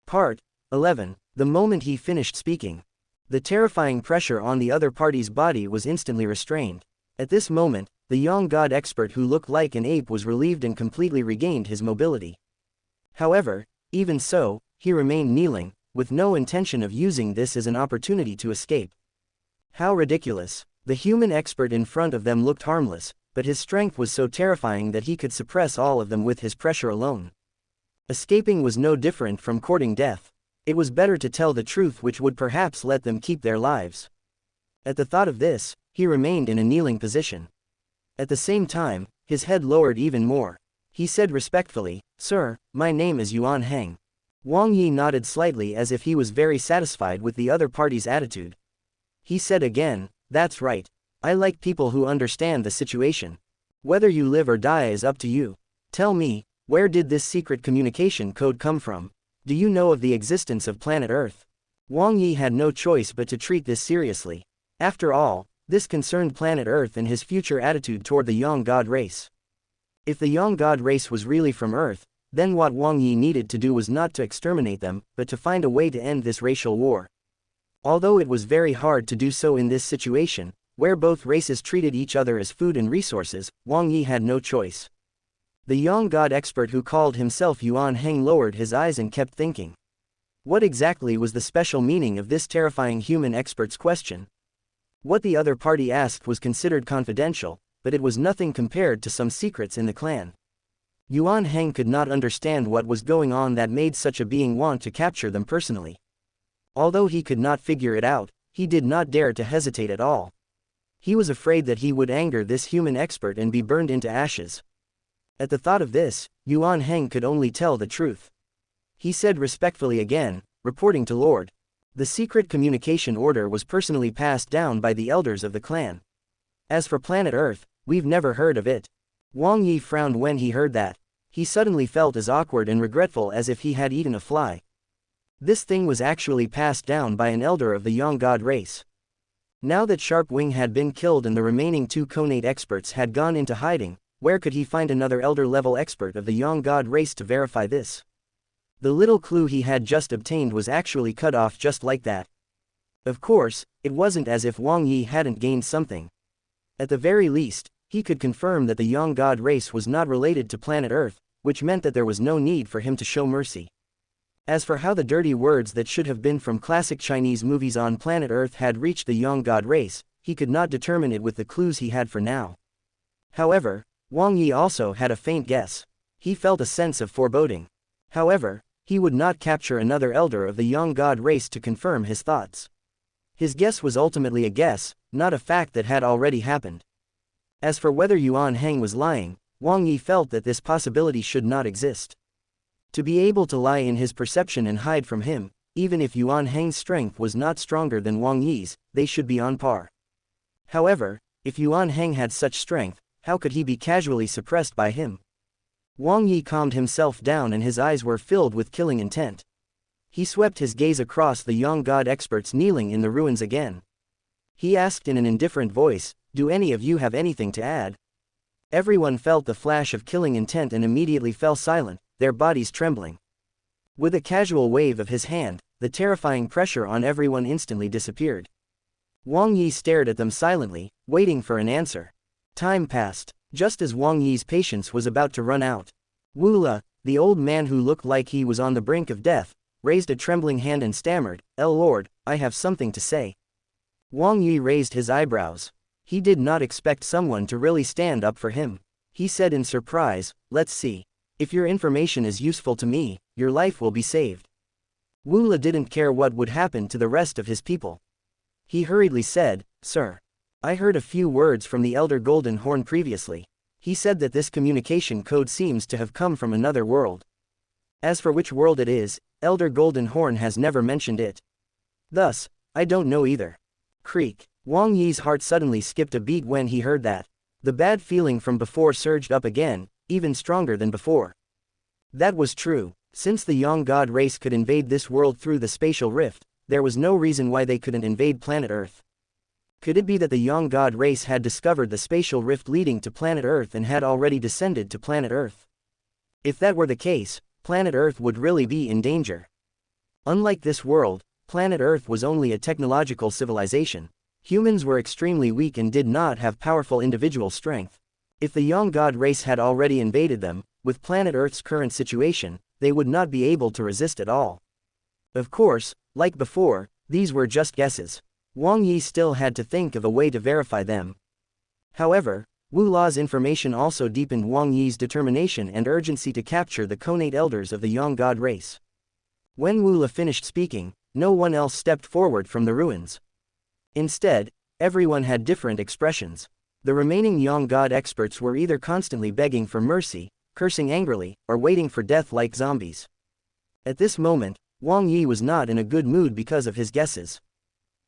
Part 11. The moment he finished speaking, the terrifying pressure on the other party's body was instantly restrained. At this moment, the young god expert who looked like an ape was relieved and completely regained his mobility. However, even so, he remained kneeling, with no intention of using this as an opportunity to escape. How ridiculous! The human expert in front of them looked harmless, but his strength was so terrifying that he could suppress all of them with his pressure alone. Escaping was no different from courting death. It was better to tell the truth, which would perhaps let them keep their lives. At the thought of this, he remained in a kneeling position. At the same time, his head lowered even more. He said respectfully, "Sir, my name is Yuan Heng." Wang Yi nodded slightly as if he was very satisfied with the other party's attitude. He said again, "That's right. I like people who understand the situation. Whether you live or die is up to you. Tell me, where did this secret communication code come from? Do you know of the existence of planet Earth?" Wang Yi had no choice but to treat this seriously. After all, this concerned planet Earth and his future attitude toward the Yang God race. If the Yang God race was really from Earth, then what Wang Yi needed to do was not to exterminate them, but to find a way to end this racial war. Although it was very hard to do so in this situation, where both races treated each other as food and resources, Wang Yi had no choice. The young god expert who called himself Yuan Heng lowered his eyes and kept thinking. What exactly was the special meaning of this terrifying human expert's question? What the other party asked was considered confidential, but it was nothing compared to some secrets in the clan. Yuan Heng could not understand what was going on that made such a being want to capture them personally. Although he could not figure it out, he did not dare to hesitate at all. He was afraid that he would anger this human expert and be burned into ashes. At the thought of this, Yuan Heng could only tell the truth. He said respectfully again, reporting to Lord. The secret communication order was personally passed down by the elders of the clan. As for planet Earth, we've never heard of it. Wang Yi frowned when he heard that. He suddenly felt as awkward and regretful as if he had eaten a fly. This thing was actually passed down by an elder of the Yang God race. Now that Sharp Wing had been killed and the remaining two Konate experts had gone into hiding, where could he find another elder-level expert of the Yang God race to verify this? The little clue he had just obtained was actually cut off just like that. Of course, it wasn't as if Wang Yi hadn't gained something. At the very least, he could confirm that the Yang God race was not related to planet Earth, which meant that there was no need for him to show mercy. As for how the dirty words that should have been from classic Chinese movies on planet Earth had reached the Yang God race, he could not determine it with the clues he had for now. However, Wang Yi also had a faint guess. He felt a sense of foreboding. However, he would not capture another elder of the Yang God race to confirm his thoughts. His guess was ultimately a guess, not a fact that had already happened. As for whether Yuan Heng was lying, Wang Yi felt that this possibility should not exist. To be able to lie in his perception and hide from him, even if Yuan Heng's strength was not stronger than Wang Yi's, they should be on par. However, if Yuan Heng had such strength, how could he be casually suppressed by him? Wang Yi calmed himself down and his eyes were filled with killing intent. He swept his gaze across the young god experts kneeling in the ruins again. He asked in an indifferent voice, "Do any of you have anything to add?" Everyone felt the flash of killing intent and immediately fell silent, their bodies trembling. With a casual wave of his hand, the terrifying pressure on everyone instantly disappeared. Wang Yi stared at them silently, waiting for an answer. Time passed. Just as Wang Yi's patience was about to run out, Wu Le, the old man who looked like he was on the brink of death, raised a trembling hand and stammered, Lord, I have something to say." Wang Yi raised his eyebrows. He did not expect someone to really stand up for him. He said in surprise, "Let's see. If your information is useful to me, your life will be saved." Wu Le didn't care what would happen to the rest of his people. He hurriedly said, "Sir, I heard a few words from the Elder Golden Horn previously. He said that this communication code seems to have come from another world. As for which world it is, Elder Golden Horn has never mentioned it. Thus, I don't know either." Creak. Wang Yi's heart suddenly skipped a beat when he heard that. The bad feeling from before surged up again, even stronger than before. That was true. Since the Yang God race could invade this world through the spatial rift, there was no reason why they couldn't invade planet Earth. Could it be that the Yang God race had discovered the spatial rift leading to planet Earth and had already descended to planet Earth? If that were the case, planet Earth would really be in danger. Unlike this world, planet Earth was only a technological civilization. Humans were extremely weak and did not have powerful individual strength. If the young god race had already invaded them, with planet Earth's current situation, they would not be able to resist at all. Of course, like before, these were just guesses. Wang Yi still had to think of a way to verify them. However, Wu La's information also deepened Wang Yi's determination and urgency to capture the connate elders of the young god race. When Wu La finished speaking, no one else stepped forward from the ruins. Instead, everyone had different expressions. The remaining young god experts were either constantly begging for mercy, cursing angrily, or waiting for death like zombies. At this moment, Wang Yi was not in a good mood because of his guesses.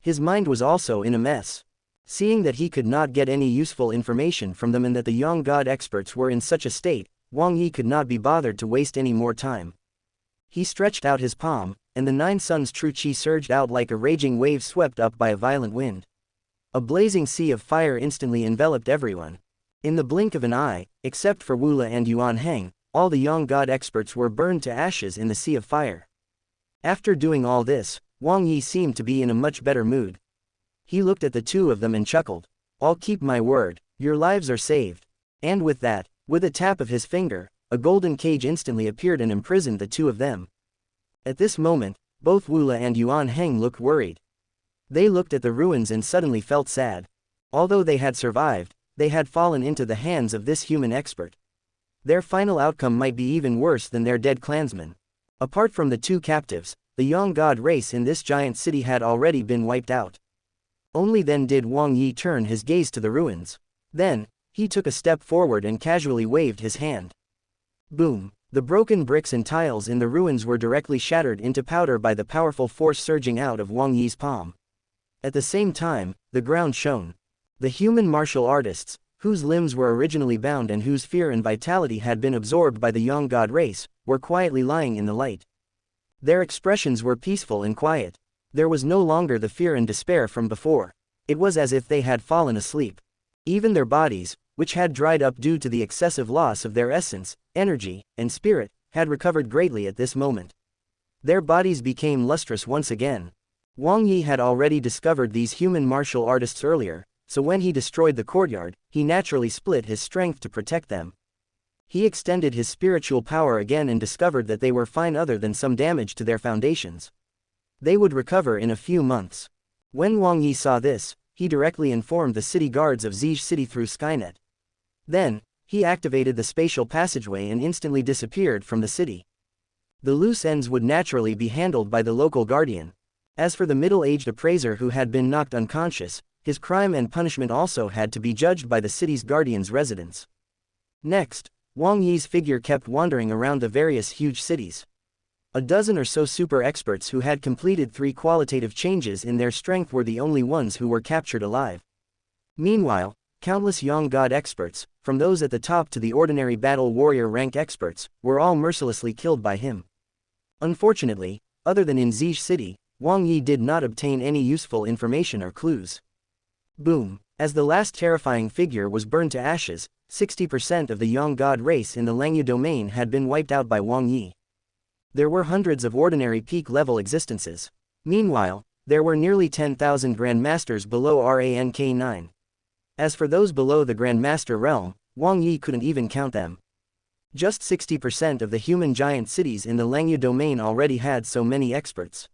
His mind was also in a mess. Seeing that he could not get any useful information from them and that the young god experts were in such a state, Wang Yi could not be bothered to waste any more time. He stretched out his palm, and the 9 suns true chi surged out like a raging wave swept up by a violent wind. A blazing sea of fire instantly enveloped everyone. In the blink of an eye, except for Wu La and Yuan Heng, all the young god experts were burned to ashes in the sea of fire. After doing all this, Wang Yi seemed to be in a much better mood. He looked at the two of them and chuckled. "I'll keep my word, your lives are saved." And with that, with a tap of his finger, a golden cage instantly appeared and imprisoned the two of them. At this moment, both Wu La and Yuan Heng looked worried. They looked at the ruins and suddenly felt sad. Although they had survived, they had fallen into the hands of this human expert. Their final outcome might be even worse than their dead clansmen. Apart from the two captives, the young god race in this giant city had already been wiped out. Only then did Wang Yi turn his gaze to the ruins. Then, he took a step forward and casually waved his hand. Boom! The broken bricks and tiles in the ruins were directly shattered into powder by the powerful force surging out of Wang Yi's palm. At the same time, the ground shone. The human martial artists, whose limbs were originally bound and whose fear and vitality had been absorbed by the young god race, were quietly lying in the light. Their expressions were peaceful and quiet. There was no longer the fear and despair from before. It was as if they had fallen asleep. Even their bodies, which had dried up due to the excessive loss of their essence, energy, and spirit, had recovered greatly at this moment. Their bodies became lustrous once again. Wang Yi had already discovered these human martial artists earlier, so when he destroyed the courtyard, he naturally split his strength to protect them. He extended his spiritual power again and discovered that they were fine other than some damage to their foundations. They would recover in a few months. When Wang Yi saw this, he directly informed the city guards of Zij City through Skynet. Then, he activated the spatial passageway and instantly disappeared from the city. The loose ends would naturally be handled by the local guardian. As for the middle-aged appraiser who had been knocked unconscious, his crime and punishment also had to be judged by the city's guardian's residence. Next, Wang Yi's figure kept wandering around the various huge cities. A dozen or so super experts who had completed 3 qualitative changes in their strength were the only ones who were captured alive. Meanwhile, countless young god experts, from those at the top to the ordinary battle warrior rank experts, were all mercilessly killed by him. Unfortunately, other than in Zij City, Wang Yi did not obtain any useful information or clues. Boom! As the last terrifying figure was burned to ashes, 60% of the young god race in the Langyu domain had been wiped out by Wang Yi. There were hundreds of ordinary peak-level existences. Meanwhile, there were nearly 10,000 Grandmasters below Rank 9. As for those below the Grandmaster realm, Wang Yi couldn't even count them. Just 60% of the human giant cities in the Langyu domain already had so many experts.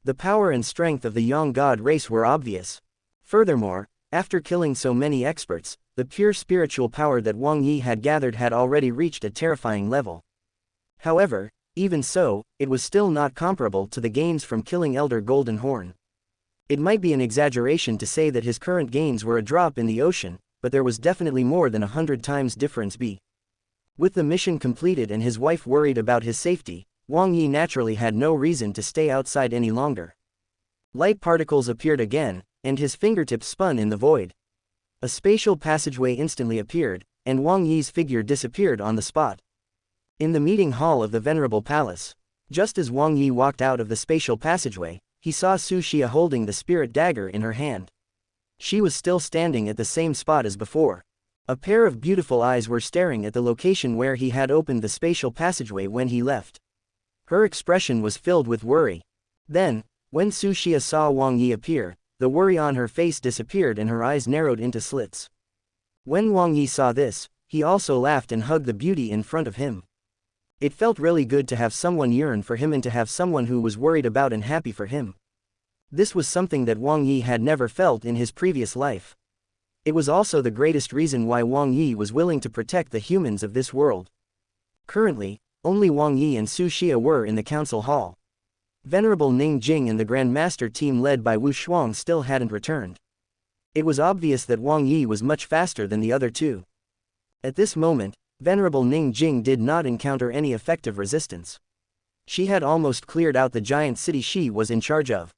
The power and strength of the young god race were obvious. Furthermore, after killing so many experts, the pure spiritual power that Wang Yi had gathered had already reached a terrifying level. However, even so, it was still not comparable to the gains from killing Elder Golden Horn. It might be an exaggeration to say that his current gains were a drop in the ocean, but there was definitely more than 100 times difference. With the mission completed and his wife worried about his safety, Wang Yi naturally had no reason to stay outside any longer. Light particles appeared again, and his fingertips spun in the void. A spatial passageway instantly appeared, and Wang Yi's figure disappeared on the spot. In the meeting hall of the Venerable Palace, just as Wang Yi walked out of the spatial passageway, he saw Su Xia holding the spirit dagger in her hand. She was still standing at the same spot as before. A pair of beautiful eyes were staring at the location where he had opened the spatial passageway when he left. Her expression was filled with worry. Then, when Su Xia saw Wang Yi appear, the worry on her face disappeared and her eyes narrowed into slits. When Wang Yi saw this, he also laughed and hugged the beauty in front of him. It felt really good to have someone yearn for him and to have someone who was worried about and happy for him. This was something that Wang Yi had never felt in his previous life. It was also the greatest reason why Wang Yi was willing to protect the humans of this world. Currently, only Wang Yi and Su Xia were in the council hall. Venerable Ning Jing and the Grand Master team led by Wu Shuang still hadn't returned. It was obvious that Wang Yi was much faster than the other two. At this moment, Venerable Ning Jing did not encounter any effective resistance. She had almost cleared out the giant city she was in charge of.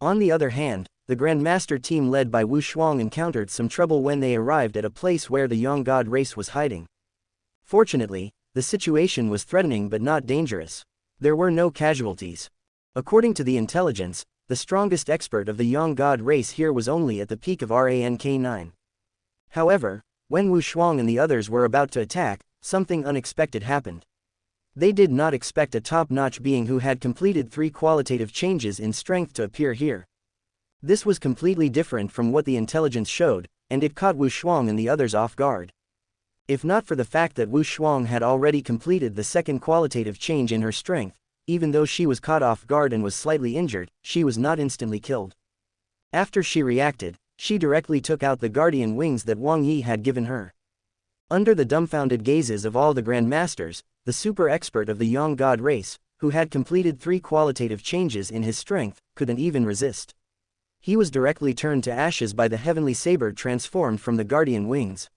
On the other hand, the Grand Master team led by Wu Shuang encountered some trouble when they arrived at a place where the young god race was hiding. Fortunately, the situation was threatening but not dangerous. There were no casualties. According to the intelligence, the strongest expert of the young god race here was only at the peak of rank 9. However, when Wu Shuang and the others were about to attack, something unexpected happened. They did not expect a top-notch being who had completed 3 qualitative changes in strength to appear here. This was completely different from what the intelligence showed, and it caught Wu Shuang and the others off guard. If not for the fact that Wu Shuang had already completed the 2nd qualitative change in her strength, even though she was caught off guard and was slightly injured, she was not instantly killed. After she reacted, she directly took out the guardian wings that Wang Yi had given her. Under the dumbfounded gazes of all the Grand Masters, the super expert of the young god race, who had completed 3 qualitative changes in his strength, couldn't even resist. He was directly turned to ashes by the heavenly saber transformed from the guardian wings.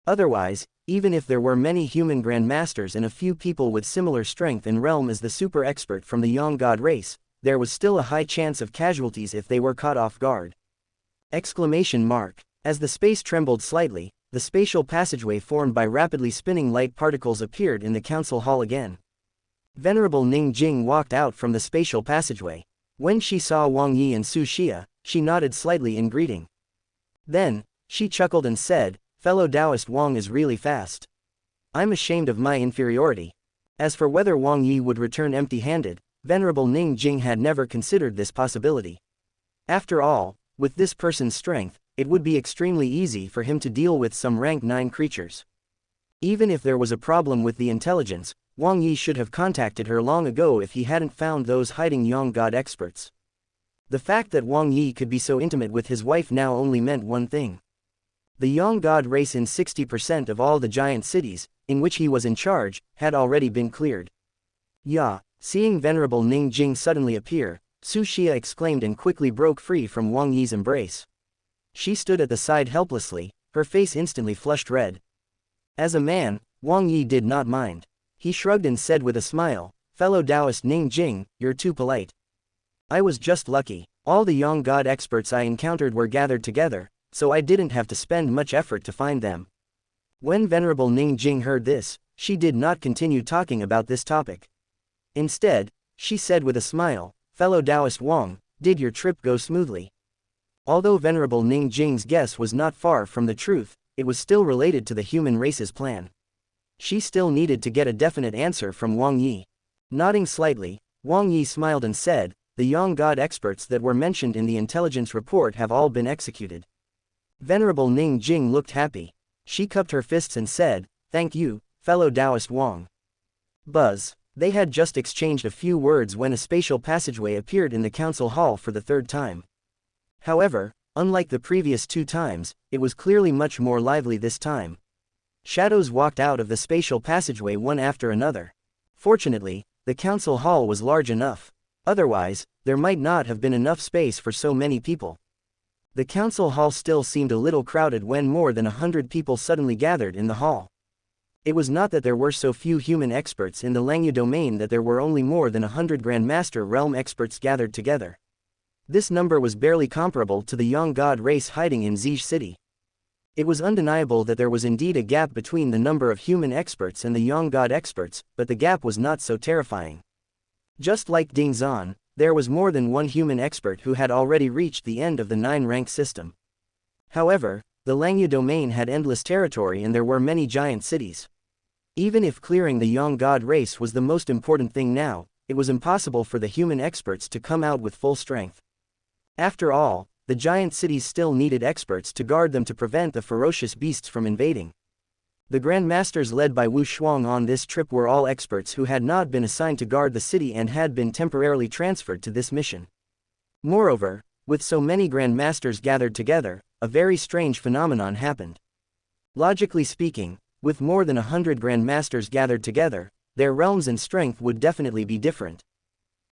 Otherwise, even if there were many human Grand Masters and a few people with similar strength and realm as the super expert from the young god race, there was still a high chance of casualties if they were caught off guard. Exclamation mark. As the space trembled slightly, the spatial passageway formed by rapidly spinning light particles appeared in the council hall again. Venerable Ning Jing walked out from the spatial passageway. When she saw Wang Yi and Su Xia, she nodded slightly in greeting. Then, she chuckled and said, "Fellow Taoist, Wang is really fast. I'm ashamed of my inferiority." As for whether Wang Yi would return empty-handed, Venerable Ning Jing had never considered this possibility. After all, with this person's strength, it would be extremely easy for him to deal with some rank 9 creatures. Even if there was a problem with the intelligence, Wang Yi should have contacted her long ago if he hadn't found those hiding young god experts. The fact that Wang Yi could be so intimate with his wife now only meant one thing. The young god race in 60% of all the giant cities, in which he was in charge, had already been cleared. "Ya!" Seeing Venerable Ning Jing suddenly appear, Su Xia exclaimed and quickly broke free from Wang Yi's embrace. She stood at the side helplessly, her face instantly flushed red. As a man, Wang Yi did not mind. He shrugged and said with a smile, "Fellow Taoist Ning Jing, you're too polite. I was just lucky. All the young god experts I encountered were gathered together, so I didn't have to spend much effort to find them." When Venerable Ning Jing heard this, she did not continue talking about this topic. Instead, she said with a smile, "Fellow Taoist Wang, did your trip go smoothly?" Although Venerable Ning Jing's guess was not far from the truth, it was still related to the human race's plan. She still needed to get a definite answer from Wang Yi. Nodding slightly, Wang Yi smiled and said, "The young god experts that were mentioned in the intelligence report have all been executed." Venerable Ning Jing looked happy. She cupped her fists and said, "Thank you, fellow Taoist Wang." Buzz. They had just exchanged a few words when a spatial passageway appeared in the council hall for the 3rd time. However, unlike the previous 2 times, it was clearly much more lively this time. Shadows walked out of the spatial passageway one after another. Fortunately, the council hall was large enough. Otherwise, there might not have been enough space for so many people. The council hall still seemed a little crowded when more than 100 people suddenly gathered in the hall. It was not that there were so few human experts in the Langya domain that there were only more than 100 Grandmaster realm experts gathered together. This number was barely comparable to the young god race hiding in Zij City. It was undeniable that there was indeed a gap between the number of human experts and the young god experts, but the gap was not so terrifying. Just like Ding Zan, there was more than one human expert who had already reached the end of the 9-rank system. However, the Langya domain had endless territory and there were many giant cities. Even if clearing the young god race was the most important thing now, it was impossible for the human experts to come out with full strength. After all, the giant cities still needed experts to guard them to prevent the ferocious beasts from invading. The Grandmasters led by Wu Shuang on this trip were all experts who had not been assigned to guard the city and had been temporarily transferred to this mission. Moreover, with so many Grandmasters gathered together, a very strange phenomenon happened. Logically speaking, with more than 100 Grandmasters gathered together, their realms and strength would definitely be different.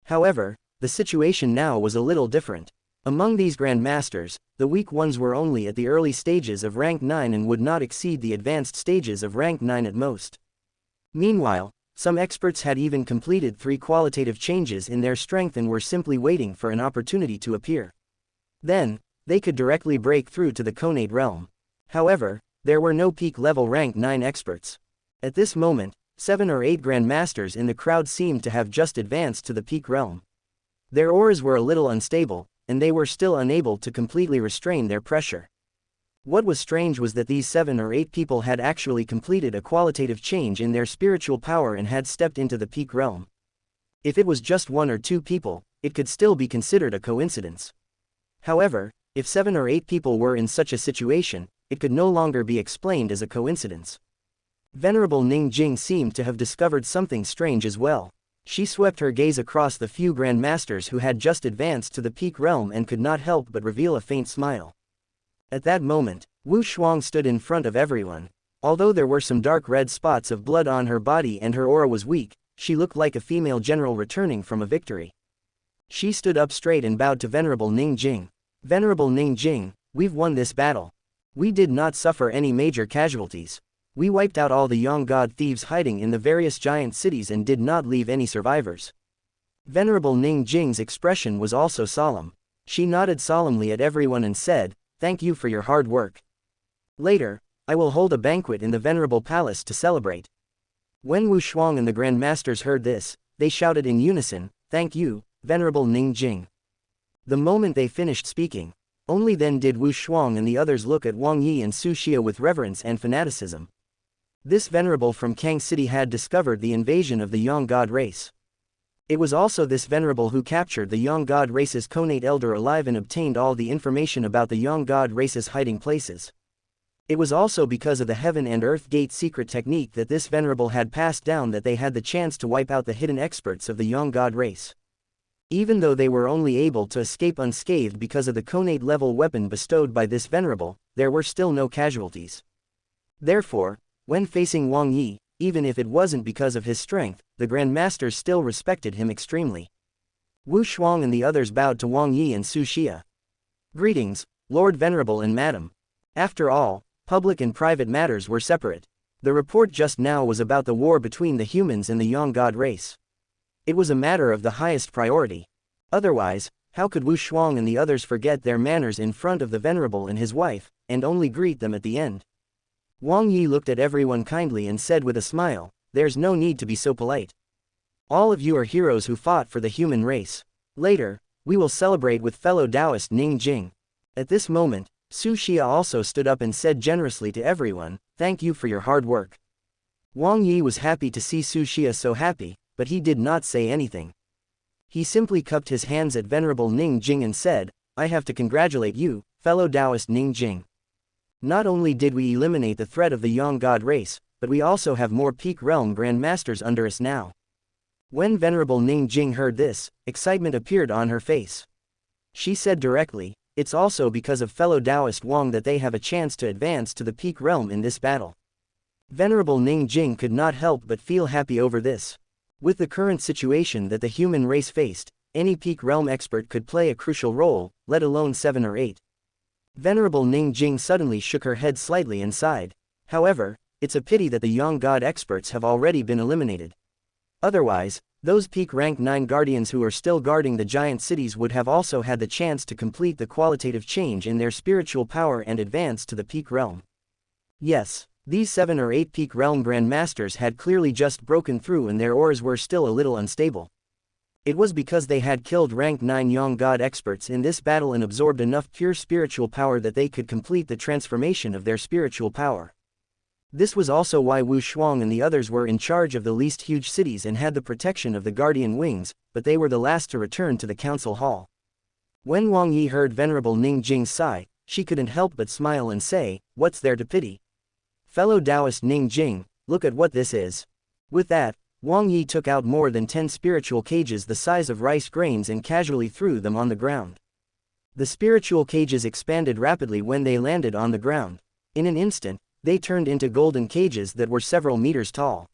However, the situation now was a little different. Among these Grandmasters, the weak ones were only at the early stages of rank 9 and would not exceed the advanced stages of rank 9 at most. Meanwhile, some experts had even completed 3 qualitative changes in their strength and were simply waiting for an opportunity to appear. Then, they could directly break through to the Conate realm. However, there were no peak-level rank 9 experts. At this moment, 7 or 8 Grandmasters in the crowd seemed to have just advanced to the peak realm. Their auras were a little unstable, and they were still unable to completely restrain their pressure. What was strange was that these 7 or 8 people had actually completed a qualitative change in their spiritual power and had stepped into the peak realm. If it was just 1 or 2 people, it could still be considered a coincidence. However, if 7 or 8 people were in such a situation, it could no longer be explained as a coincidence. Venerable Ning Jing seemed to have discovered something strange as well. She swept her gaze across the few Grandmasters who had just advanced to the peak realm and could not help but reveal a faint smile. At that moment, Wu Shuang stood in front of everyone. Although there were some dark red spots of blood on her body and her aura was weak, she looked like a female general returning from a victory. She stood up straight and bowed to Venerable Ning Jing. Venerable Ning Jing, we've won this battle. We did not suffer any major casualties. We wiped out all the young god thieves hiding in the various giant cities and did not leave any survivors. Venerable Ning Jing's expression was also solemn. She nodded solemnly at everyone and said, "Thank you for your hard work. Later, I will hold a banquet in the Venerable Palace to celebrate." When Wu Shuang and the Grandmasters heard this, they shouted in unison, "Thank you, Venerable Ning Jing." The moment they finished speaking, only then did Wu Shuang and the others look at Wang Yi and Su Xia with reverence and fanaticism. This venerable from Kang City had discovered the invasion of the Yang God race. It was also this venerable who captured the Yang God race's Conate elder alive and obtained all the information about the Yang God race's hiding places. It was also because of the Heaven and Earth Gate secret technique that this venerable had passed down that they had the chance to wipe out the hidden experts of the Yang God race. Even though they were only able to escape unscathed because of the Conate level weapon bestowed by this venerable, there were still no casualties. Therefore, when facing Wang Yi, even if it wasn't because of his strength, the Grandmasters still respected him extremely. Wu Shuang and the others bowed to Wang Yi and Su Xia. "Greetings, Lord Venerable and Madam." After all, public and private matters were separate. The report just now was about the war between the humans and the Yang God race. It was a matter of the highest priority. Otherwise, how could Wu Shuang and the others forget their manners in front of the Venerable and his wife, and only greet them at the end? Wang Yi looked at everyone kindly and said with a smile, "There's no need to be so polite. All of you are heroes who fought for the human race. Later, we will celebrate with fellow Taoist Ning Jing." At this moment, Su Xia also stood up and said generously to everyone, "Thank you for your hard work." Wang Yi was happy to see Su Xia so happy, but he did not say anything. He simply cupped his hands at Venerable Ning Jing and said, "I have to congratulate you, fellow Taoist Ning Jing. Not only did we eliminate the threat of the Yang God race, but we also have more peak realm Grandmasters under us now." When Venerable Ning Jing heard this, excitement appeared on her face. She said directly, "It's also because of fellow Taoist Wang that they have a chance to advance to the peak realm in this battle." Venerable Ning Jing could not help but feel happy over this. With the current situation that the human race faced, any peak realm expert could play a crucial role, let alone 7 or 8. Venerable Ning Jing suddenly shook her head slightly and sighed. However, it's a pity that the Yang God experts have already been eliminated. Otherwise, those peak rank 9 guardians who are still guarding the giant cities would have also had the chance to complete the qualitative change in their spiritual power and advance to the peak realm. Yes, these 7 or 8 peak realm Grandmasters had clearly just broken through and their auras were still a little unstable. It was because they had killed rank 9 Yang God experts in this battle and absorbed enough pure spiritual power that they could complete the transformation of their spiritual power. This was also why Wu Shuang and the others were in charge of the least huge cities and had the protection of the guardian wings, but they were the last to return to the council hall. When Wang Yi heard Venerable Ning Jing's sigh, she couldn't help but smile and say, "What's there to pity? Fellow Taoist Ning Jing, look at what this is." With that, Wang Yi took out more than 10 spiritual cages the size of rice grains and casually threw them on the ground. The spiritual cages expanded rapidly when they landed on the ground. In an instant, they turned into golden cages that were several meters tall.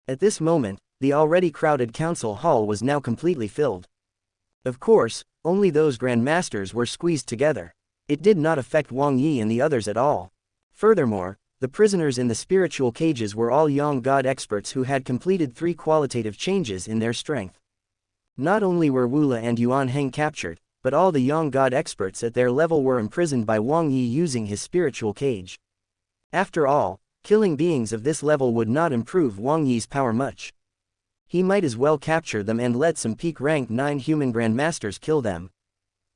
At this moment, the already crowded council hall was now completely filled. Of course, only those grandmasters were squeezed together. It did not affect Wang Yi and the others at all. Furthermore, the prisoners in the spiritual cages were all young god experts who had completed 3 qualitative changes in their strength. Not only were Wula and Yuan Heng captured, but all the young god experts at their level were imprisoned by Wang Yi using his spiritual cage. After all, killing beings of this level would not improve Wang Yi's power much. He might as well capture them and let some peak rank 9 human grandmasters kill them.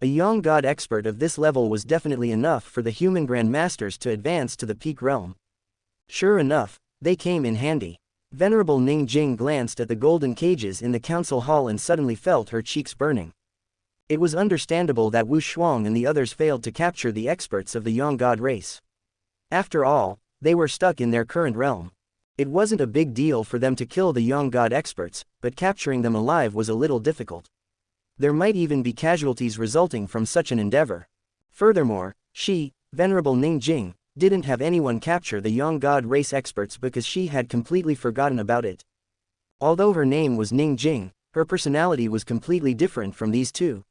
A young god expert of this level was definitely enough for the human grandmasters to advance to the peak realm. Sure enough, they came in handy. Venerable Ning Jing glanced at the golden cages in the council hall and suddenly felt her cheeks burning. It was understandable that Wu Shuang and the others failed to capture the experts of the young god race. After all, they were stuck in their current realm. It wasn't a big deal for them to kill the young god experts, but capturing them alive was a little difficult. There might even be casualties resulting from such an endeavor. Furthermore, she, Venerable Ning Jing, didn't have anyone capture the young god race experts because she had completely forgotten about it. Although her name was Ning Jing, her personality was completely different from these two.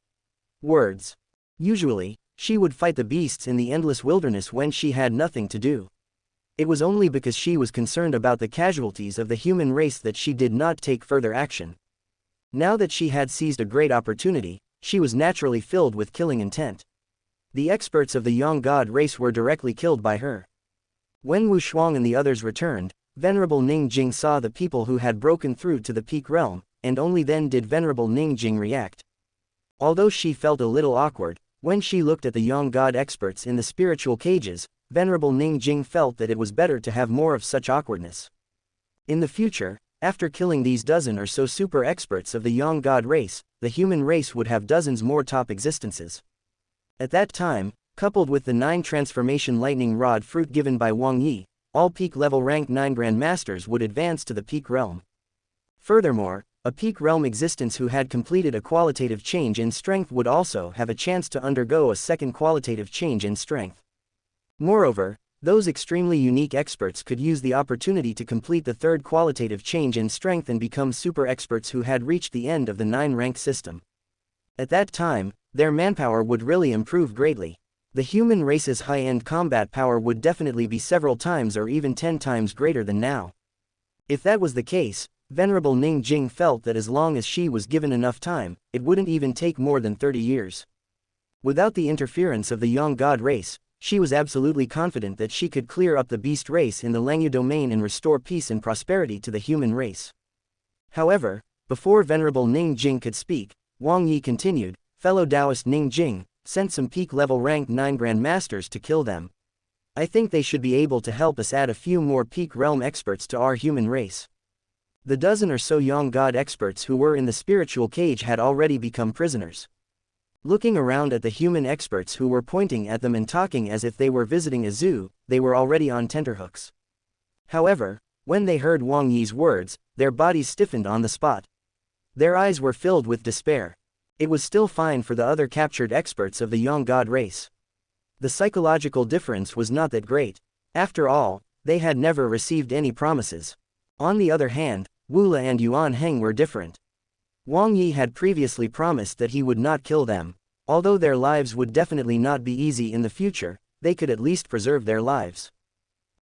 Words. Usually, she would fight the beasts in the endless wilderness when she had nothing to do. It was only because she was concerned about the casualties of the human race that she did not take further action. Now that she had seized a great opportunity, she was naturally filled with killing intent. The experts of the young god race were directly killed by her. When Wu Shuang and the others returned, Venerable Ning Jing saw the people who had broken through to the peak realm, and only then did Venerable Ning Jing react. Although she felt a little awkward, when she looked at the young god experts in the spiritual cages, Venerable Ning Jing felt that it was better to have more of such awkwardness. In the future, after killing these dozen or so super experts of the young god race, the human race would have dozens more top existences. At that time, coupled with the 9 transformation lightning rod fruit given by Wang Yi, all peak level rank 9 grandmasters would advance to the peak realm. Furthermore, a peak realm existence who had completed a qualitative change in strength would also have a chance to undergo a second qualitative change in strength. Moreover, those extremely unique experts could use the opportunity to complete the third qualitative change in strength and become super experts who had reached the end of the 9-rank system. At that time, their manpower would really improve greatly. The human race's high-end combat power would definitely be several times or even 10 times greater than now. If that was the case, Venerable Ning Jing felt that as long as she was given enough time, it wouldn't even take more than 30 years. Without the interference of the young god race, she was absolutely confident that she could clear up the beast race in the Langyu domain and restore peace and prosperity to the human race. However, before Venerable Ning Jing could speak, Wang Yi continued, "Fellow Taoist Ning Jing, sent some peak level rank 9 grandmasters to kill them. I think they should be able to help us add a few more peak realm experts to our human race." The dozen or so young god experts who were in the spiritual cage had already become prisoners. Looking around at the human experts who were pointing at them and talking as if they were visiting a zoo, they were already on tenterhooks. However, when they heard Wang Yi's words, their bodies stiffened on the spot. Their eyes were filled with despair. It was still fine for the other captured experts of the young god race. The psychological difference was not that great. After all, they had never received any promises. On the other hand, Wula and Yuan Heng were different. Wang Yi had previously promised that he would not kill them. Although their lives would definitely not be easy in the future, they could at least preserve their lives.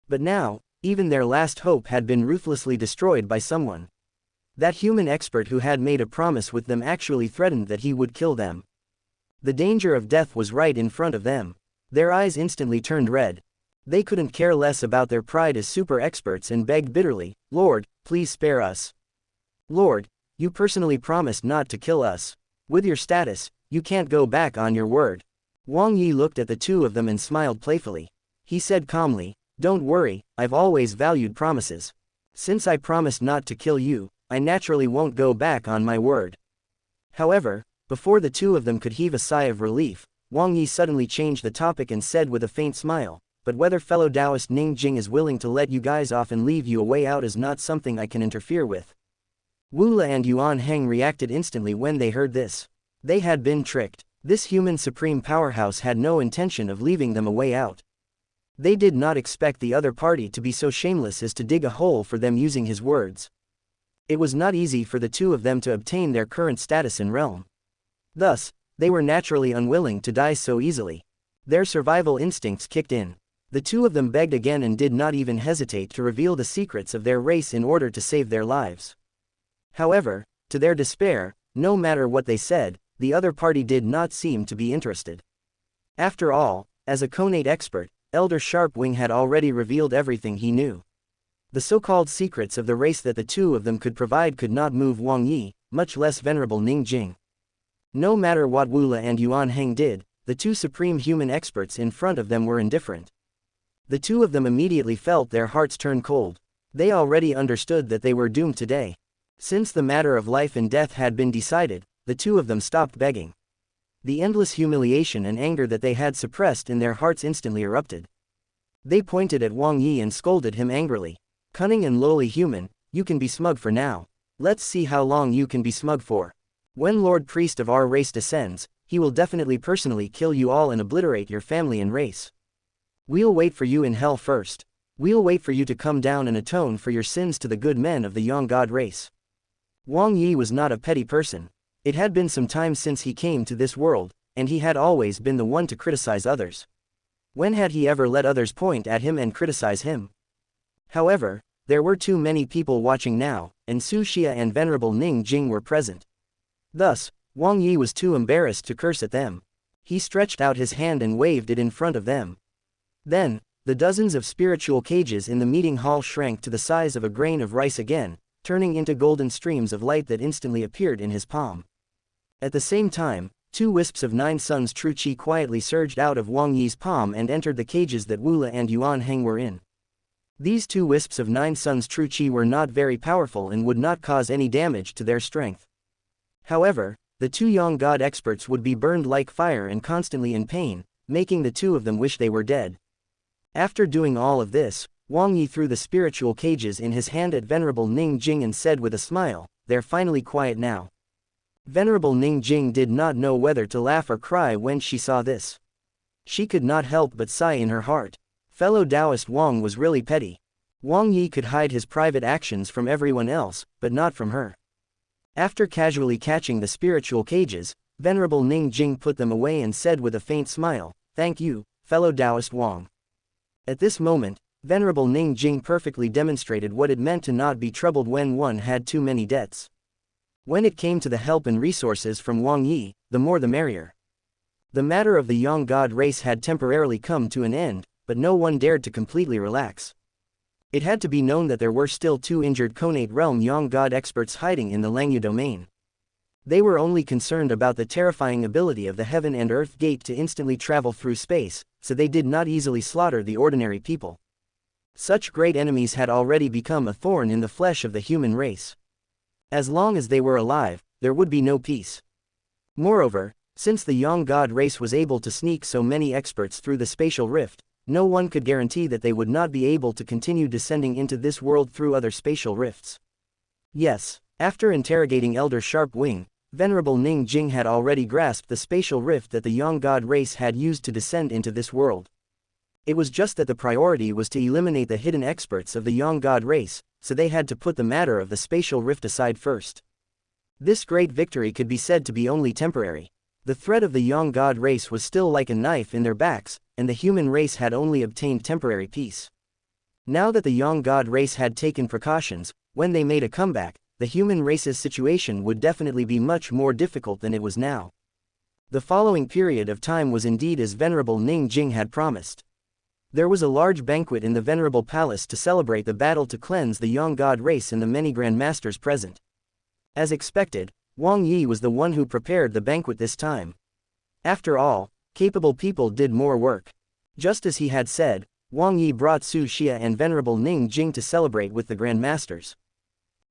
But now, even their last hope had been ruthlessly destroyed by someone. That human expert who had made a promise with them actually threatened that he would kill them. The danger of death was right in front of them. Their eyes instantly turned red. They couldn't care less about their pride as super experts and begged bitterly, "Lord, please spare us. Lord, you personally promised not to kill us. With your status, you can't go back on your word." Wang Yi looked at the two of them and smiled playfully. He said calmly, Don't worry, I've always valued promises. Since I promised not to kill you, I naturally won't go back on my word. However, before the two of them could heave a sigh of relief, Wang Yi suddenly changed the topic and said with a faint smile, but whether fellow Taoist Ning Jing is willing to let you guys off and leave you a way out is not something I can interfere with. Wu Le and Yuan Heng reacted instantly when they heard this. They had been tricked. This human supreme powerhouse had no intention of leaving them a way out. They did not expect the other party to be so shameless as to dig a hole for them using his words. It was not easy for the two of them to obtain their current status in realm. Thus, they were naturally unwilling to die so easily. Their survival instincts kicked in. The two of them begged again and did not even hesitate to reveal the secrets of their race in order to save their lives. However, to their despair, no matter what they said, the other party did not seem to be interested. After all, as a Conate expert, Elder Sharpwing had already revealed everything he knew. The so-called secrets of the race that the two of them could provide could not move Wang Yi, much less venerable Ning Jing. No matter what Wu Le and Yuan Heng did, the two supreme human experts in front of them were indifferent. The two of them immediately felt their hearts turn cold. They already understood that they were doomed today. Since the matter of life and death had been decided, the two of them stopped begging. The endless humiliation and anger that they had suppressed in their hearts instantly erupted. They pointed at Wang Yi and scolded him angrily. Cunning and lowly human, you can be smug for now. Let's see how long you can be smug for. When Lord Priest of our race descends, he will definitely personally kill you all and obliterate your family and race. We'll wait for you in hell first. We'll wait for you to come down and atone for your sins to the good men of the Yang God race. Wang Yi was not a petty person. It had been some time since he came to this world, and he had always been the one to criticize others. When had he ever let others point at him and criticize him? However, there were too many people watching now, and Su Xia and Venerable Ning Jing were present. Thus, Wang Yi was too embarrassed to curse at them. He stretched out his hand and waved it in front of them. Then, the dozens of spiritual cages in the meeting hall shrank to the size of a grain of rice again, turning into golden streams of light that instantly appeared in his palm. At the same time, 2 wisps of 9 suns true qi quietly surged out of Wang Yi's palm and entered the cages that Wu Le and Yuan Heng were in. These 2 wisps of 9 suns true qi were not very powerful and would not cause any damage to their strength. However, the 2 Yang God experts would be burned like fire and constantly in pain, making the two of them wish they were dead. After doing all of this, Wang Yi threw the spiritual cages in his hand at Venerable Ning Jing and said with a smile, "They're finally quiet now." Venerable Ning Jing did not know whether to laugh or cry when she saw this. She could not help but sigh in her heart. Fellow Taoist Wang was really petty. Wang Yi could hide his private actions from everyone else, but not from her. After casually catching the spiritual cages, Venerable Ning Jing put them away and said with a faint smile, "Thank you, fellow Taoist Wang." At this moment, Venerable Ning Jing perfectly demonstrated what it meant to not be troubled when one had too many debts. When it came to the help and resources from Wang Yi, the more the merrier. The matter of the Yang God race had temporarily come to an end, but no one dared to completely relax. It had to be known that there were still 2 injured Conate realm Yang God experts hiding in the Langyu domain. They were only concerned about the terrifying ability of the Heaven and Earth Gate to instantly travel through space, so they did not easily slaughter the ordinary people. Such great enemies had already become a thorn in the flesh of the human race. As long as they were alive, there would be no peace. Moreover, since the Yang God race was able to sneak so many experts through the spatial rift, no one could guarantee that they would not be able to continue descending into this world through other spatial rifts. Yes, after interrogating Elder Sharpwing, Venerable Ning Jing had already grasped the spatial rift that the Yang God race had used to descend into this world. It was just that the priority was to eliminate the hidden experts of the Yang God race, so they had to put the matter of the spatial rift aside first. This great victory could be said to be only temporary. The threat of the Yang God race was still like a knife in their backs, and the human race had only obtained temporary peace. Now that the Yang God race had taken precautions, when they made a comeback, the human race's situation would definitely be much more difficult than it was now. The following period of time was indeed as Venerable Ning Jing had promised. There was a large banquet in the Venerable Palace to celebrate the battle to cleanse the Yang God race and the many Grand Masters present. As expected, Wang Yi was the one who prepared the banquet this time. After all, capable people did more work. Just as he had said, Wang Yi brought Su Xia and Venerable Ning Jing to celebrate with the Grand Masters.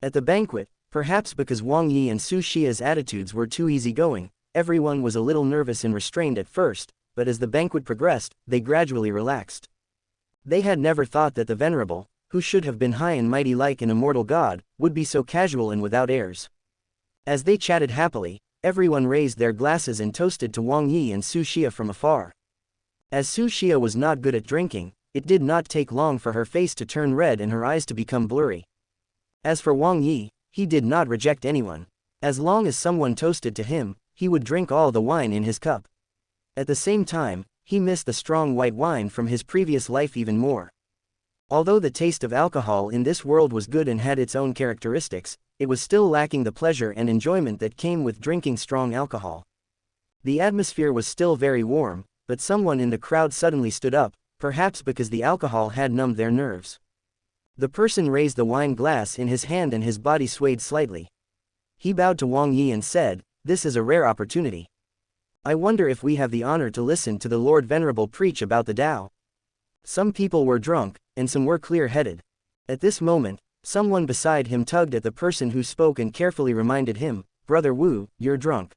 At the banquet, perhaps because Wang Yi and Su Xia's attitudes were too easygoing, everyone was a little nervous and restrained at first, but as the banquet progressed, they gradually relaxed. They had never thought that the Venerable, who should have been high and mighty like an immortal god, would be so casual and without airs. As they chatted happily, everyone raised their glasses and toasted to Wang Yi and Su Xia from afar. As Su Xia was not good at drinking, it did not take long for her face to turn red and her eyes to become blurry. As for Wang Yi, he did not reject anyone. As long as someone toasted to him, he would drink all the wine in his cup. At the same time, he missed the strong white wine from his previous life even more. Although the taste of alcohol in this world was good and had its own characteristics, it was still lacking the pleasure and enjoyment that came with drinking strong alcohol. The atmosphere was still very warm, but someone in the crowd suddenly stood up, perhaps because the alcohol had numbed their nerves. The person raised the wine glass in his hand and his body swayed slightly. He bowed to Wang Yi and said, "This is a rare opportunity. I wonder if we have the honor to listen to the Lord Venerable preach about the Tao." Some people were drunk, and some were clear-headed. At this moment, someone beside him tugged at the person who spoke and carefully reminded him, "Brother Wu, you're drunk.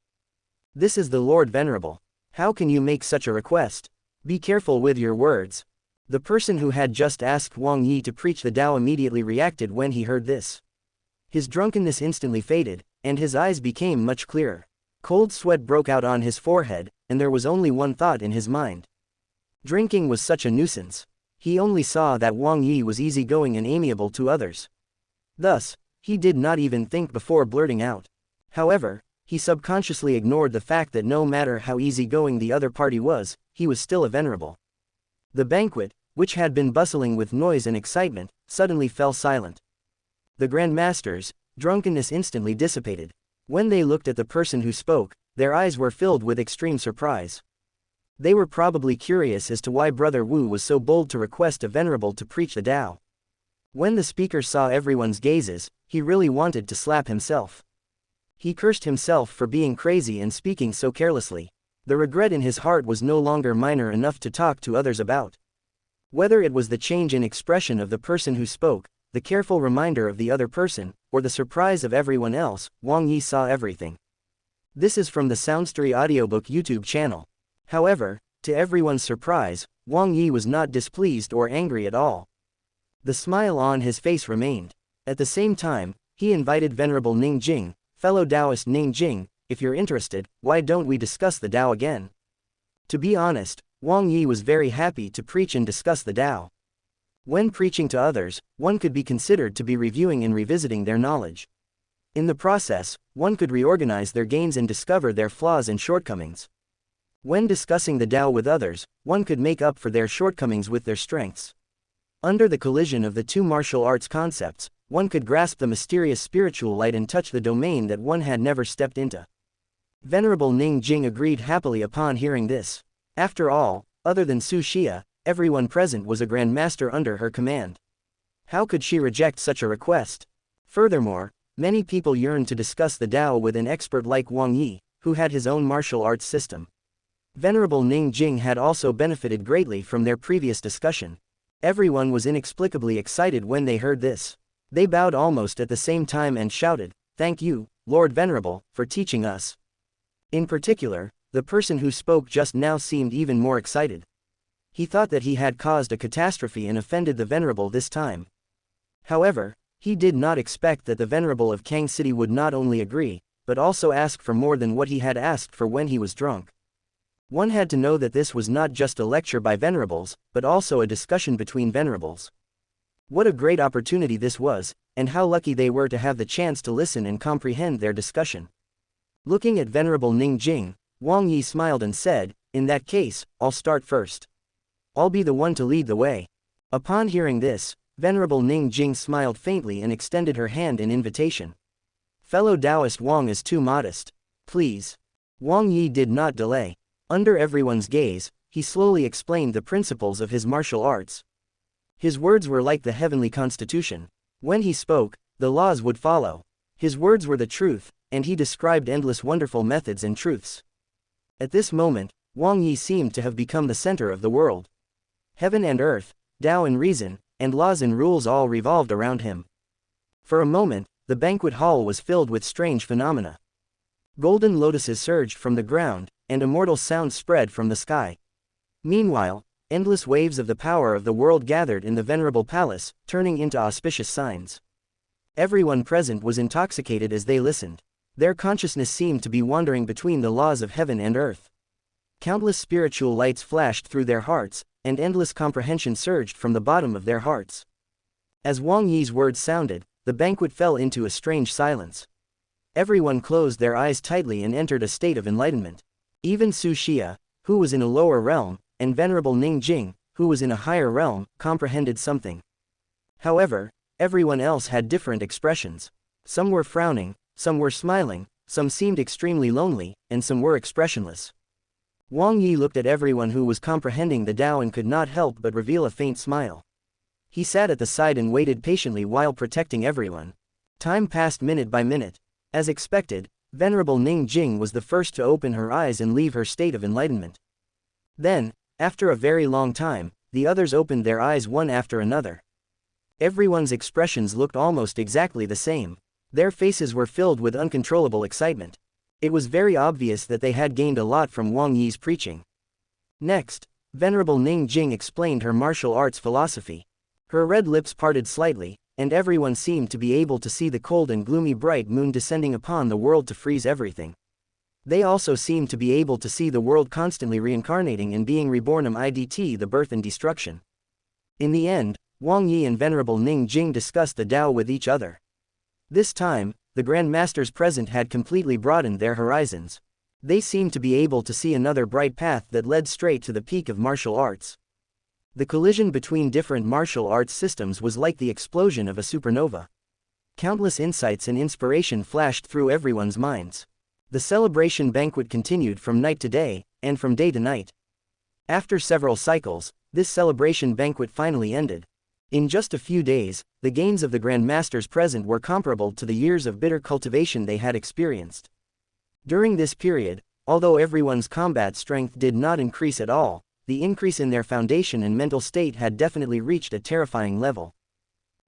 This is the Lord Venerable. How can you make such a request? Be careful with your words." The person who had just asked Wang Yi to preach the Tao immediately reacted when he heard this. His drunkenness instantly faded, and his eyes became much clearer. Cold sweat broke out on his forehead, and there was only one thought in his mind. Drinking was such a nuisance. He only saw that Wang Yi was easygoing and amiable to others. Thus, he did not even think before blurting out. However, he subconsciously ignored the fact that no matter how easygoing the other party was, he was still a venerable. The banquet, which had been bustling with noise and excitement, suddenly fell silent. The Grand Masters' drunkenness instantly dissipated. When they looked at the person who spoke, their eyes were filled with extreme surprise. They were probably curious as to why Brother Wu was so bold to request a venerable to preach the Tao. When the speaker saw everyone's gazes, he really wanted to slap himself. He cursed himself for being crazy and speaking so carelessly. The regret in his heart was no longer minor enough to talk to others about. Whether it was the change in expression of the person who spoke, the careful reminder of the other person, or the surprise of everyone else, Wang Yi saw everything. This is from the SoundStories Audiobook YouTube channel. However, to everyone's surprise, Wang Yi was not displeased or angry at all. The smile on his face remained. At the same time, he invited Venerable Ning Jing, "Fellow Taoist Ning Jing, if you're interested, why don't we discuss the Tao again?" To be honest, Wang Yi was very happy to preach and discuss the Tao. When preaching to others, one could be considered to be reviewing and revisiting their knowledge. In the process, one could reorganize their gains and discover their flaws and shortcomings. When discussing the Tao with others, one could make up for their shortcomings with their strengths. Under the collision of the two martial arts concepts, one could grasp the mysterious spiritual light and touch the domain that one had never stepped into. Venerable Ning Jing agreed happily upon hearing this. After all, other than Su Xia, everyone present was a Grand Master under her command. How could she reject such a request? Furthermore, many people yearned to discuss the Tao with an expert like Wang Yi, who had his own martial arts system. Venerable Ning Jing had also benefited greatly from their previous discussion. Everyone was inexplicably excited when they heard this. They bowed almost at the same time and shouted, "Thank you, Lord Venerable, for teaching us." In particular, the person who spoke just now seemed even more excited. He thought that he had caused a catastrophe and offended the Venerable this time. However, he did not expect that the Venerable of Kang City would not only agree, but also ask for more than what he had asked for when he was drunk. One had to know that this was not just a lecture by venerables, but also a discussion between venerables. What a great opportunity this was, and how lucky they were to have the chance to listen and comprehend their discussion. Looking at Venerable Ning Jing, Wang Yi smiled and said, "In that case, I'll start first. I'll be the one to lead the way." Upon hearing this, Venerable Ning Jing smiled faintly and extended her hand in invitation. "Fellow Taoist Wang is too modest. Please." Wang Yi did not delay. Under everyone's gaze, he slowly explained the principles of his martial arts. His words were like the heavenly constitution. When he spoke, the laws would follow. His words were the truth, and he described endless wonderful methods and truths. At this moment, Wang Yi seemed to have become the center of the world. Heaven and earth, Tao and reason, and laws and rules all revolved around him. For a moment, the banquet hall was filled with strange phenomena. Golden lotuses surged from the ground, and immortal sounds spread from the sky. Meanwhile, endless waves of the power of the world gathered in the venerable palace, turning into auspicious signs. Everyone present was intoxicated as they listened. Their consciousness seemed to be wandering between the laws of heaven and earth. Countless spiritual lights flashed through their hearts, and endless comprehension surged from the bottom of their hearts. As Wang Yi's words sounded, the banquet fell into a strange silence. Everyone closed their eyes tightly and entered a state of enlightenment. Even Su Xia, who was in a lower realm, and Venerable Ning Jing, who was in a higher realm, comprehended something. However, everyone else had different expressions. Some were frowning, some were smiling, some seemed extremely lonely, and some were expressionless. Wang Yi looked at everyone who was comprehending the Tao and could not help but reveal a faint smile. He sat at the side and waited patiently while protecting everyone. Time passed minute by minute. As expected, Venerable Ning Jing was the first to open her eyes and leave her state of enlightenment. Then, after a very long time, the others opened their eyes one after another. Everyone's expressions looked almost exactly the same. Their faces were filled with uncontrollable excitement. It was very obvious that they had gained a lot from Wang Yi's preaching. Next, Venerable Ning Jing explained her martial arts philosophy. Her red lips parted slightly, and everyone seemed to be able to see the cold and gloomy bright moon descending upon the world to freeze everything. They also seemed to be able to see the world constantly reincarnating and being reborn idt the birth and destruction. In the end, Wang Yi and Venerable Ning Jing discussed the Tao with each other. This time, the Grand Masters present had completely broadened their horizons. They seemed to be able to see another bright path that led straight to the peak of martial arts. The collision between different martial arts systems was like the explosion of a supernova. Countless insights and inspiration flashed through everyone's minds. The celebration banquet continued from night to day, and from day to night. After several cycles, this celebration banquet finally ended. In just a few days, the gains of the Grand Masters present were comparable to the years of bitter cultivation they had experienced. During this period, although everyone's combat strength did not increase at all, the increase in their foundation and mental state had definitely reached a terrifying level.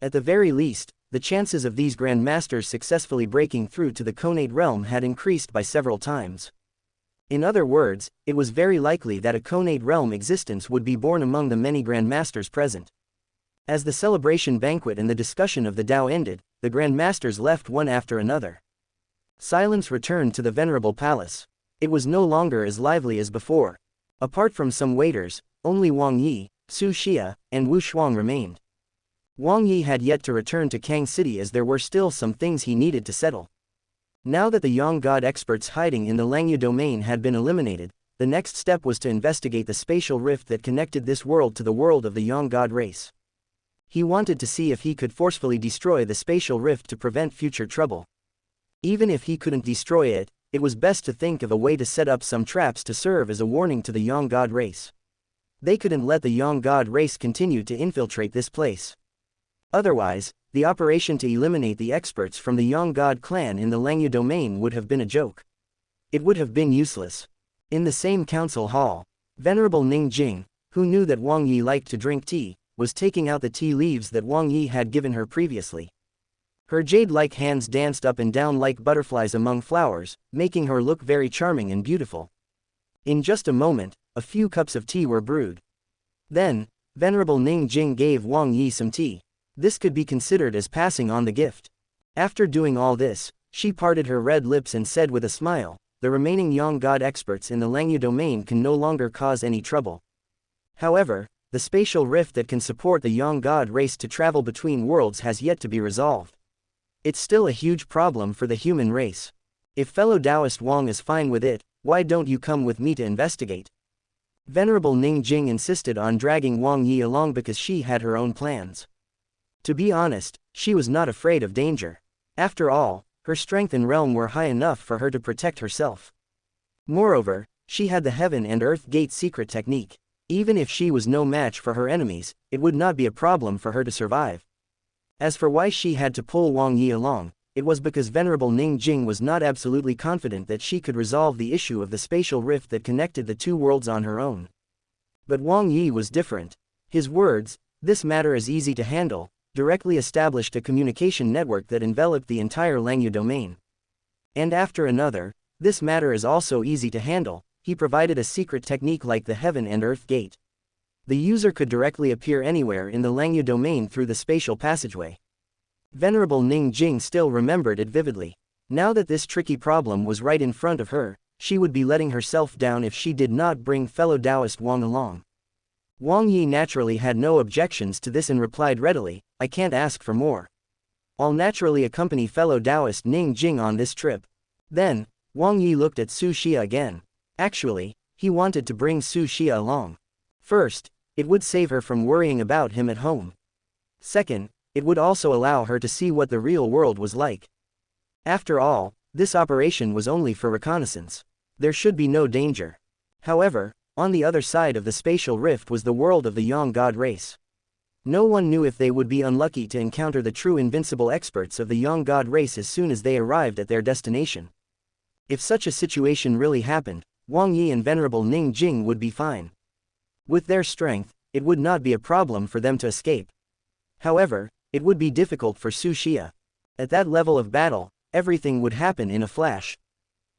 At the very least, the chances of these Grand Masters successfully breaking through to the Conate realm had increased by several times. In other words, it was very likely that a Conate realm existence would be born among the many Grand Masters present. As the celebration banquet and the discussion of the Tao ended, the Grand Masters left one after another. Silence returned to the venerable palace. It was no longer as lively as before. Apart from some waiters, only Wang Yi, Su Xia, and Wu Shuang remained. Wang Yi had yet to return to Kang City as there were still some things he needed to settle. Now that the Yang God experts hiding in the Langyu domain had been eliminated, the next step was to investigate the spatial rift that connected this world to the world of the Yang God race. He wanted to see if he could forcefully destroy the spatial rift to prevent future trouble. Even if he couldn't destroy it, it was best to think of a way to set up some traps to serve as a warning to the Yang God race. They couldn't let the Yang God race continue to infiltrate this place. Otherwise, the operation to eliminate the experts from the Yang God clan in the Langyu domain would have been a joke. It would have been useless. In the same council hall, Venerable Ning Jing, who knew that Wang Yi liked to drink tea, was taking out the tea leaves that Wang Yi had given her previously. Her jade-like hands danced up and down like butterflies among flowers, making her look very charming and beautiful. In just a moment, a few cups of tea were brewed. Then, Venerable Ning Jing gave Wang Yi some tea. This could be considered as passing on the gift. After doing all this, she parted her red lips and said with a smile, "The remaining Yang God experts in the Langyu domain can no longer cause any trouble. However, the spatial rift that can support the Yang God race to travel between worlds has yet to be resolved. It's still a huge problem for the human race. If fellow Taoist Wang is fine with it, why don't you come with me to investigate?" Venerable Ning Jing insisted on dragging Wang Yi along because she had her own plans. To be honest, she was not afraid of danger. After all, her strength and realm were high enough for her to protect herself. Moreover, she had the Heaven and Earth Gate secret technique. Even if she was no match for her enemies, it would not be a problem for her to survive. As for why she had to pull Wang Yi along, it was because Venerable Ning Jing was not absolutely confident that she could resolve the issue of the spatial rift that connected the two worlds on her own. But Wang Yi was different. His words, This matter is easy to handle, directly established a communication network that enveloped the entire Lanyu domain. And after another, this matter is also easy to handle, he provided a secret technique like the Heaven and Earth Gate. The user could directly appear anywhere in the Lanyu domain through the spatial passageway. Venerable Ning Jing still remembered it vividly. Now that this tricky problem was right in front of her, she would be letting herself down if she did not bring fellow Taoist Wang along. Wang Yi naturally had no objections to this and replied readily, "I can't ask for more. I'll naturally accompany fellow Taoist Ning Jing on this trip." Then, Wang Yi looked at Su Xia again. Actually, he wanted to bring Su Xia along. First, it would save her from worrying about him at home. Second, it would also allow her to see what the real world was like. After all, this operation was only for reconnaissance. There should be no danger. However, on the other side of the spatial rift was the world of the Yang God race. No one knew if they would be unlucky to encounter the true invincible experts of the Yang God race as soon as they arrived at their destination. If such a situation really happened, Wang Yi and Venerable Ning Jing would be fine. With their strength, it would not be a problem for them to escape. However, it would be difficult for Su Xia. At that level of battle, everything would happen in a flash.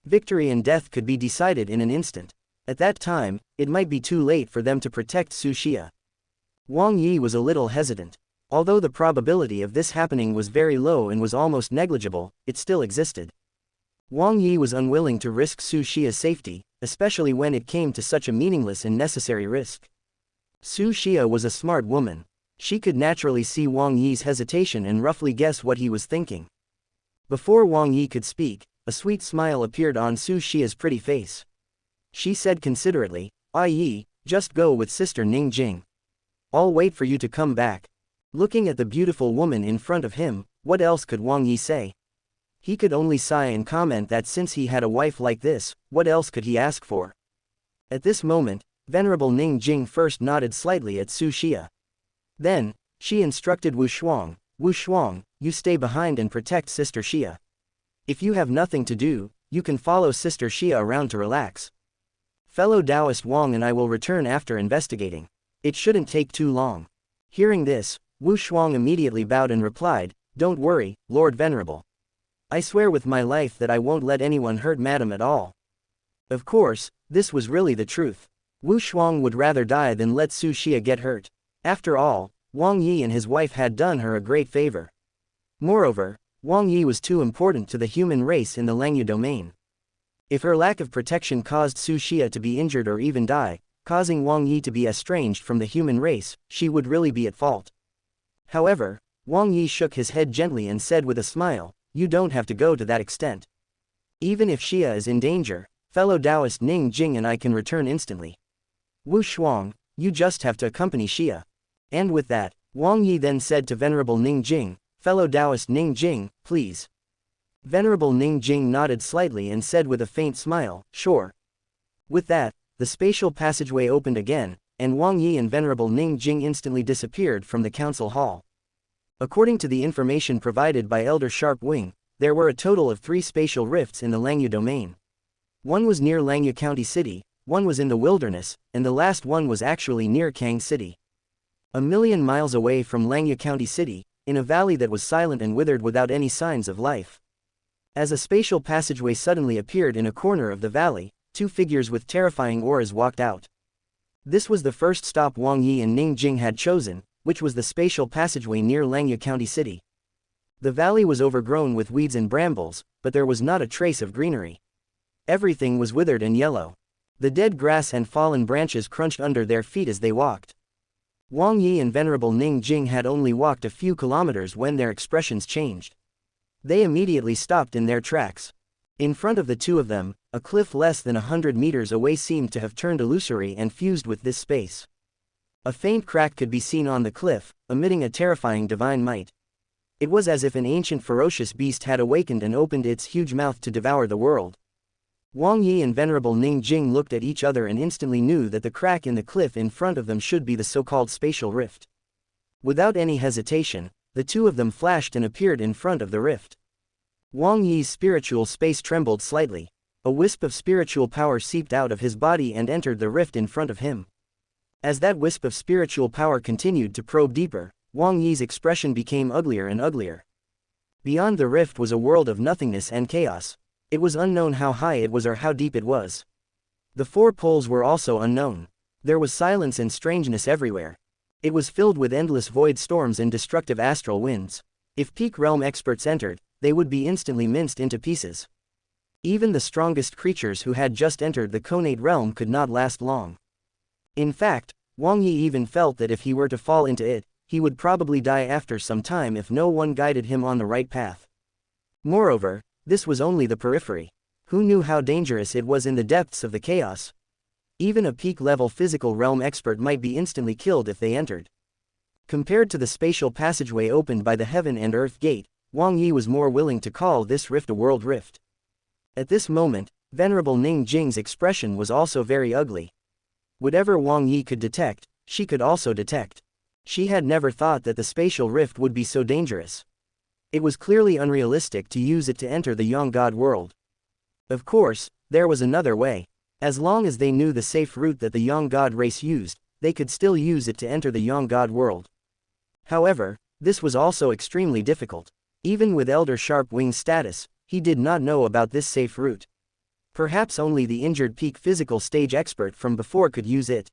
Victory and death could be decided in an instant. At that time, it might be too late for them to protect Su Xia. Wang Yi was a little hesitant. Although the probability of this happening was very low and was almost negligible, it still existed. Wang Yi was unwilling to risk Su Xia's safety, especially when it came to such a meaningless and necessary risk. Su Xia was a smart woman. She could naturally see Wang Yi's hesitation and roughly guess what he was thinking. Before Wang Yi could speak, a sweet smile appeared on Su Xia's pretty face. She said considerately, "Ah Yi, just go with Sister Ning Jing. I'll wait for you to come back." Looking at the beautiful woman in front of him, what else could Wang Yi say? He could only sigh and comment that since he had a wife like this, what else could he ask for? At this moment, Venerable Ning Jing first nodded slightly at Su Xia. Then, she instructed Wu Shuang, "Wu Shuang, you stay behind and protect Sister Xia. If you have nothing to do, you can follow Sister Xia around to relax. Fellow Taoist Wang and I will return after investigating. It shouldn't take too long." Hearing this, Wu Shuang immediately bowed and replied, "Don't worry, Lord Venerable. I swear with my life that I won't let anyone hurt Madam at all." Of course, this was really the truth. Wu Shuang would rather die than let Su Xia get hurt. After all, Wang Yi and his wife had done her a great favor. Moreover, Wang Yi was too important to the human race in the Lanyu domain. If her lack of protection caused Su Xia to be injured or even die, causing Wang Yi to be estranged from the human race, she would really be at fault. However, Wang Yi shook his head gently and said with a smile, "You don't have to go to that extent. Even if Xia is in danger, fellow Taoist Ning Jing and I can return instantly. Wu Shuang, you just have to accompany Xia." And with that, Wang Yi then said to Venerable Ning Jing, "Fellow Taoist Ning Jing, please." Venerable Ning Jing nodded slightly and said with a faint smile, "Sure." With that, the spatial passageway opened again, and Wang Yi and Venerable Ning Jing instantly disappeared from the council hall. According to the information provided by Elder Sharp Wing, there were a total of 3 spatial rifts in the Lanyu domain. One was near Lanyu County City, one was in the wilderness, and the last one was actually near Kang City. 1,000,000 miles away from Lanyu County City, in a valley that was silent and withered without any signs of life. As a spatial passageway suddenly appeared in a corner of the valley, 2 figures with terrifying auras walked out. This was the first stop Wang Yi and Ning Jing had chosen, which was the spatial passageway near Lanyu County City. The valley was overgrown with weeds and brambles, but there was not a trace of greenery. Everything was withered and yellow. The dead grass and fallen branches crunched under their feet as they walked. Wang Yi and Venerable Ning Jing had only walked a few kilometers when their expressions changed. They immediately stopped in their tracks. In front of the two of them, a cliff less than 100 meters away seemed to have turned illusory and fused with this space. A faint crack could be seen on the cliff, emitting a terrifying divine might. It was as if an ancient ferocious beast had awakened and opened its huge mouth to devour the world. Wang Yi and Venerable Ning Jing looked at each other and instantly knew that the crack in the cliff in front of them should be the so-called spatial rift. Without any hesitation, the two of them flashed and appeared in front of the rift. Wang Yi's spiritual space trembled slightly. A wisp of spiritual power seeped out of his body and entered the rift in front of him. As that wisp of spiritual power continued to probe deeper, Wang Yi's expression became uglier and uglier. Beyond the rift was a world of nothingness and chaos. It was unknown how high it was or how deep it was. The four poles were also unknown. There was silence and strangeness everywhere. It was filled with endless void storms and destructive astral winds. If peak realm experts entered, they would be instantly minced into pieces. Even the strongest creatures who had just entered the conate realm could not last long. In fact, Wang Yi even felt that if he were to fall into it, he would probably die after some time if no one guided him on the right path. Moreover, this was only the periphery. Who knew how dangerous it was in the depths of the chaos? Even a peak-level physical realm expert might be instantly killed if they entered. Compared to the spatial passageway opened by the heaven and earth gate, Wang Yi was more willing to call this rift a world rift. At this moment, Venerable Ning Jing's expression was also very ugly. Whatever Wang Yi could detect, she could also detect. She had never thought that the spatial rift would be so dangerous. It was clearly unrealistic to use it to enter the Young God world. Of course, there was another way. As long as they knew the safe route that the Young God race used, they could still use it to enter the Young God world. However, this was also extremely difficult. Even with Elder Sharp Wing's status, he did not know about this safe route. Perhaps only the injured peak physical stage expert from before could use it.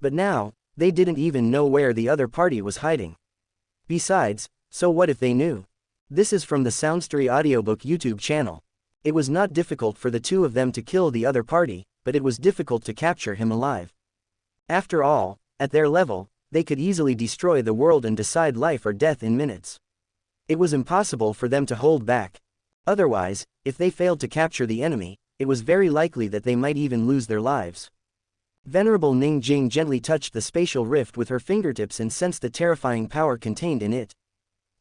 But now, they didn't even know where the other party was hiding. Besides, so what if they knew? This is from the SoundStories Audiobook YouTube channel. It was not difficult for the two of them to kill the other party, but it was difficult to capture him alive. After all, at their level, they could easily destroy the world and decide life or death in minutes. It was impossible for them to hold back. Otherwise, if they failed to capture the enemy, it was very likely that they might even lose their lives. Venerable Ning Jing gently touched the spatial rift with her fingertips and sensed the terrifying power contained in it.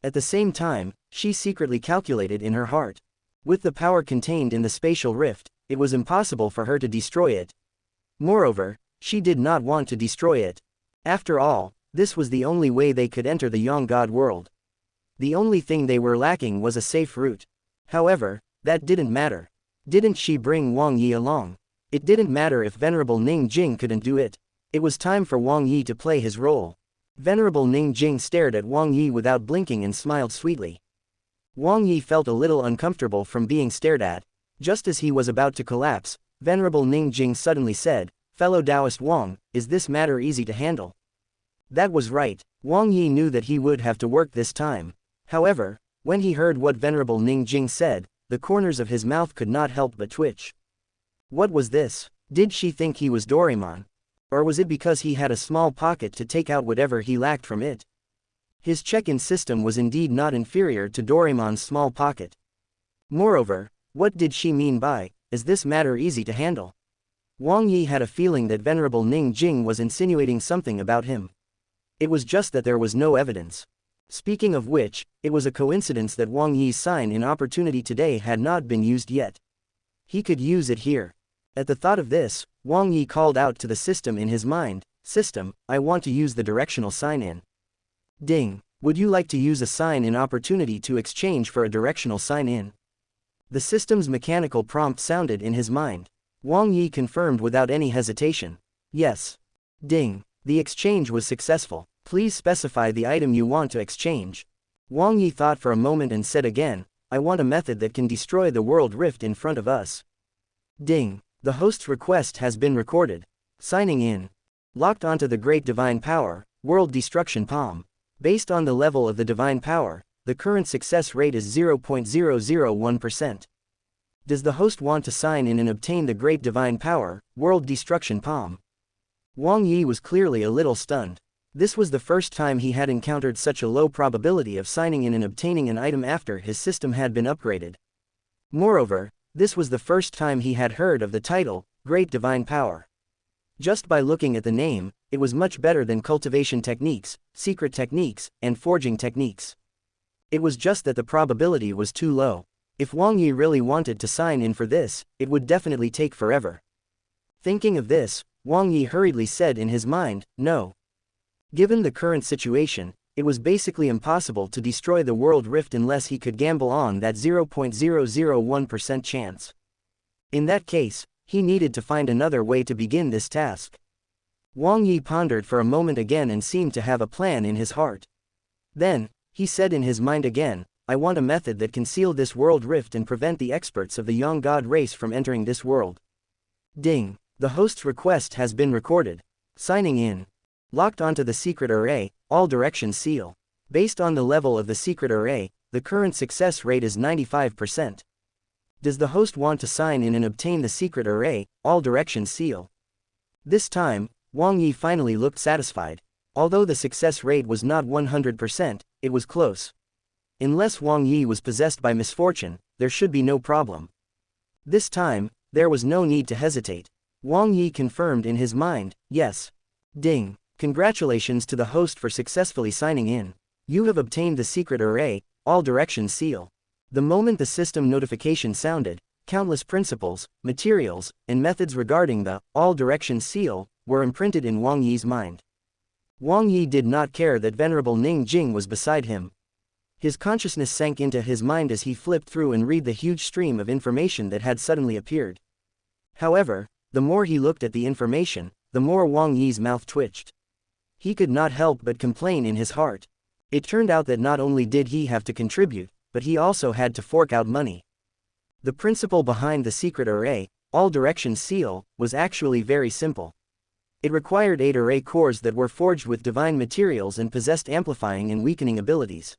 At the same time, she secretly calculated in her heart. With the power contained in the spatial rift, it was impossible for her to destroy it. Moreover, she did not want to destroy it. After all, this was the only way they could enter the Young God world. The only thing they were lacking was a safe route. However, that didn't matter. Didn't she bring Wang Yi along? It didn't matter if Venerable Ning Jing couldn't do it. It was time for Wang Yi to play his role. Venerable Ning Jing stared at Wang Yi without blinking and smiled sweetly. Wang Yi felt a little uncomfortable from being stared at. Just as he was about to collapse, Venerable Ning Jing suddenly said, "Fellow Taoist Wang, is this matter easy to handle?" That was right. Wang Yi knew that he would have to work this time. However, when he heard what Venerable Ning Jing said, the corners of his mouth could not help but twitch. What was this? Did she think he was Doraemon? Or was it because he had a small pocket to take out whatever he lacked from it? His check-in system was indeed not inferior to Doraemon's small pocket. Moreover, what did she mean by, "Is this matter easy to handle?" Wang Yi had a feeling that Venerable Ning Jing was insinuating something about him. It was just that there was no evidence. Speaking of which, it was a coincidence that Wang Yi's sign-in opportunity today had not been used yet. He could use it here. At the thought of this, Wang Yi called out to the system in his mind, "System, I want to use the directional sign-in." Ding. Would you like to use a sign-in opportunity to exchange for a directional sign-in? The system's mechanical prompt sounded in his mind. Wang Yi confirmed without any hesitation. Yes. Ding. The exchange was successful. Please specify the item you want to exchange. Wang Yi thought for a moment and said again, "I want a method that can destroy the world rift in front of us." Ding. The host's request has been recorded. Signing in. Locked onto the Great Divine Power, World Destruction Palm. Based on the level of the Divine Power, the current success rate is 0.001%. Does the host want to sign in and obtain the Great Divine Power, World Destruction Palm? Wang Yi was clearly a little stunned. This was the first time he had encountered such a low probability of signing in and obtaining an item after his system had been upgraded. Moreover, this was the first time he had heard of the title, Great Divine Power. Just by looking at the name, it was much better than cultivation techniques, secret techniques, and forging techniques. It was just that the probability was too low. If Wang Yi really wanted to sign in for this, it would definitely take forever. Thinking of this, Wang Yi hurriedly said in his mind, "No." Given the current situation, it was basically impossible to destroy the world rift unless he could gamble on that 0.001% chance. In that case, he needed to find another way to begin this task. Wang Yi pondered for a moment again and seemed to have a plan in his heart. Then, he said in his mind again, I want a method that can seal this world rift and prevent the experts of the Young God race from entering this world. Ding. The host's request has been recorded. Signing in. Locked onto the secret array, all directions seal. Based on the level of the secret array, the current success rate is 95%. Does the host want to sign in and obtain the secret array, all directions seal? This time, Wang Yi finally looked satisfied. Although the success rate was not 100%, it was close. Unless Wang Yi was possessed by misfortune, there should be no problem. This time, there was no need to hesitate. Wang Yi confirmed in his mind, yes. Ding. Congratulations to the host for successfully signing in. You have obtained the secret array, all directions seal. The moment the system notification sounded, countless principles, materials, and methods regarding the all directions seal were imprinted in Wang Yi's mind. Wang Yi did not care that Venerable Ning Jing was beside him. His consciousness sank into his mind as he flipped through and read the huge stream of information that had suddenly appeared. However, the more he looked at the information, the more Wang Yi's mouth twitched. He could not help but complain in his heart. It turned out that not only did he have to contribute, but he also had to fork out money. The principle behind the secret array, all directions seal, was actually very simple. It required 8 array cores that were forged with divine materials and possessed amplifying and weakening abilities.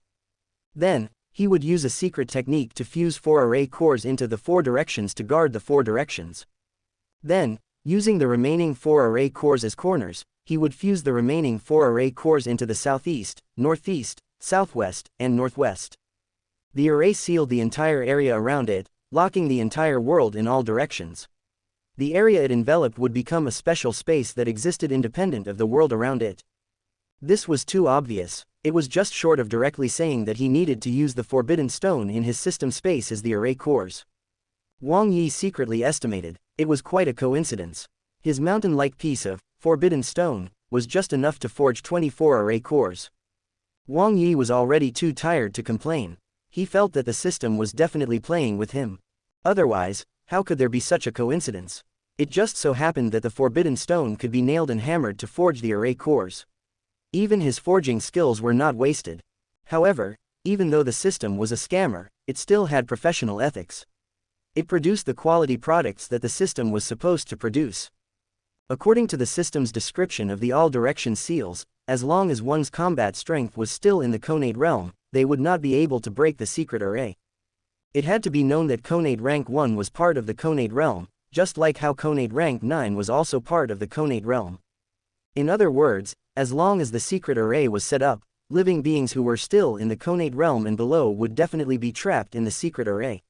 Then, he would use a secret technique to fuse 4 array cores into the 4 directions to guard the 4 directions. Then, using the remaining 4 array cores as corners, he would fuse the remaining 4 array cores into the southeast, northeast, southwest, and northwest. The array sealed the entire area around it, locking the entire world in all directions. The area it enveloped would become a special space that existed independent of the world around it. This was too obvious. It was just short of directly saying that he needed to use the Forbidden Stone in his system space as the array cores. Wang Yi secretly estimated, it was quite a coincidence. His mountain-like piece of Forbidden Stone was just enough to forge 24 array cores. Wang Yi was already too tired to complain. He felt that the system was definitely playing with him. Otherwise, how could there be such a coincidence? It just so happened that the Forbidden Stone could be nailed and hammered to forge the array cores. Even his forging skills were not wasted. However, even though the system was a scammer, it still had professional ethics. It produced the quality products that the system was supposed to produce. According to the system's description of the all-direction seals, as long as one's combat strength was still in the Conate realm, they would not be able to break the secret array. It had to be known that Conate rank 1 was part of the Conate realm, just like how Conate rank 9 was also part of the Conate realm. In other words, as long as the secret array was set up, living beings who were still in the Conate realm and below would definitely be trapped in the secret array.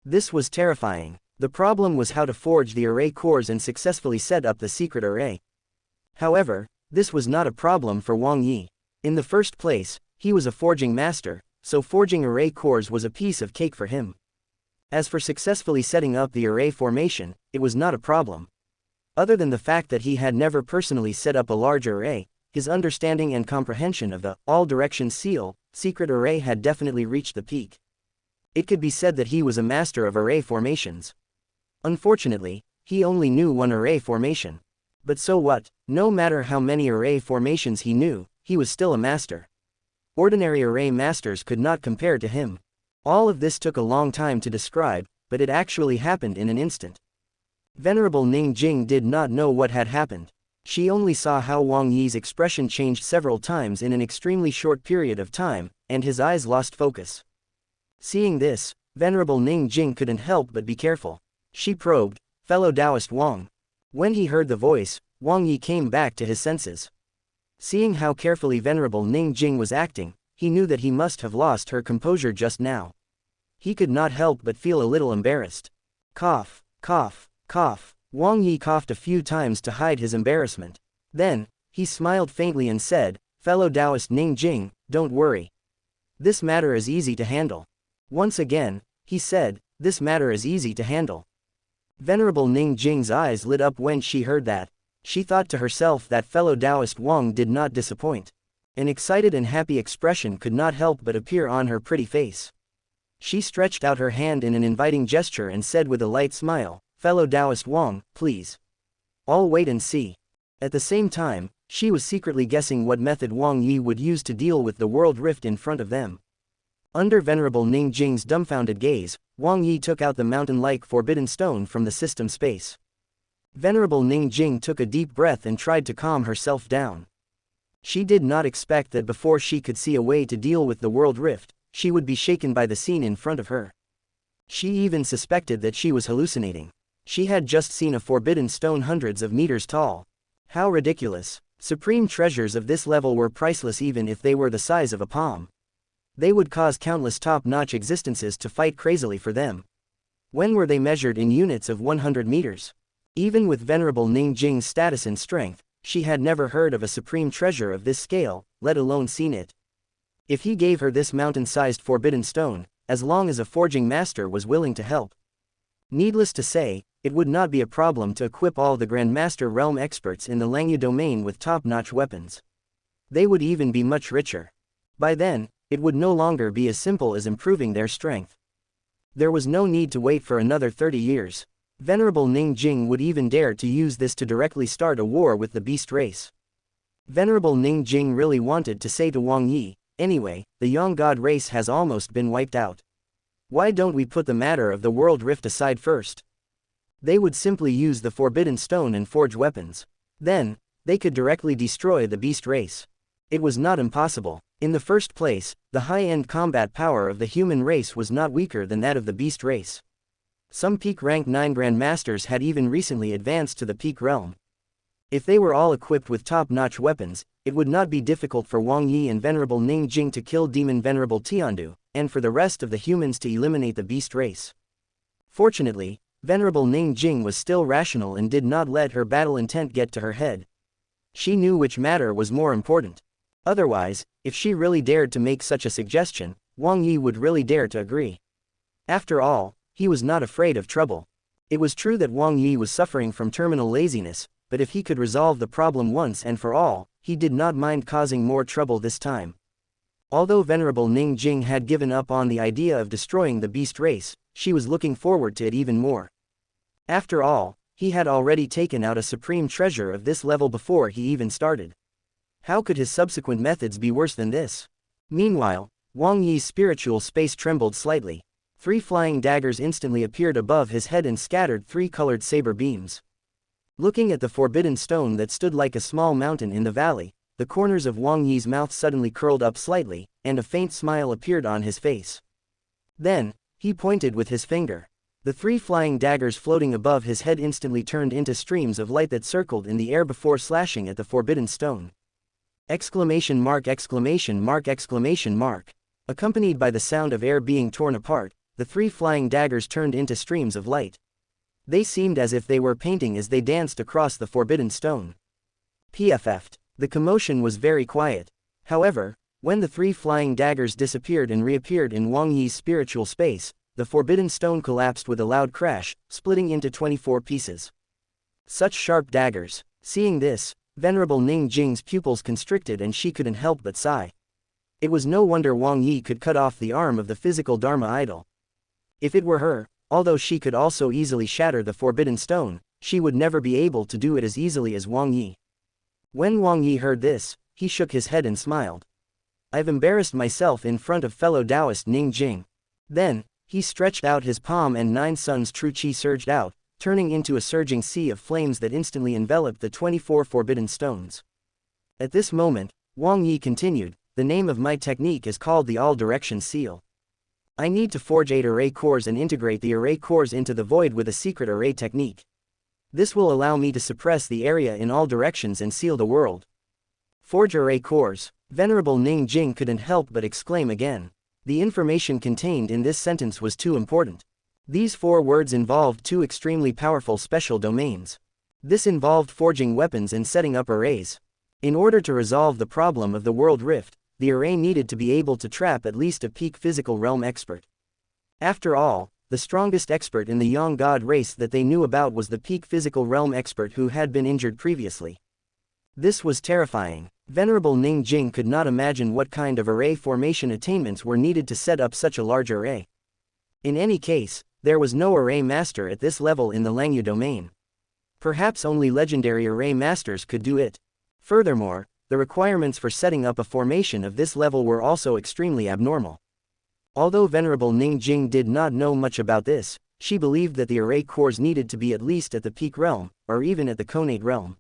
This was terrifying. The problem was how to forge the array cores and successfully set up the secret array. However, this was not a problem for Wang Yi. In the first place, he was a forging master, so forging array cores was a piece of cake for him. As for successfully setting up the array formation, it was not a problem. Other than the fact that he had never personally set up a large array, his understanding and comprehension of the all-direction seal secret array had definitely reached the peak. It could be said that he was a master of array formations. Unfortunately, he only knew one array formation. But so what? No matter how many array formations he knew, he was still a master. Ordinary array masters could not compare to him. All of this took a long time to describe, but it actually happened in an instant. Venerable Ning Jing did not know what had happened. She only saw how Wang Yi's expression changed several times in an extremely short period of time, and his eyes lost focus. Seeing this, Venerable Ning Jing couldn't help but be careful. She probed, "Fellow Taoist Wang." When he heard the voice, Wang Yi came back to his senses. Seeing how carefully Venerable Ning Jing was acting, he knew that he must have lost her composure just now. He could not help but feel a little embarrassed. Cough, cough, cough. Wang Yi coughed a few times to hide his embarrassment. Then, he smiled faintly and said, "Fellow Taoist Ning Jing, don't worry. This matter is easy to handle." Once again, he said, "This matter is easy to handle." Venerable Ning Jing's eyes lit up when she heard that. She thought to herself that fellow Taoist Wang did not disappoint. An excited and happy expression could not help but appear on her pretty face. She stretched out her hand in an inviting gesture and said with a light smile, "Fellow Taoist Wang, please. I'll wait and see." At the same time, she was secretly guessing what method Wang Yi would use to deal with the world rift in front of them. Under Venerable Ning Jing's dumbfounded gaze, Wang Yi took out the mountain-like forbidden stone from the system space. Venerable Ning Jing took a deep breath and tried to calm herself down. She did not expect that before she could see a way to deal with the world rift, she would be shaken by the scene in front of her. She even suspected that she was hallucinating. She had just seen a forbidden stone hundreds of meters tall. How ridiculous! Supreme treasures of this level were priceless even if they were the size of a palm. They would cause countless top-notch existences to fight crazily for them. When were they measured in units of 100 meters? Even with Venerable Ning Jing's status and strength, she had never heard of a supreme treasure of this scale, let alone seen it. If he gave her this mountain-sized forbidden stone, as long as a forging master was willing to help. Needless to say, it would not be a problem to equip all the Grandmaster realm experts in the Langya domain with top-notch weapons. They would even be much richer. By then, it would no longer be as simple as improving their strength. There was no need to wait for another 30 years. Venerable Ning Jing would even dare to use this to directly start a war with the beast race. Venerable Ning Jing really wanted to say to Wang Yi, "Anyway, the Yang God race has almost been wiped out. Why don't we put the matter of the world rift aside first? They would simply use the forbidden stone and forge weapons. Then, they could directly destroy the beast race." It was not impossible. In the first place, the high-end combat power of the human race was not weaker than that of the beast race. Some peak rank 9 Grandmasters had even recently advanced to the peak realm. If they were all equipped with top-notch weapons, it would not be difficult for Wang Yi and Venerable Ning Jing to kill Demon Venerable Tiandu, and for the rest of the humans to eliminate the beast race. Fortunately, Venerable Ning Jing was still rational and did not let her battle intent get to her head. She knew which matter was more important. Otherwise, if she really dared to make such a suggestion, Wang Yi would really dare to agree. After all, he was not afraid of trouble. It was true that Wang Yi was suffering from terminal laziness, but if he could resolve the problem once and for all, he did not mind causing more trouble this time. Although Venerable Ning Jing had given up on the idea of destroying the beast race, she was looking forward to it even more. After all, he had already taken out a supreme treasure of this level before he even started. How could his subsequent methods be worse than this? Meanwhile, Wang Yi's spiritual space trembled slightly. 3 flying daggers instantly appeared above his head and scattered 3 colored saber beams. Looking at the forbidden stone that stood like a small mountain in the valley, the corners of Wang Yi's mouth suddenly curled up slightly, and a faint smile appeared on his face. Then, he pointed with his finger. The 3 flying daggers floating above his head instantly turned into streams of light that circled in the air before slashing at the forbidden stone. Exclamation mark, exclamation mark, exclamation mark. Accompanied by the sound of air being torn apart, the 3 flying daggers turned into streams of light. They seemed as if they were painting as they danced across the forbidden stone. PFF'd. The commotion was very quiet. However, when the 3 flying daggers disappeared and reappeared in Wang Yi's spiritual space, the forbidden stone collapsed with a loud crash, splitting into 24 pieces. Such sharp daggers. Seeing this, Venerable Ning Jing's pupils constricted and she couldn't help but sigh. It was no wonder Wang Yi could cut off the arm of the physical Dharma idol. If it were her, although she could also easily shatter the forbidden stone, she would never be able to do it as easily as Wang Yi. When Wang Yi heard this, he shook his head and smiled. "I've embarrassed myself in front of fellow Taoist Ning Jing." Then, he stretched out his palm and 9 suns true qi surged out, turning into a surging sea of flames that instantly enveloped the 24 forbidden stones. At this moment, Wang Yi continued, "The name of my technique is called the all-direction seal. I need to forge 8 array cores and integrate the array cores into the void with a secret array technique. This will allow me to suppress the area in all directions and seal the world." Forge array cores. Venerable Ning Jing couldn't help but exclaim again. The information contained in this sentence was too important. These 4 words involved 2 extremely powerful special domains. This involved forging weapons and setting up arrays. In order to resolve the problem of the world rift, the array needed to be able to trap at least a peak physical realm expert. After all, the strongest expert in the Yang God race that they knew about was the peak physical realm expert who had been injured previously. This was terrifying. Venerable Ning Jing could not imagine what kind of array formation attainments were needed to set up such a large array. In any case, there was no array master at this level in the Langya domain. Perhaps only legendary array masters could do it. Furthermore, the requirements for setting up a formation of this level were also extremely abnormal. Although Venerable Ning Jing did not know much about this, she believed that the array cores needed to be at least at the peak realm, or even at the conate realm.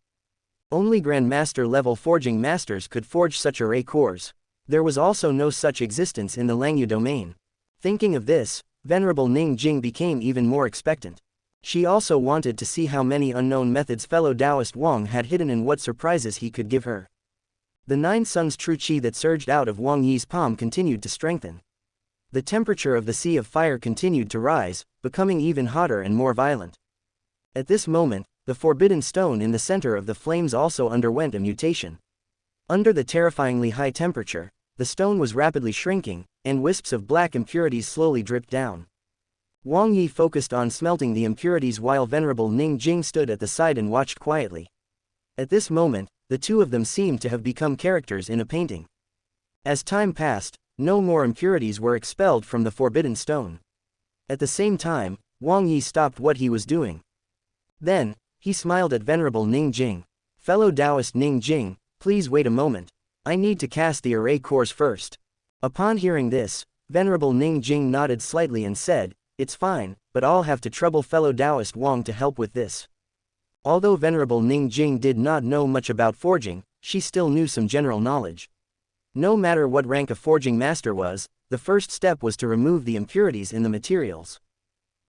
Only Grandmaster level forging masters could forge such array cores. There was also no such existence in the Langyu domain. Thinking of this, Venerable Ning Jing became even more expectant. She also wanted to see how many unknown methods fellow Taoist Wang had hidden and what surprises he could give her. The 9 suns true qi that surged out of Wang Yi's palm continued to strengthen. The temperature of the sea of fire continued to rise, becoming even hotter and more violent. At this moment, the forbidden stone in the center of the flames also underwent a mutation. Under the terrifyingly high temperature, the stone was rapidly shrinking, and wisps of black impurities slowly dripped down. Wang Yi focused on smelting the impurities while Venerable Ning Jing stood at the side and watched quietly. At this moment, the two of them seemed to have become characters in a painting. As time passed, no more impurities were expelled from the forbidden stone. At the same time, Wang Yi stopped what he was doing. Then, he smiled at Venerable Ning Jing. "Fellow Taoist Ning Jing, please wait a moment. I need to cast the array cores first." Upon hearing this, Venerable Ning Jing nodded slightly and said, "It's fine, but I'll have to trouble fellow Taoist Wang to help with this." Although Venerable Ning Jing did not know much about forging, she still knew some general knowledge. No matter what rank a forging master was, the first step was to remove the impurities in the materials.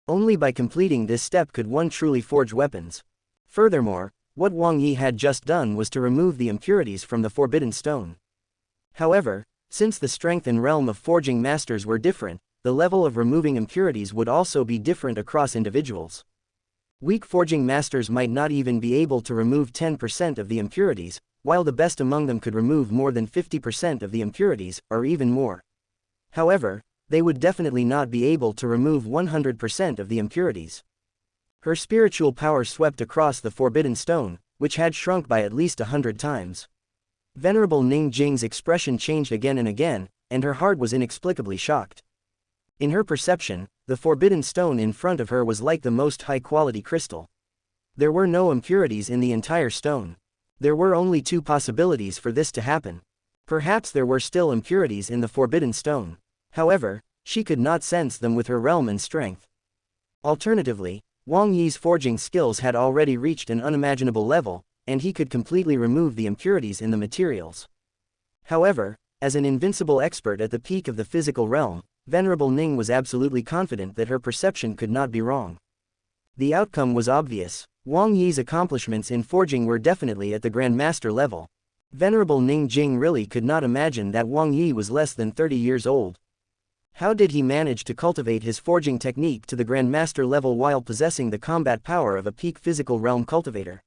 Only by completing this step could one truly forge weapons. Furthermore, what Wang Yi had just done was to remove the impurities from the forbidden stone. However, since the strength and realm of forging masters were different, the level of removing impurities would also be different across individuals. Weak forging masters might not even be able to remove 10% of the impurities, while the best among them could remove more than 50% of the impurities, or even more. However, they would definitely not be able to remove 100% of the impurities. Her spiritual power swept across the forbidden stone, which had shrunk by at least 100 times. Venerable Ning Jing's expression changed again and again, and her heart was inexplicably shocked. In her perception, the forbidden stone in front of her was like the most high-quality crystal. There were no impurities in the entire stone. There were only 2 possibilities for this to happen. Perhaps there were still impurities in the forbidden stone. However, she could not sense them with her realm and strength. Alternatively, Wang Yi's forging skills had already reached an unimaginable level, and he could completely remove the impurities in the materials. However, as an invincible expert at the peak of the physical realm, Venerable Ning was absolutely confident that her perception could not be wrong. The outcome was obvious. Wang Yi's accomplishments in forging were definitely at the Grandmaster level. Venerable Ning Jing really could not imagine that Wang Yi was less than 30 years old. How did he manage to cultivate his forging technique to the Grandmaster level while possessing the combat power of a peak physical realm cultivator?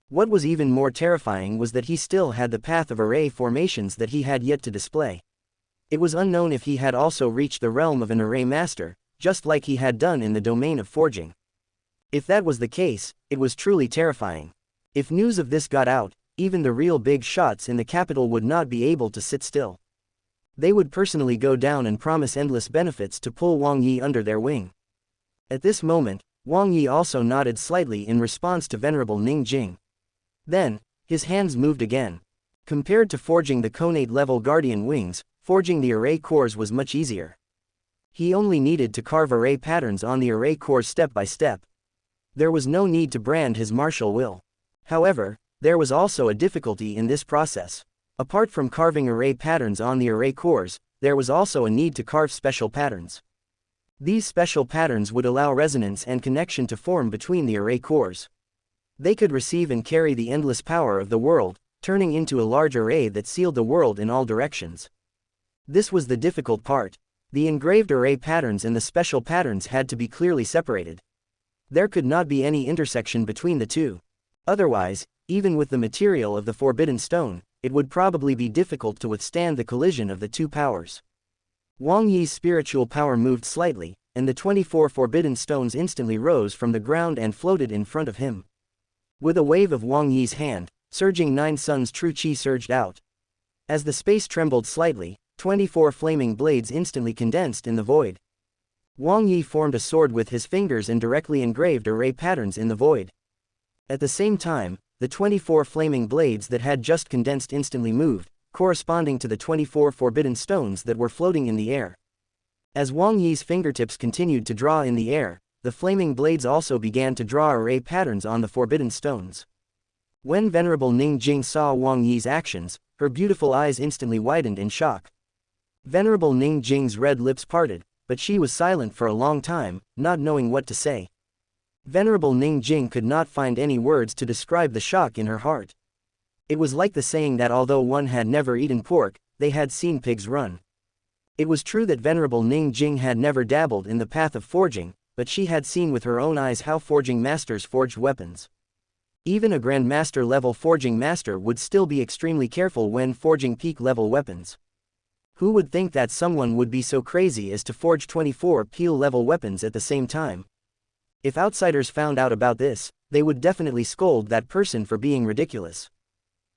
What was even more terrifying was that he still had the path of array formations that he had yet to display. It was unknown if he had also reached the realm of an array master, just like he had done in the domain of forging. If that was the case, it was truly terrifying. If news of this got out, even the real big shots in the capital would not be able to sit still. They would personally go down and promise endless benefits to pull Wang Yi under their wing. At this moment, Wang Yi also nodded slightly in response to Venerable Ning Jing. Then, his hands moved again. Compared to forging the conate level guardian wings, forging the array cores was much easier. He only needed to carve array patterns on the array cores step by step. There was no need to brand his martial will. However, there was also a difficulty in this process. Apart from carving array patterns on the array cores, there was also a need to carve special patterns. These special patterns would allow resonance and connection to form between the array cores. They could receive and carry the endless power of the world, turning into a large array that sealed the world in all directions. This was the difficult part. The engraved array patterns and the special patterns had to be clearly separated. There could not be any intersection between the two. Otherwise, even with the material of the forbidden stone, it would probably be difficult to withstand the collision of the two powers. Wang Yi's spiritual power moved slightly, and the 24 forbidden stones instantly rose from the ground and floated in front of him. With a wave of Wang Yi's hand, surging 9 suns true qi surged out. As the space trembled slightly, 24 flaming blades instantly condensed in the void. Wang Yi formed a sword with his fingers and directly engraved array patterns in the void. At the same time, the 24 flaming blades that had just condensed instantly moved, corresponding to the 24 forbidden stones that were floating in the air. As Wang Yi's fingertips continued to draw in the air, the flaming blades also began to draw array patterns on the forbidden stones. When Venerable Ning Jing saw Wang Yi's actions, her beautiful eyes instantly widened in shock. Venerable Ning Jing's red lips parted, but she was silent for a long time, not knowing what to say. Venerable Ning Jing could not find any words to describe the shock in her heart. It was like the saying that although one had never eaten pork, they had seen pigs run. It was true that Venerable Ning Jing had never dabbled in the path of forging, but she had seen with her own eyes how forging masters forged weapons. Even a Grandmaster level forging master would still be extremely careful when forging peak level weapons. Who would think that someone would be so crazy as to forge 24 peel level weapons at the same time? If outsiders found out about this, they would definitely scold that person for being ridiculous.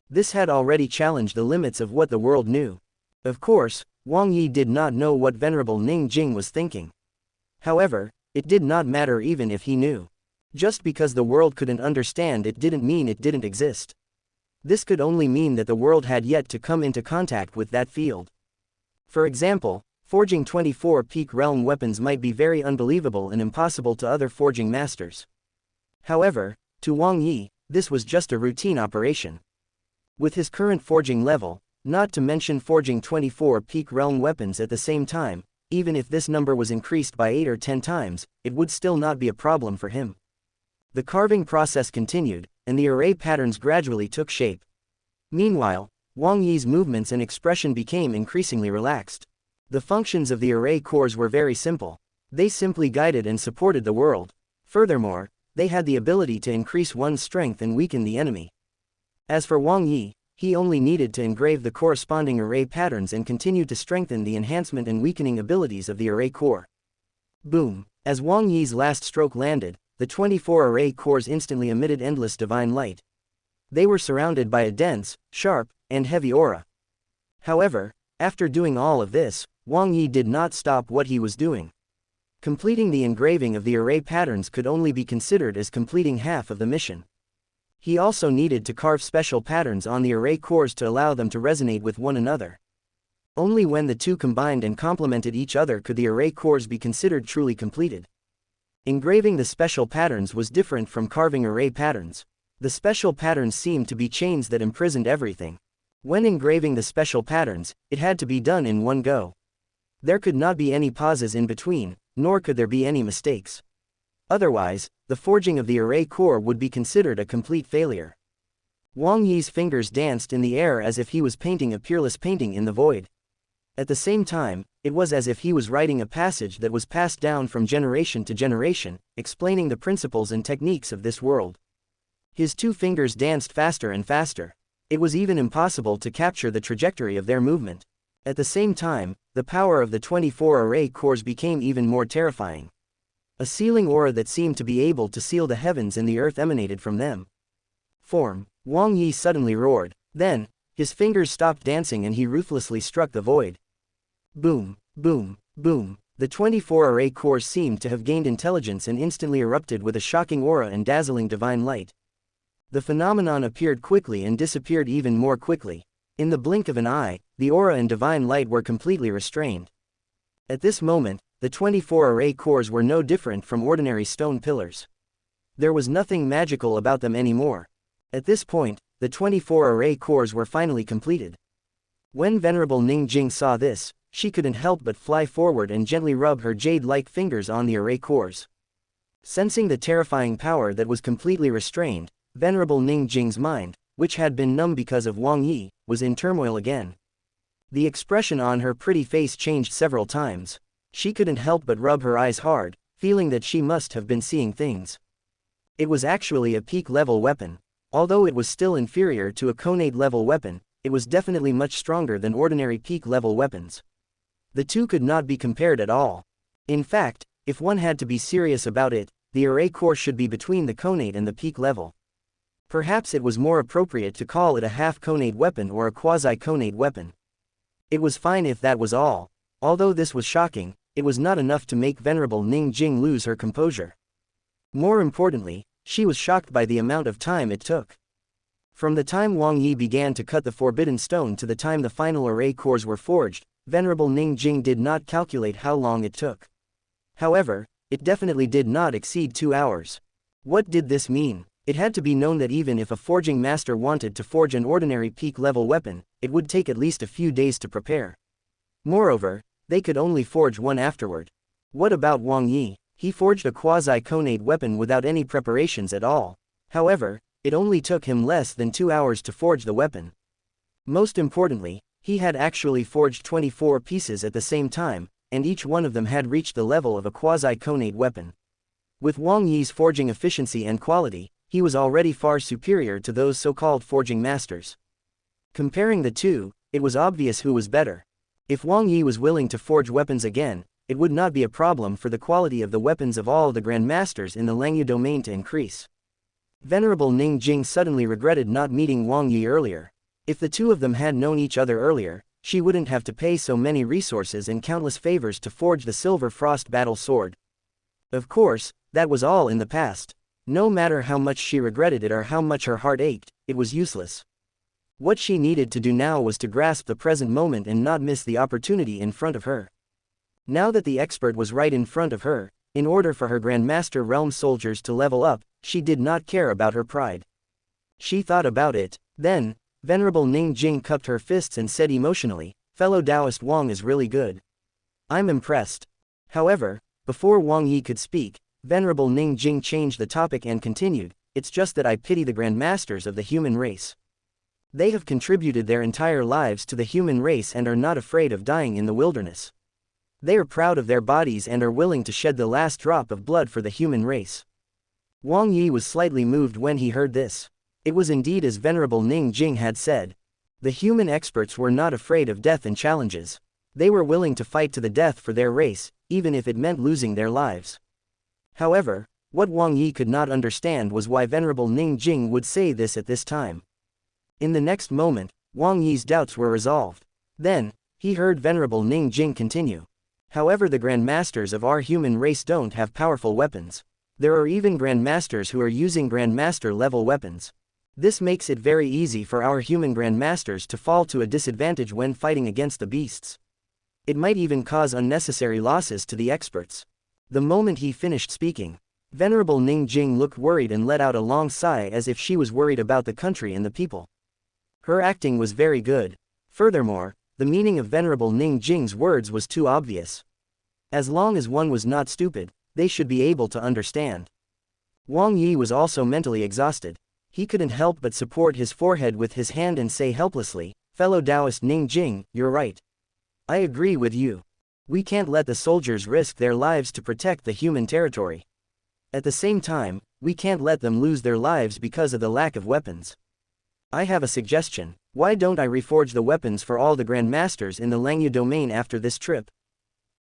This had already challenged the limits of what the world knew. Of course, Wang Yi did not know what Venerable Ning Jing was thinking. However, it did not matter even if he knew. Just because the world couldn't understand it didn't mean it didn't exist. This could only mean that the world had yet to come into contact with that field. For example, forging 24 peak realm weapons might be very unbelievable and impossible to other forging masters. However, to Wang Yi, this was just a routine operation. With his current forging level, not to mention forging 24 peak realm weapons at the same time, even if this number was increased by 8 or 10 times, it would still not be a problem for him. The carving process continued, and the array patterns gradually took shape. Meanwhile, Wang Yi's movements and expression became increasingly relaxed. The functions of the array cores were very simple. They simply guided and supported the world. Furthermore, they had the ability to increase one's strength and weaken the enemy. As for Wang Yi, he only needed to engrave the corresponding array patterns and continue to strengthen the enhancement and weakening abilities of the array core. Boom! As Wang Yi's last stroke landed, the 24 array cores instantly emitted endless divine light. They were surrounded by a dense, sharp, and heavy aura. However, after doing all of this, Wang Yi did not stop what he was doing. Completing the engraving of the array patterns could only be considered as completing half of the mission. He also needed to carve special patterns on the array cores to allow them to resonate with one another. Only when the two combined and complemented each other could the array cores be considered truly completed. Engraving the special patterns was different from carving array patterns. The special patterns seemed to be chains that imprisoned everything. When engraving the special patterns, it had to be done in one go. There could not be any pauses in between, nor could there be any mistakes. Otherwise, the forging of the array core would be considered a complete failure. Wang Yi's fingers danced in the air as if he was painting a peerless painting in the void. At the same time, it was as if he was writing a passage that was passed down from generation to generation, explaining the principles and techniques of this world. His two fingers danced faster and faster. It was even impossible to capture the trajectory of their movement. At the same time, the power of the 24 array cores became even more terrifying. A sealing aura that seemed to be able to seal the heavens and the earth emanated from them. Form! Wang Yi suddenly roared. Then, his fingers stopped dancing and he ruthlessly struck the void. Boom! Boom! Boom! The 24 array cores seemed to have gained intelligence and instantly erupted with a shocking aura and dazzling divine light. The phenomenon appeared quickly and disappeared even more quickly. In the blink of an eye, the aura and divine light were completely restrained. At this moment, the 24 array cores were no different from ordinary stone pillars. There was nothing magical about them anymore. At this point, the 24 array cores were finally completed. When Venerable Ning Jing saw this, she couldn't help but fly forward and gently rub her jade-like fingers on the array cores. Sensing the terrifying power that was completely restrained, Venerable Ning Jing's mind, which had been numb because of Wang Yi, was in turmoil again. The expression on her pretty face changed several times. She couldn't help but rub her eyes hard, feeling that she must have been seeing things. It was actually a peak-level weapon. Although it was still inferior to a conade-level weapon, it was definitely much stronger than ordinary peak-level weapons. The two could not be compared at all. In fact, if one had to be serious about it, the array core should be between the conade and the peak level. Perhaps it was more appropriate to call it a half-conade weapon or a quasi-conade weapon. It was fine if that was all. Although this was shocking, it was not enough to make Venerable Ning Jing lose her composure. More importantly, She was shocked by the amount of time it took. From the time Wang Yi began to cut the forbidden stone to the time the final array cores were forged, Venerable Ning Jing did not calculate how long it took. However, it definitely did not exceed 2 hours. What did this mean? It had to be known that even if a forging master wanted to forge an ordinary peak-level weapon, it would take at least a few days to prepare. Moreover, they could only forge one afterward. What about Wang Yi? He forged a quasi-conate weapon without any preparations at all. However, it only took him less than 2 hours to forge the weapon. Most importantly, he had actually forged 24 pieces at the same time, and each one of them had reached the level of a quasi-conate weapon. With Wang Yi's forging efficiency and quality, he was already far superior to those so-called forging masters. Comparing the two, it was obvious who was better. If Wang Yi was willing to forge weapons again, it would not be a problem for the quality of the weapons of all the grandmasters in the Langyu domain to increase. Venerable Ning Jing suddenly regretted not meeting Wang Yi earlier. If the two of them had known each other earlier, she wouldn't have to pay so many resources and countless favors to forge the Silver Frost battle sword. Of course, that was all in the past. No matter how much she regretted it or how much her heart ached, it was useless. What she needed to do now was to grasp the present moment and not miss the opportunity in front of her. Now that the expert was right in front of her, in order for her Grandmaster Realm soldiers to level up, she did not care about her pride. She thought about it. Then, Venerable Ning Jing cupped her fists and said emotionally, "Fellow Taoist Wang is really good. I'm impressed." However, before Wang Yi could speak, Venerable Ning Jing changed the topic and continued, "It's just that I pity the grandmasters of the human race. They have contributed their entire lives to the human race and are not afraid of dying in the wilderness. They are proud of their bodies and are willing to shed the last drop of blood for the human race." Wang Yi was slightly moved when he heard this. It was indeed as Venerable Ning Jing had said. The human experts were not afraid of death and challenges. They were willing to fight to the death for their race, even if it meant losing their lives. However, what Wang Yi could not understand was why Venerable Ning Jing would say this at this time. In the next moment, Wang Yi's doubts were resolved. Then, he heard Venerable Ning Jing continue. "However, the grandmasters of our human race don't have powerful weapons. There are even grandmasters who are using grandmaster-level weapons. This makes it very easy for our human grandmasters to fall to a disadvantage when fighting against the beasts. It might even cause unnecessary losses to the experts." The moment he finished speaking, Venerable Ning Jing looked worried and let out a long sigh as if she was worried about the country and the people. Her acting was very good. Furthermore, the meaning of Venerable Ning Jing's words was too obvious. As long as one was not stupid, they should be able to understand. Wang Yi was also mentally exhausted. He couldn't help but support his forehead with his hand and say helplessly, "Fellow Taoist Ning Jing, you're right. I agree with you. We can't let the soldiers risk their lives to protect the human territory. At the same time, we can't let them lose their lives because of the lack of weapons. I have a suggestion. Why don't I reforge the weapons for all the grandmasters in the Langyu domain after this trip?"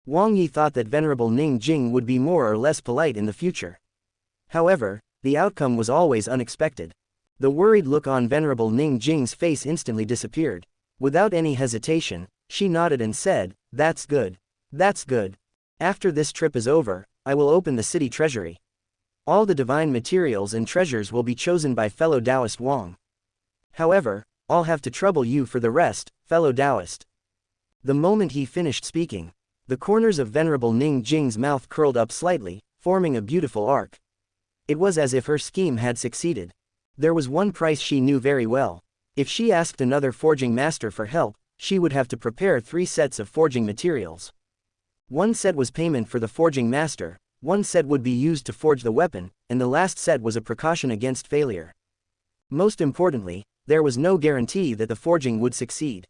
Wang Yi thought that Venerable Ning Jing would be more or less polite in the future. However, the outcome was always unexpected. The worried look on Venerable Ning Jing's face instantly disappeared. Without any hesitation, she nodded and said, "That's good. That's good. After this trip is over, I will open the city treasury. All the divine materials and treasures will be chosen by fellow Taoist Wang. However, I'll have to trouble you for the rest, fellow Taoist." The moment he finished speaking, the corners of Venerable Ning Jing's mouth curled up slightly, forming a beautiful arc. It was as if her scheme had succeeded. There was one price she knew very well. If she asked another forging master for help, she would have to prepare 3 sets of forging materials. One set was payment for the forging master, one set would be used to forge the weapon, and the last set was a precaution against failure. Most importantly, there was no guarantee that the forging would succeed.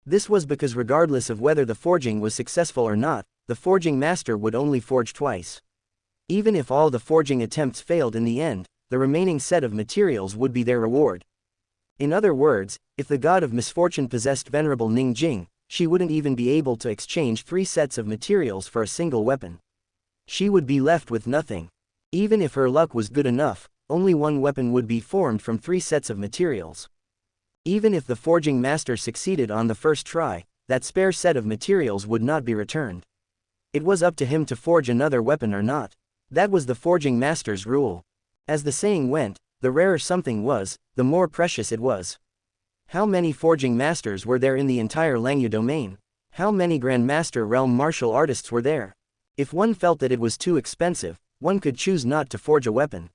This was because regardless of whether the forging was successful or not, the forging master would only forge twice. Even if all the forging attempts failed in the end, the remaining set of materials would be their reward. In other words, if the god of misfortune possessed Venerable Ning Jing, she wouldn't even be able to exchange 3 sets of materials for a single weapon. She would be left with nothing. Even if her luck was good enough, only one weapon would be formed from 3 sets of materials. Even if the forging master succeeded on the first try, that spare set of materials would not be returned. It was up to him to forge another weapon or not. That was the forging master's rule. As the saying went, the rarer something was, the more precious it was. How many forging masters were there in the entire Langya domain? How many Grandmaster realm martial artists were there? If one felt that it was too expensive, one could choose not to forge a weapon.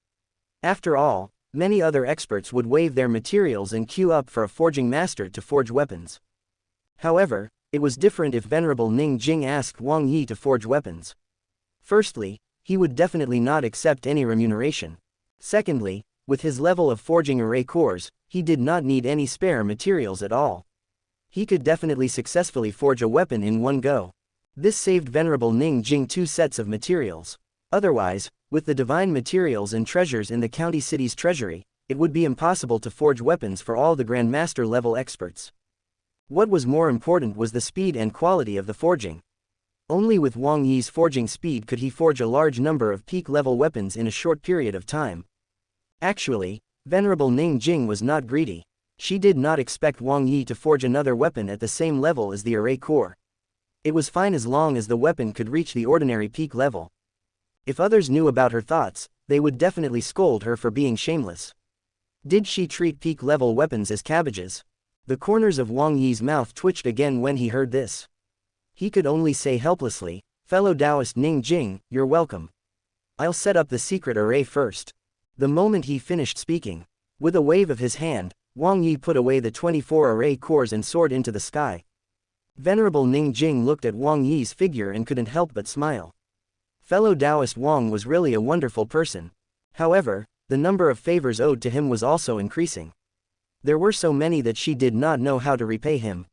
After all, many other experts would waive their materials and queue up for a forging master to forge weapons. However, it was different if Venerable Ning Jing asked Wang Yi to forge weapons. Firstly, he would definitely not accept any remuneration. Secondly, with his level of forging array cores, he did not need any spare materials at all. He could definitely successfully forge a weapon in one go. This saved Venerable Ning Jing 2 sets of materials. Otherwise, with the divine materials and treasures in the county city's treasury, it would be impossible to forge weapons for all the Grandmaster level experts. What was more important was the speed and quality of the forging. Only with Wang Yi's forging speed could he forge a large number of peak-level weapons in a short period of time. Actually, Venerable Ning Jing was not greedy. She did not expect Wang Yi to forge another weapon at the same level as the array core. It was fine as long as the weapon could reach the ordinary peak level. If others knew about her thoughts, they would definitely scold her for being shameless. Did she treat peak-level weapons as cabbages? The corners of Wang Yi's mouth twitched again when he heard this. He could only say helplessly, "Fellow Taoist Ning Jing, you're welcome. I'll set up the secret array first." The moment he finished speaking, with a wave of his hand, Wang Yi put away the 24 array cores and soared into the sky. Venerable Ning Jing looked at Wang Yi's figure and couldn't help but smile. Fellow Taoist Wang was really a wonderful person. However, the number of favors owed to him was also increasing. There were so many that she did not know how to repay him.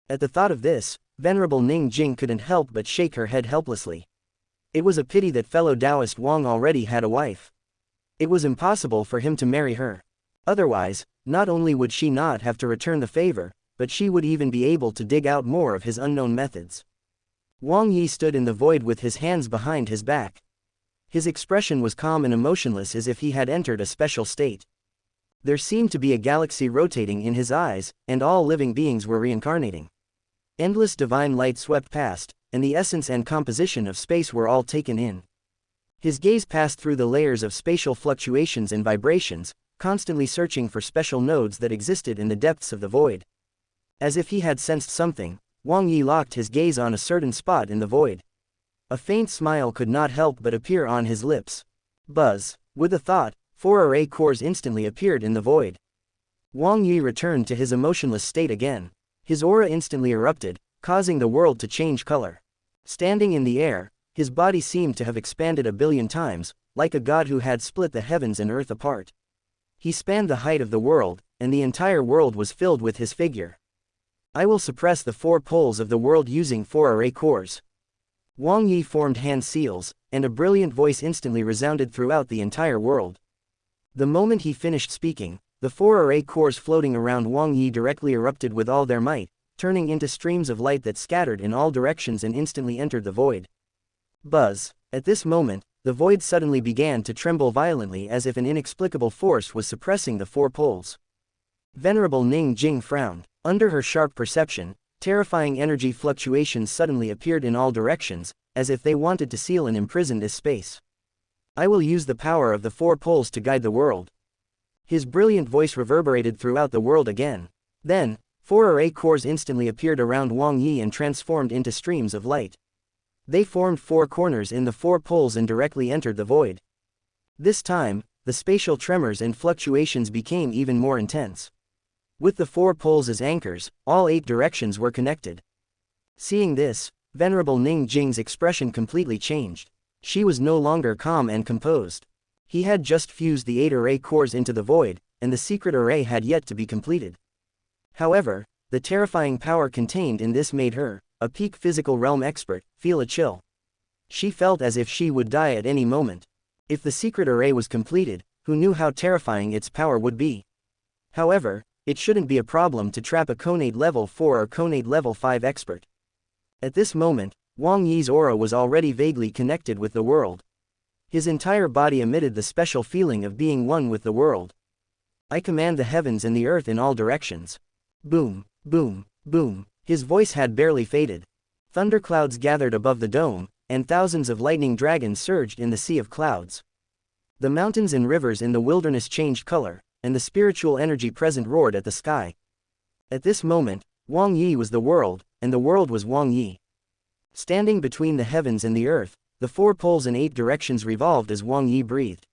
At the thought of this, Venerable Ning Jing couldn't help but shake her head helplessly. It was a pity that fellow Taoist Wang already had a wife. It was impossible for him to marry her. Otherwise, not only would she not have to return the favor, but she would even be able to dig out more of his unknown methods. Wang Yi stood in the void with his hands behind his back. His expression was calm and emotionless as if he had entered a special state. There seemed to be a galaxy rotating in his eyes, and all living beings were reincarnating. Endless divine light swept past, and the essence and composition of space were all taken in. His gaze passed through the layers of spatial fluctuations and vibrations, constantly searching for special nodes that existed in the depths of the void. As if he had sensed something, Wang Yi locked his gaze on a certain spot in the void. A faint smile could not help but appear on his lips. Buzz! With a thought, 4 array cores instantly appeared in the void. Wang Yi returned to his emotionless state again. His aura instantly erupted, causing the world to change color. Standing in the air, his body seemed to have expanded 1,000,000,000 times, like a god who had split the heavens and earth apart. He spanned the height of the world, and the entire world was filled with his figure. I will suppress the 4 poles of the world using 4 array cores. Wang Yi formed hand seals, and a brilliant voice instantly resounded throughout the entire world. The moment he finished speaking, the 4 array cores floating around Wang Yi directly erupted with all their might, turning into streams of light that scattered in all directions and instantly entered the void. Buzz! At this moment, the void suddenly began to tremble violently as if an inexplicable force was suppressing the 4 poles. Venerable Ning Jing frowned. Under her sharp perception, terrifying energy fluctuations suddenly appeared in all directions, as if they wanted to seal and imprison this space. I will use the power of the 4 poles to guide the world. His brilliant voice reverberated throughout the world again. Then, 4 array cores instantly appeared around Wang Yi and transformed into streams of light. They formed 4 corners in the 4 poles and directly entered the void. This time, the spatial tremors and fluctuations became even more intense. With the 4 poles as anchors, all 8 directions were connected. Seeing this, Venerable Ning Jing's expression completely changed. She was no longer calm and composed. He had just fused the 8 array cores into the void, and the secret array had yet to be completed. However, the terrifying power contained in this made her, a peak physical realm expert, feel a chill. She felt as if she would die at any moment. If the secret array was completed, who knew how terrifying its power would be? However, it shouldn't be a problem to trap a Conade level 4 or Conade level 5 expert. At this moment, Wang Yi's aura was already vaguely connected with the world. His entire body emitted the special feeling of being one with the world. I command the heavens and the earth in all directions. Boom, boom, boom. His voice had barely faded. Thunderclouds gathered above the dome, and thousands of lightning dragons surged in the sea of clouds. The mountains and rivers in the wilderness changed color, and the spiritual energy present roared at the sky. At this moment, Wang Yi was the world, and the world was Wang Yi. Standing between the heavens and the earth, the 4 poles and 8 directions revolved as Wang Yi breathed.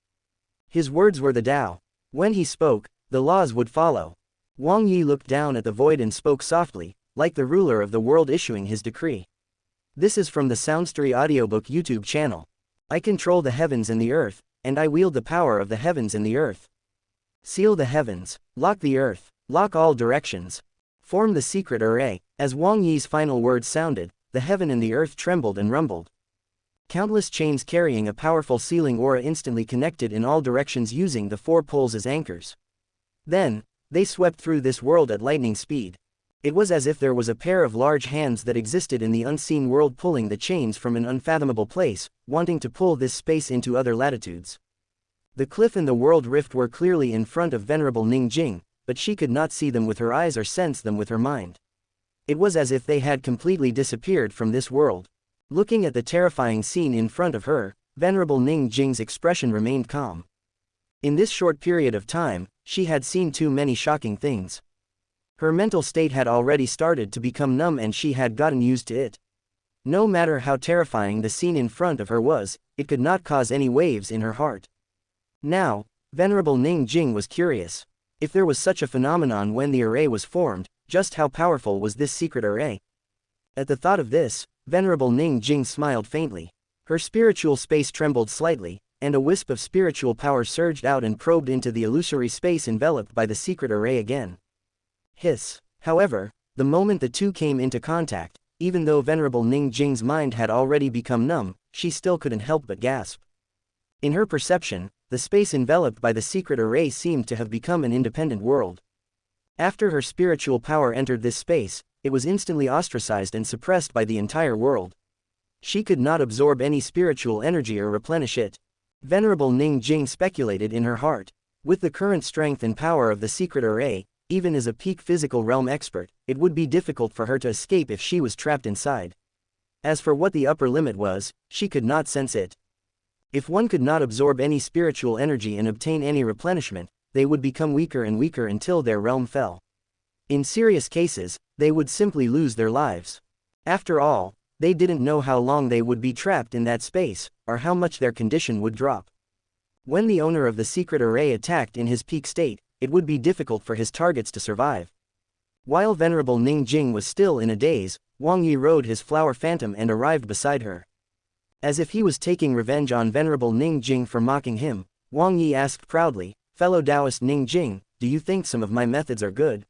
His words were the Tao. When he spoke, the laws would follow. Wang Yi looked down at the void and spoke softly, like the ruler of the world issuing his decree. This is from the SoundStories Audiobook YouTube channel. I control the heavens and the earth, and I wield the power of the heavens and the earth. Seal the heavens, lock the earth, lock all directions. Form the secret array. As Wang Yi's final words sounded, the heaven and the earth trembled and rumbled. Countless chains carrying a powerful sealing aura instantly connected in all directions using the 4 poles as anchors. Then, they swept through this world at lightning speed. It was as if there was a pair of large hands that existed in the unseen world pulling the chains from an unfathomable place, wanting to pull this space into other latitudes. The cliff and the world rift were clearly in front of Venerable Ning Jing, but she could not see them with her eyes or sense them with her mind. It was as if they had completely disappeared from this world. Looking at the terrifying scene in front of her, Venerable Ning Jing's expression remained calm. In this short period of time, she had seen too many shocking things. Her mental state had already started to become numb and she had gotten used to it. No matter how terrifying the scene in front of her was, it could not cause any waves in her heart. Now, Venerable Ning Jing was curious. If there was such a phenomenon when the array was formed, just how powerful was this secret array? At the thought of this, Venerable Ning Jing smiled faintly. Her spiritual space trembled slightly, and a wisp of spiritual power surged out and probed into the illusory space enveloped by the secret array again. Hiss. However, the moment the two came into contact, even though Venerable Ning Jing's mind had already become numb, she still couldn't help but gasp. In her perception, the space enveloped by the secret array seemed to have become an independent world. After her spiritual power entered this space, it was instantly ostracized and suppressed by the entire world. She could not absorb any spiritual energy or replenish it. Venerable Ning Jing speculated in her heart. With the current strength and power of the secret array, even as a peak physical realm expert, it would be difficult for her to escape if she was trapped inside. As for what the upper limit was, she could not sense it. If one could not absorb any spiritual energy and obtain any replenishment, they would become weaker and weaker until their realm fell. In serious cases, they would simply lose their lives. After all, they didn't know how long they would be trapped in that space, or how much their condition would drop. When the owner of the secret array attacked in his peak state, it would be difficult for his targets to survive. While Venerable Ning Jing was still in a daze, Wang Yi rode his flower phantom and arrived beside her. As if he was taking revenge on Venerable Ning Jing for mocking him, Wang Yi asked proudly, "Fellow Taoist Ning Jing, do you think some of my methods are good?"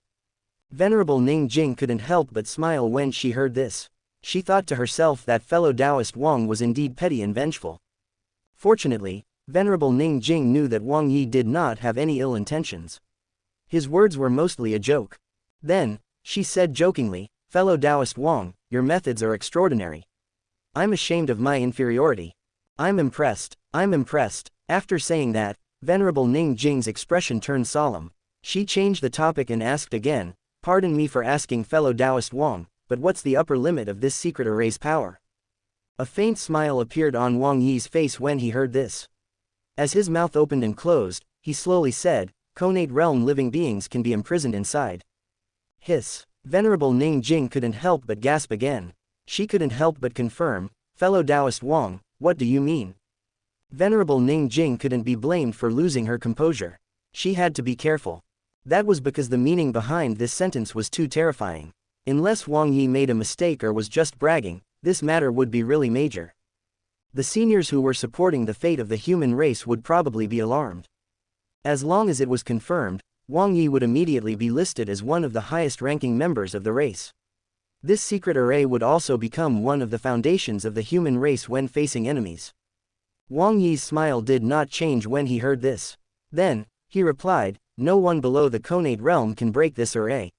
Venerable Ning Jing couldn't help but smile when she heard this. She thought to herself that fellow Taoist Wang was indeed petty and vengeful. Fortunately, Venerable Ning Jing knew that Wang Yi did not have any ill intentions. His words were mostly a joke. Then, she said jokingly, "Fellow Taoist Wang, your methods are extraordinary. I'm ashamed of my inferiority. I'm impressed. After saying that, Venerable Ning Jing's expression turned solemn. She changed the topic and asked again, "Pardon me for asking fellow Taoist Wang, but what's the upper limit of this secret array's power?" A faint smile appeared on Wang Yi's face when he heard this. As his mouth opened and closed, he slowly said, "Conate realm living beings can be imprisoned inside." Hiss. Venerable Ning Jing couldn't help but gasp again. She couldn't help but confirm, "Fellow Taoist Wang, what do you mean?" Venerable Ning Jing couldn't be blamed for losing her composure. She had to be careful. That was because the meaning behind this sentence was too terrifying. Unless Wang Yi made a mistake or was just bragging, this matter would be really major. The seniors who were supporting the fate of the human race would probably be alarmed. As long as it was confirmed, Wang Yi would immediately be listed as one of the highest-ranking members of the race. This secret array would also become one of the foundations of the human race when facing enemies. Wang Yi's smile did not change when he heard this. Then, he replied, "No one below the Conate realm can break this array."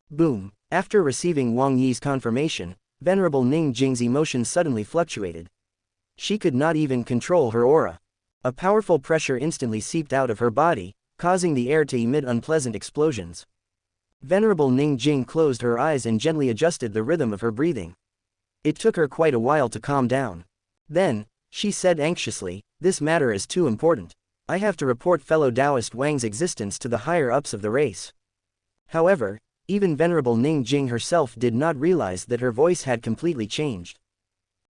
Boom. After receiving Wang Yi's confirmation, Venerable Ning Jing's emotions suddenly fluctuated. She could not even control her aura. A powerful pressure instantly seeped out of her body, causing the air to emit unpleasant explosions. Venerable Ning Jing closed her eyes and gently adjusted the rhythm of her breathing. It took her quite a while to calm down. Then, she said anxiously, "This matter is too important. I have to report fellow Taoist Wang's existence to the higher-ups of the race. However, even Venerable Ning Jing herself did not realize that her voice had completely changed.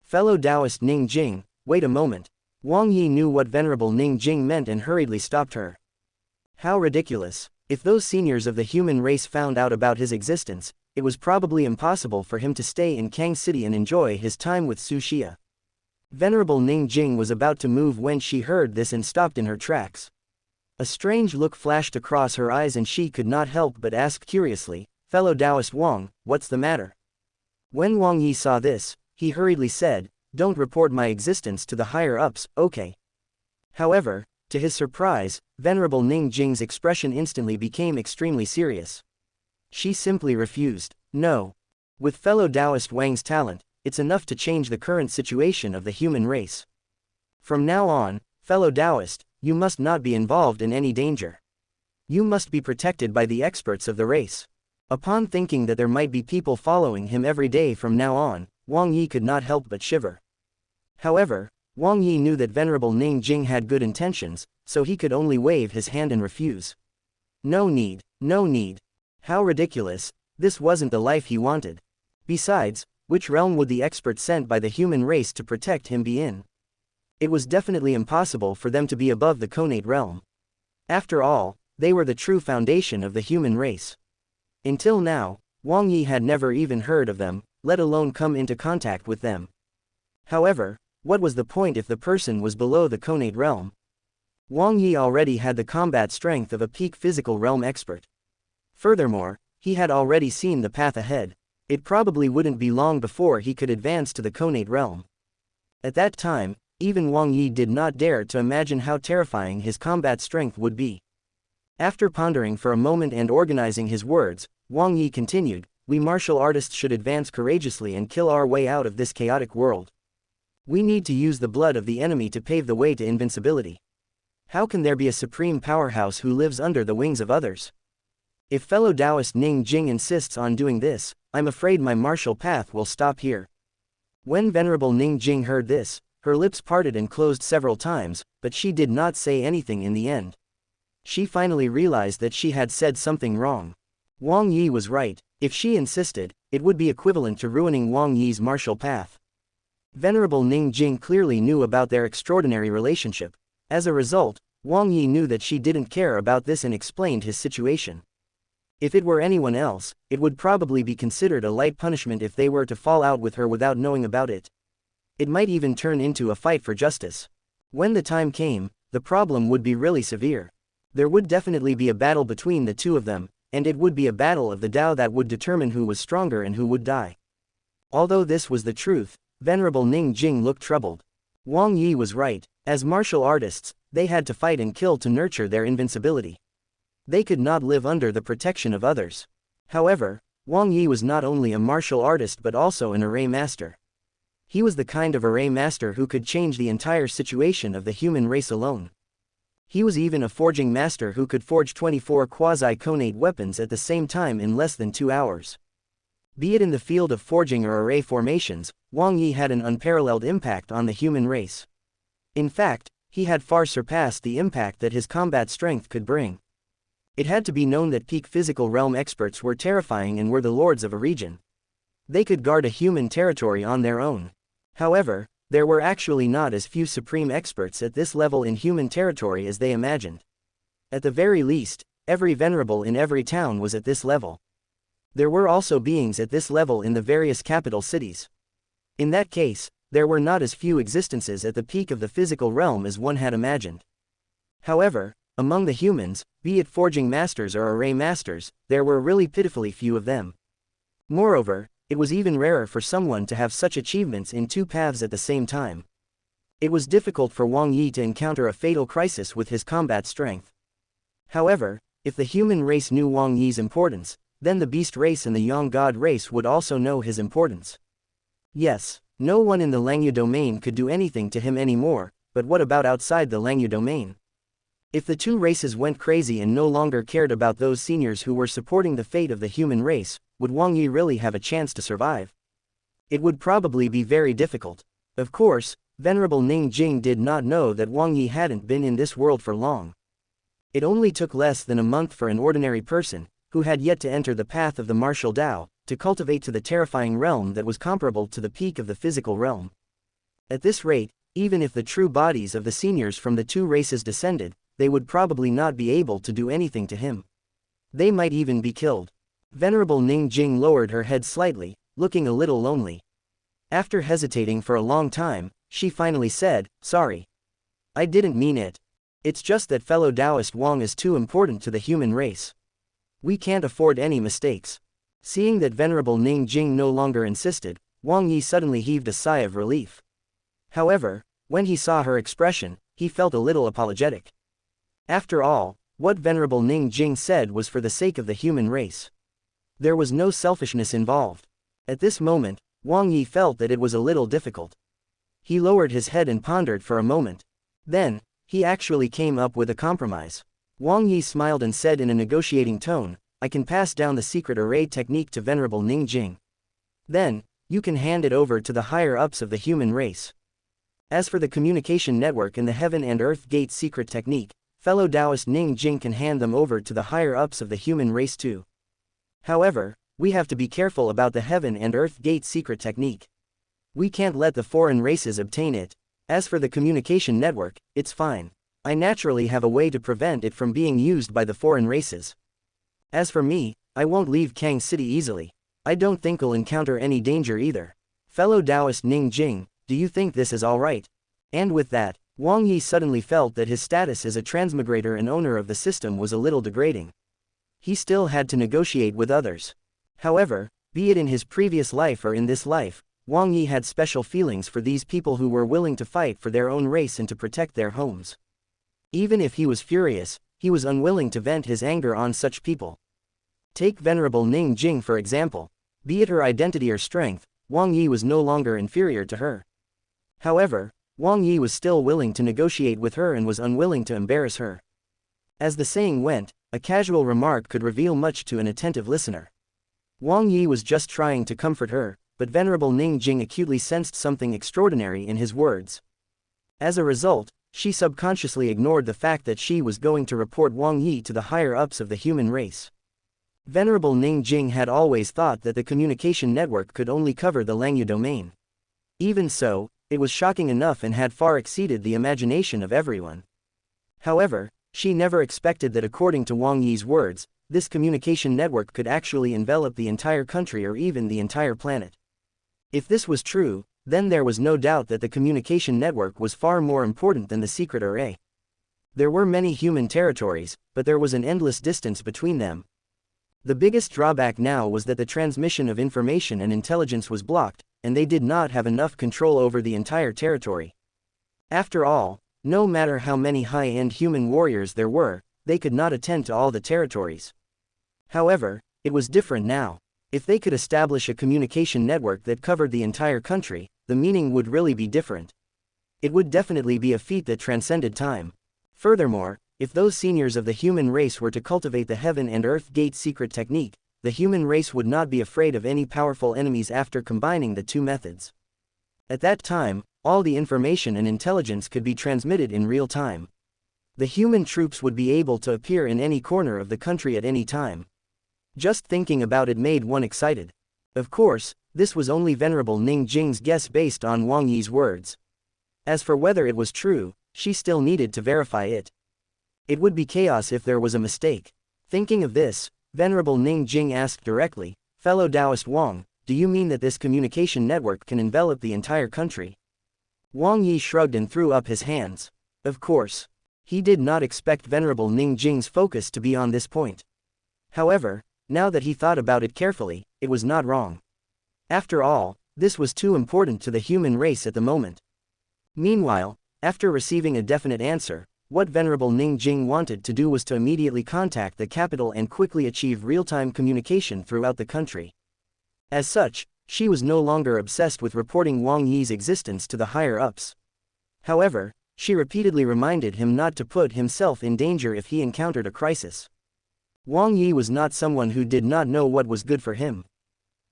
Fellow Taoist Ning Jing, wait a moment. Wang Yi knew what Venerable Ning Jing meant and hurriedly stopped her. How ridiculous. If those seniors of the human race found out about his existence, it was probably impossible for him to stay in Kang City and enjoy his time with Su Xia. Venerable Ning Jing was about to move when she heard this and stopped in her tracks. A strange look flashed across her eyes and she could not help but ask curiously, "Fellow Taoist Wang, what's the matter?" When Wang Yi saw this, he hurriedly said, "Don't report my existence to the higher-ups, okay?" However, to his surprise, Venerable Ning Jing's expression instantly became extremely serious. She simply refused. No. With fellow Taoist Wang's talent, it's enough to change the current situation of the human race. From now on, fellow Taoist, you must not be involved in any danger. You must be protected by the experts of the race. Upon thinking that there might be people following him every day from now on, Wang Yi could not help but shiver. However, Wang Yi knew that Venerable Ning Jing had good intentions, so he could only wave his hand and refuse. No need, no need. How ridiculous, this wasn't the life he wanted. Besides, which realm would the expert sent by the human race to protect him be in? It was definitely impossible for them to be above the connate realm. After all, they were the true foundation of the human race. Until now, Wang Yi had never even heard of them, let alone come into contact with them. However, what was the point if the person was below the connate realm? Wang Yi already had the combat strength of a peak physical realm expert. Furthermore, he had already seen the path ahead. It probably wouldn't be long before he could advance to the connate realm. At that time, even Wang Yi did not dare to imagine how terrifying his combat strength would be. After pondering for a moment and organizing his words, Wang Yi continued, "We martial artists should advance courageously and kill our way out of this chaotic world. We need to use the blood of the enemy to pave the way to invincibility. How can there be a supreme powerhouse who lives under the wings of others? If fellow Taoist Ning Jing insists on doing this, I'm afraid my martial path will stop here." When Venerable Ning Jing heard this, her lips parted and closed several times, but she did not say anything in the end. She finally realized that she had said something wrong. Wang Yi was right. If she insisted, it would be equivalent to ruining Wang Yi's martial path. Venerable Ning Jing clearly knew about their extraordinary relationship. As a result, Wang Yi knew that she didn't care about this and explained his situation. If it were anyone else, it would probably be considered a light punishment if they were to fall out with her without knowing about it. It might even turn into a fight for justice. When the time came, the problem would be really severe. There would definitely be a battle between the two of them, and it would be a battle of the Tao that would determine who was stronger and who would die. Although this was the truth, Venerable Ning Jing looked troubled. Wang Yi was right. As martial artists, they had to fight and kill to nurture their invincibility. They could not live under the protection of others. However, Wang Yi was not only a martial artist but also an array master. He was the kind of array master who could change the entire situation of the human race alone. He was even a forging master who could forge 24 quasi-connate weapons at the same time in less than 2 hours. Be it in the field of forging or array formations, Wang Yi had an unparalleled impact on the human race. In fact, he had far surpassed the impact that his combat strength could bring. It had to be known that peak physical realm experts were terrifying and were the lords of a region. They could guard a human territory on their own. However, there were actually not as few supreme experts at this level in human territory as they imagined. At the very least, every venerable in every town was at this level. There were also beings at this level in the various capital cities. In that case, there were not as few existences at the peak of the physical realm as one had imagined. However, among the humans, be it forging masters or array masters, there were really pitifully few of them. Moreover, it was even rarer for someone to have such achievements in two paths at the same time. It was difficult for Wang Yi to encounter a fatal crisis with his combat strength. However, if the human race knew Wang Yi's importance, then the beast race and the Yang God race would also know his importance. Yes, no one in the Langyu domain could do anything to him anymore, but what about outside the Langyu domain? If the two races went crazy and no longer cared about those seniors who were supporting the fate of the human race, would Wang Yi really have a chance to survive? It would probably be very difficult. Of course, Venerable Ning Jing did not know that Wang Yi hadn't been in this world for long. It only took less than a month for an ordinary person, who had yet to enter the path of the martial Tao, to cultivate to the terrifying realm that was comparable to the peak of the physical realm. At this rate, even if the true bodies of the seniors from the two races descended, they would probably not be able to do anything to him. They might even be killed. Venerable Ning Jing lowered her head slightly, looking a little lonely. After hesitating for a long time, she finally said, "Sorry. I didn't mean it. It's just that fellow Taoist Wang is too important to the human race. We can't afford any mistakes." Seeing that Venerable Ning Jing no longer insisted, Wang Yi suddenly heaved a sigh of relief. However, when he saw her expression, he felt a little apologetic. After all, what Venerable Ning Jing said was for the sake of the human race. There was no selfishness involved. At this moment, Wang Yi felt that it was a little difficult. He lowered his head and pondered for a moment. Then, he actually came up with a compromise. Wang Yi smiled and said in a negotiating tone, "I can pass down the secret array technique to Venerable Ning Jing. Then, you can hand it over to the higher-ups of the human race. As for the communication network and the Heaven and Earth Gate secret technique, fellow Taoist Ning Jing can hand them over to the higher-ups of the human race too. However, we have to be careful about the Heaven and Earth Gate secret technique. We can't let the foreign races obtain it. As for the communication network, it's fine. I naturally have a way to prevent it from being used by the foreign races. As for me, I won't leave Kang City easily. I don't think I'll encounter any danger either. Fellow Taoist Ning Jing, do you think this is alright?" And with that, Wang Yi suddenly felt that his status as a transmigrator and owner of the system was a little degrading. He still had to negotiate with others. However, be it in his previous life or in this life, Wang Yi had special feelings for these people who were willing to fight for their own race and to protect their homes. Even if he was furious, he was unwilling to vent his anger on such people. Take Venerable Ning Jing for example. Be it her identity or strength, Wang Yi was no longer inferior to her. However, Wang Yi was still willing to negotiate with her and was unwilling to embarrass her. As the saying went, a casual remark could reveal much to an attentive listener. Wang Yi was just trying to comfort her, but Venerable Ning Jing acutely sensed something extraordinary in his words. As a result, she subconsciously ignored the fact that she was going to report Wang Yi to the higher-ups of the human race. Venerable Ning Jing had always thought that the communication network could only cover the Langyu domain. Even so, it was shocking enough and had far exceeded the imagination of everyone. However, she never expected that according to Wang Yi's words, this communication network could actually envelop the entire country or even the entire planet. If this was true, then there was no doubt that the communication network was far more important than the secret array. There were many human territories, but there was an endless distance between them. The biggest drawback now was that the transmission of information and intelligence was blocked, and they did not have enough control over the entire territory. After all, no matter how many high-end human warriors there were, they could not attend to all the territories. However, it was different now. If they could establish a communication network that covered the entire country, the meaning would really be different. It would definitely be a feat that transcended time. Furthermore, if those seniors of the human race were to cultivate the Heaven and Earth Gate secret technique, the human race would not be afraid of any powerful enemies after combining the two methods. At that time, all the information and intelligence could be transmitted in real time. The human troops would be able to appear in any corner of the country at any time. Just thinking about it made one excited. Of course, this was only Venerable Ning Jing's guess based on Wang Yi's words. As for whether it was true, she still needed to verify it. It would be chaos if there was a mistake. Thinking of this, Venerable Ning Jing asked directly, "Fellow Taoist Wang, do you mean that this communication network can envelop the entire country?" Wang Yi shrugged and threw up his hands. Of course. He did not expect Venerable Ning Jing's focus to be on this point. However, now that he thought about it carefully, it was not wrong. After all, this was too important to the human race at the moment. Meanwhile, after receiving a definite answer, what Venerable Ning Jing wanted to do was to immediately contact the capital and quickly achieve real-time communication throughout the country. As such, she was no longer obsessed with reporting Wang Yi's existence to the higher-ups. However, she repeatedly reminded him not to put himself in danger if he encountered a crisis. Wang Yi was not someone who did not know what was good for him.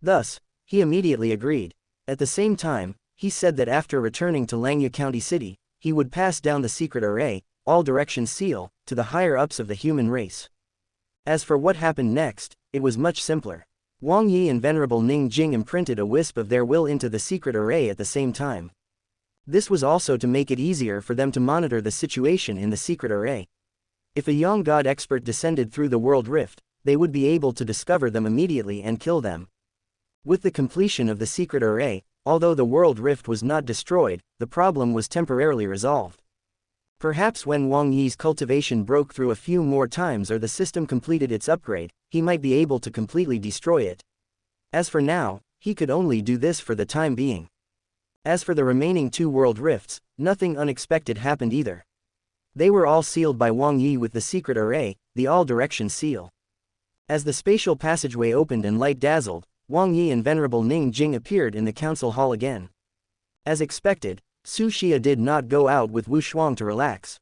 Thus, he immediately agreed. At the same time, he said that after returning to Langya County City, he would pass down the secret array, all directions seal, to the higher-ups of the human race. As for what happened next, it was much simpler. Wang Yi and Venerable Ning Jing imprinted a wisp of their will into the secret array at the same time. This was also to make it easier for them to monitor the situation in the secret array. If a young god expert descended through the world rift, they would be able to discover them immediately and kill them. With the completion of the secret array, although the world rift was not destroyed, the problem was temporarily resolved. Perhaps when Wang Yi's cultivation broke through a few more times or the system completed its upgrade, he might be able to completely destroy it. As for now, he could only do this for the time being. As for the remaining 2 world rifts, nothing unexpected happened either. They were all sealed by Wang Yi with the secret array, the all-direction seal. As the spatial passageway opened and light dazzled, Wang Yi and Venerable Ning Jing appeared in the council hall again. As expected, Su Xia did not go out with Wu Shuang to relax.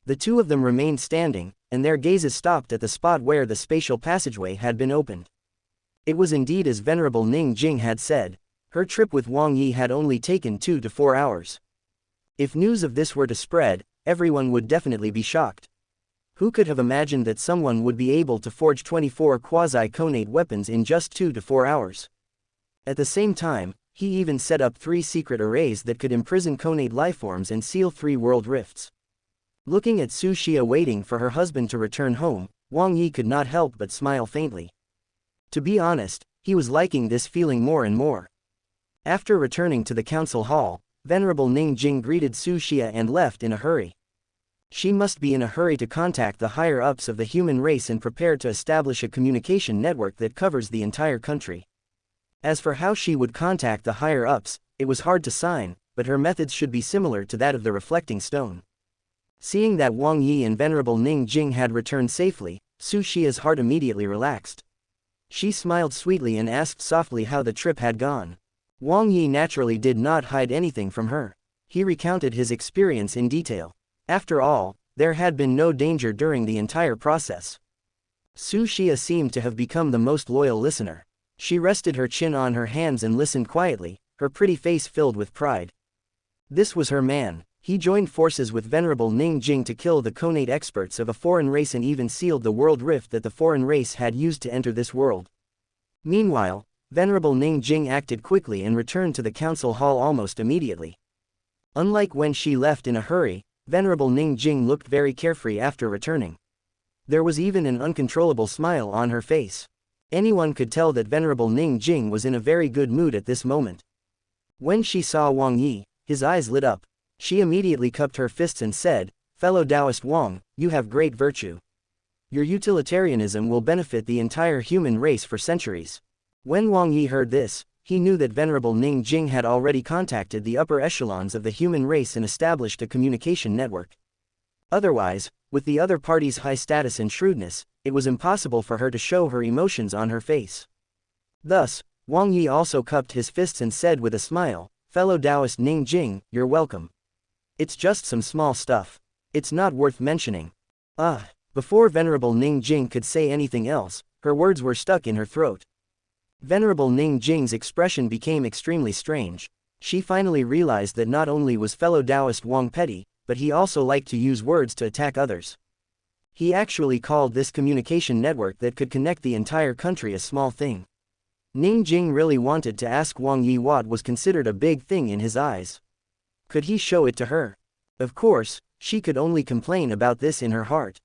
The two of them remained standing, and their gazes stopped at the spot where the spatial passageway had been opened. It was indeed as Venerable Ning Jing had said. Her trip with Wang Yi had only taken 2 to 4 hours. If news of this were to spread, everyone would definitely be shocked. Who could have imagined that someone would be able to forge 24 quasi-conate weapons in just 2 to 4 hours? At the same time, he even set up 3 secret arrays that could imprison conate lifeforms and seal 3 world rifts. Looking at Su Xia waiting for her husband to return home, Wang Yi could not help but smile faintly. To be honest, he was liking this feeling more and more. After returning to the council hall, Venerable Ning Jing greeted Su Xia and left in a hurry. She must be in a hurry to contact the higher-ups of the human race and prepare to establish a communication network that covers the entire country. As for how she would contact the higher-ups, it was hard to sign, but her methods should be similar to that of the reflecting stone. Seeing that Wang Yi and Venerable Ning Jing had returned safely, Su Xia's heart immediately relaxed. She smiled sweetly and asked softly how the trip had gone. Wang Yi naturally did not hide anything from her. He recounted his experience in detail. After all, there had been no danger during the entire process. Su Xia seemed to have become the most loyal listener. She rested her chin on her hands and listened quietly, her pretty face filled with pride. This was her man. He joined forces with Venerable Ning Jing to kill the conate experts of a foreign race and even sealed the world rift that the foreign race had used to enter this world. Meanwhile, Venerable Ning Jing acted quickly and returned to the council hall almost immediately. Unlike when she left in a hurry, Venerable Ning Jing looked very carefree after returning. There was even an uncontrollable smile on her face. Anyone could tell that Venerable Ning Jing was in a very good mood at this moment. When she saw Wang Yi, his eyes lit up. She immediately cupped her fists and said, "Fellow Taoist Wang, you have great virtue. Your utilitarianism will benefit the entire human race for centuries." When Wang Yi heard this, he knew that Venerable Ning Jing had already contacted the upper echelons of the human race and established a communication network. Otherwise, with the other party's high status and shrewdness, it was impossible for her to show her emotions on her face. Thus, Wang Yi also cupped his fists and said with a smile, "Fellow Taoist Ning Jing, you're welcome. It's just some small stuff. It's not worth mentioning." Before Venerable Ning Jing could say anything else, her words were stuck in her throat. Venerable Ning Jing's expression became extremely strange. She finally realized that not only was fellow Taoist Wang petty, but he also liked to use words to attack others. He actually called this communication network that could connect the entire country a small thing. Ning Jing really wanted to ask Wang Yi what was considered a big thing in his eyes. Could he show it to her? Of course, she could only complain about this in her heart.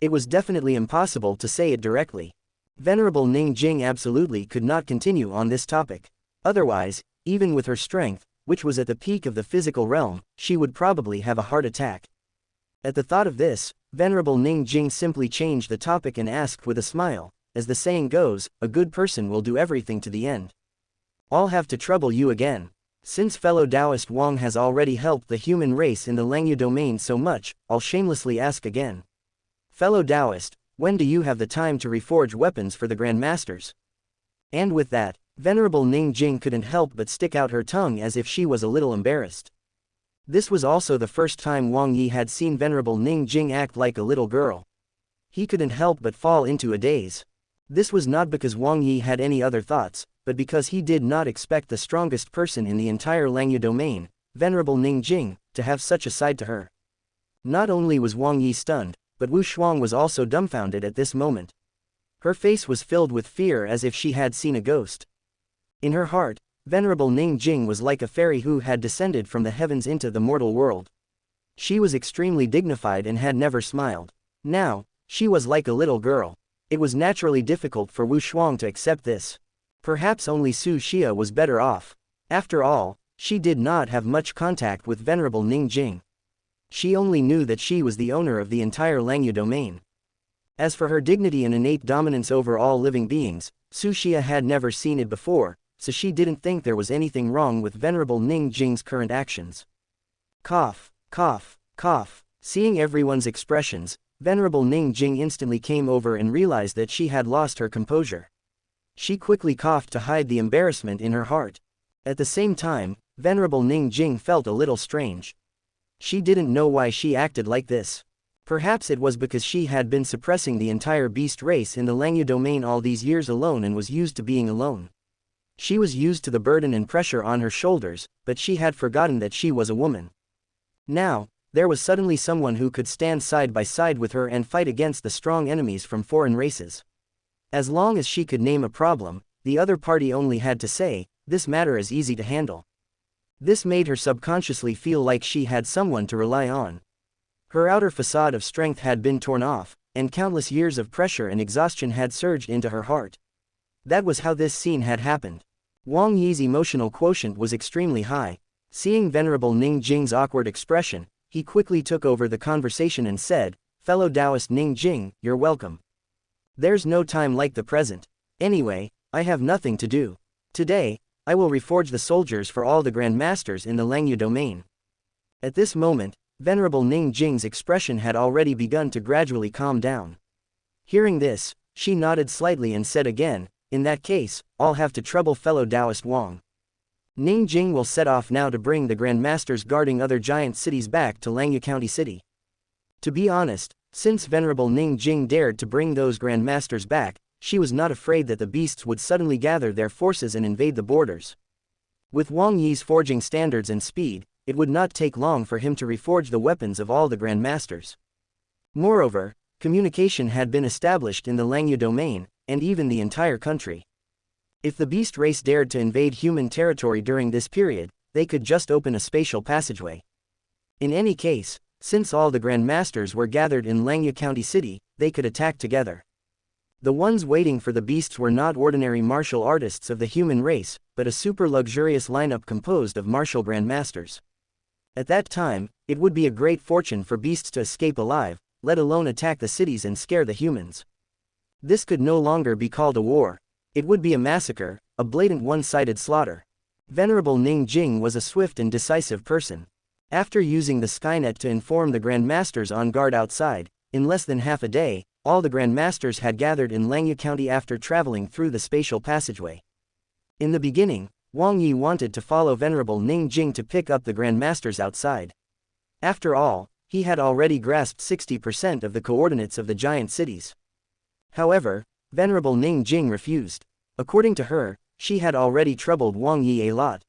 It was definitely impossible to say it directly. Venerable Ning Jing absolutely could not continue on this topic. Otherwise, even with her strength, which was at the peak of the physical realm, she would probably have a heart attack. At the thought of this, Venerable Ning Jing simply changed the topic and asked with a smile, as the saying goes, a good person will do everything to the end. I'll have to trouble you again. Since fellow Taoist Wang has already helped the human race in the Langya domain so much, I'll shamelessly ask again. Fellow Taoist, when do you have the time to reforge weapons for the Grand Masters? And with that, Venerable Ning Jing couldn't help but stick out her tongue as if she was a little embarrassed. This was also the first time Wang Yi had seen Venerable Ning Jing act like a little girl. He couldn't help but fall into a daze. This was not because Wang Yi had any other thoughts, but because he did not expect the strongest person in the entire Langya domain, Venerable Ning Jing, to have such a side to her. Not only was Wang Yi stunned, but Wu Shuang was also dumbfounded at this moment. Her face was filled with fear as if she had seen a ghost. In her heart, Venerable Ning Jing was like a fairy who had descended from the heavens into the mortal world. She was extremely dignified and had never smiled. Now, she was like a little girl. It was naturally difficult for Wu Shuang to accept this. Perhaps only Su Xia was better off. After all, she did not have much contact with Venerable Ning Jing. She only knew that she was the owner of the entire Langya domain. As for her dignity and innate dominance over all living beings, Su Xia had never seen it before, so she didn't think there was anything wrong with Venerable Ning Jing's current actions. Cough, cough, cough. Seeing everyone's expressions, Venerable Ning Jing instantly came over and realized that she had lost her composure. She quickly coughed to hide the embarrassment in her heart. At the same time, Venerable Ning Jing felt a little strange. She didn't know why she acted like this. Perhaps it was because she had been suppressing the entire beast race in the Langya domain all these years alone and was used to being alone. She was used to the burden and pressure on her shoulders, but she had forgotten that she was a woman. Now, there was suddenly someone who could stand side by side with her and fight against the strong enemies from foreign races. As long as she could name a problem, the other party only had to say, "This matter is easy to handle." This made her subconsciously feel like she had someone to rely on. Her outer facade of strength had been torn off, and countless years of pressure and exhaustion had surged into her heart. That was how this scene had happened. Wang Yi's emotional quotient was extremely high. Seeing Venerable Ning Jing's awkward expression, he quickly took over the conversation and said, "Fellow Taoist Ning Jing, you're welcome. There's no time like the present. Anyway, I have nothing to do. Today, I will reforge the soldiers for all the Grand Masters in the Langya domain." At this moment, Venerable Ning Jing's expression had already begun to gradually calm down. Hearing this, she nodded slightly and said again, "In that case, I'll have to trouble fellow Taoist Wang. Ning Jing will set off now to bring the Grand Masters guarding other giant cities back to Langya County City." To be honest, since Venerable Ning Jing dared to bring those Grand Masters back, she was not afraid that the beasts would suddenly gather their forces and invade the borders. With Wang Yi's forging standards and speed, it would not take long for him to reforge the weapons of all the Grand Masters. Moreover, communication had been established in the Langya domain, and even the entire country. If the beast race dared to invade human territory during this period, they could just open a spatial passageway. In any case, since all the Grand Masters were gathered in Langya County City, they could attack together. The ones waiting for the beasts were not ordinary martial artists of the human race, but a super luxurious lineup composed of martial Grand Masters. At that time, it would be a great fortune for beasts to escape alive, let alone attack the cities and scare the humans. This could no longer be called a war. It would be a massacre, a blatant one-sided slaughter. Venerable Ning Jing was a swift and decisive person. After using the Skynet to inform the Grand Masters on guard outside, in less than half a day, all the Grand Masters had gathered in Langya County after traveling through the spatial passageway. In the beginning, Wang Yi wanted to follow Venerable Ning Jing to pick up the Grand Masters outside. After all, he had already grasped 60% of the coordinates of the giant cities. However, Venerable Ning Jing refused. According to her, she had already troubled Wang Yi a lot.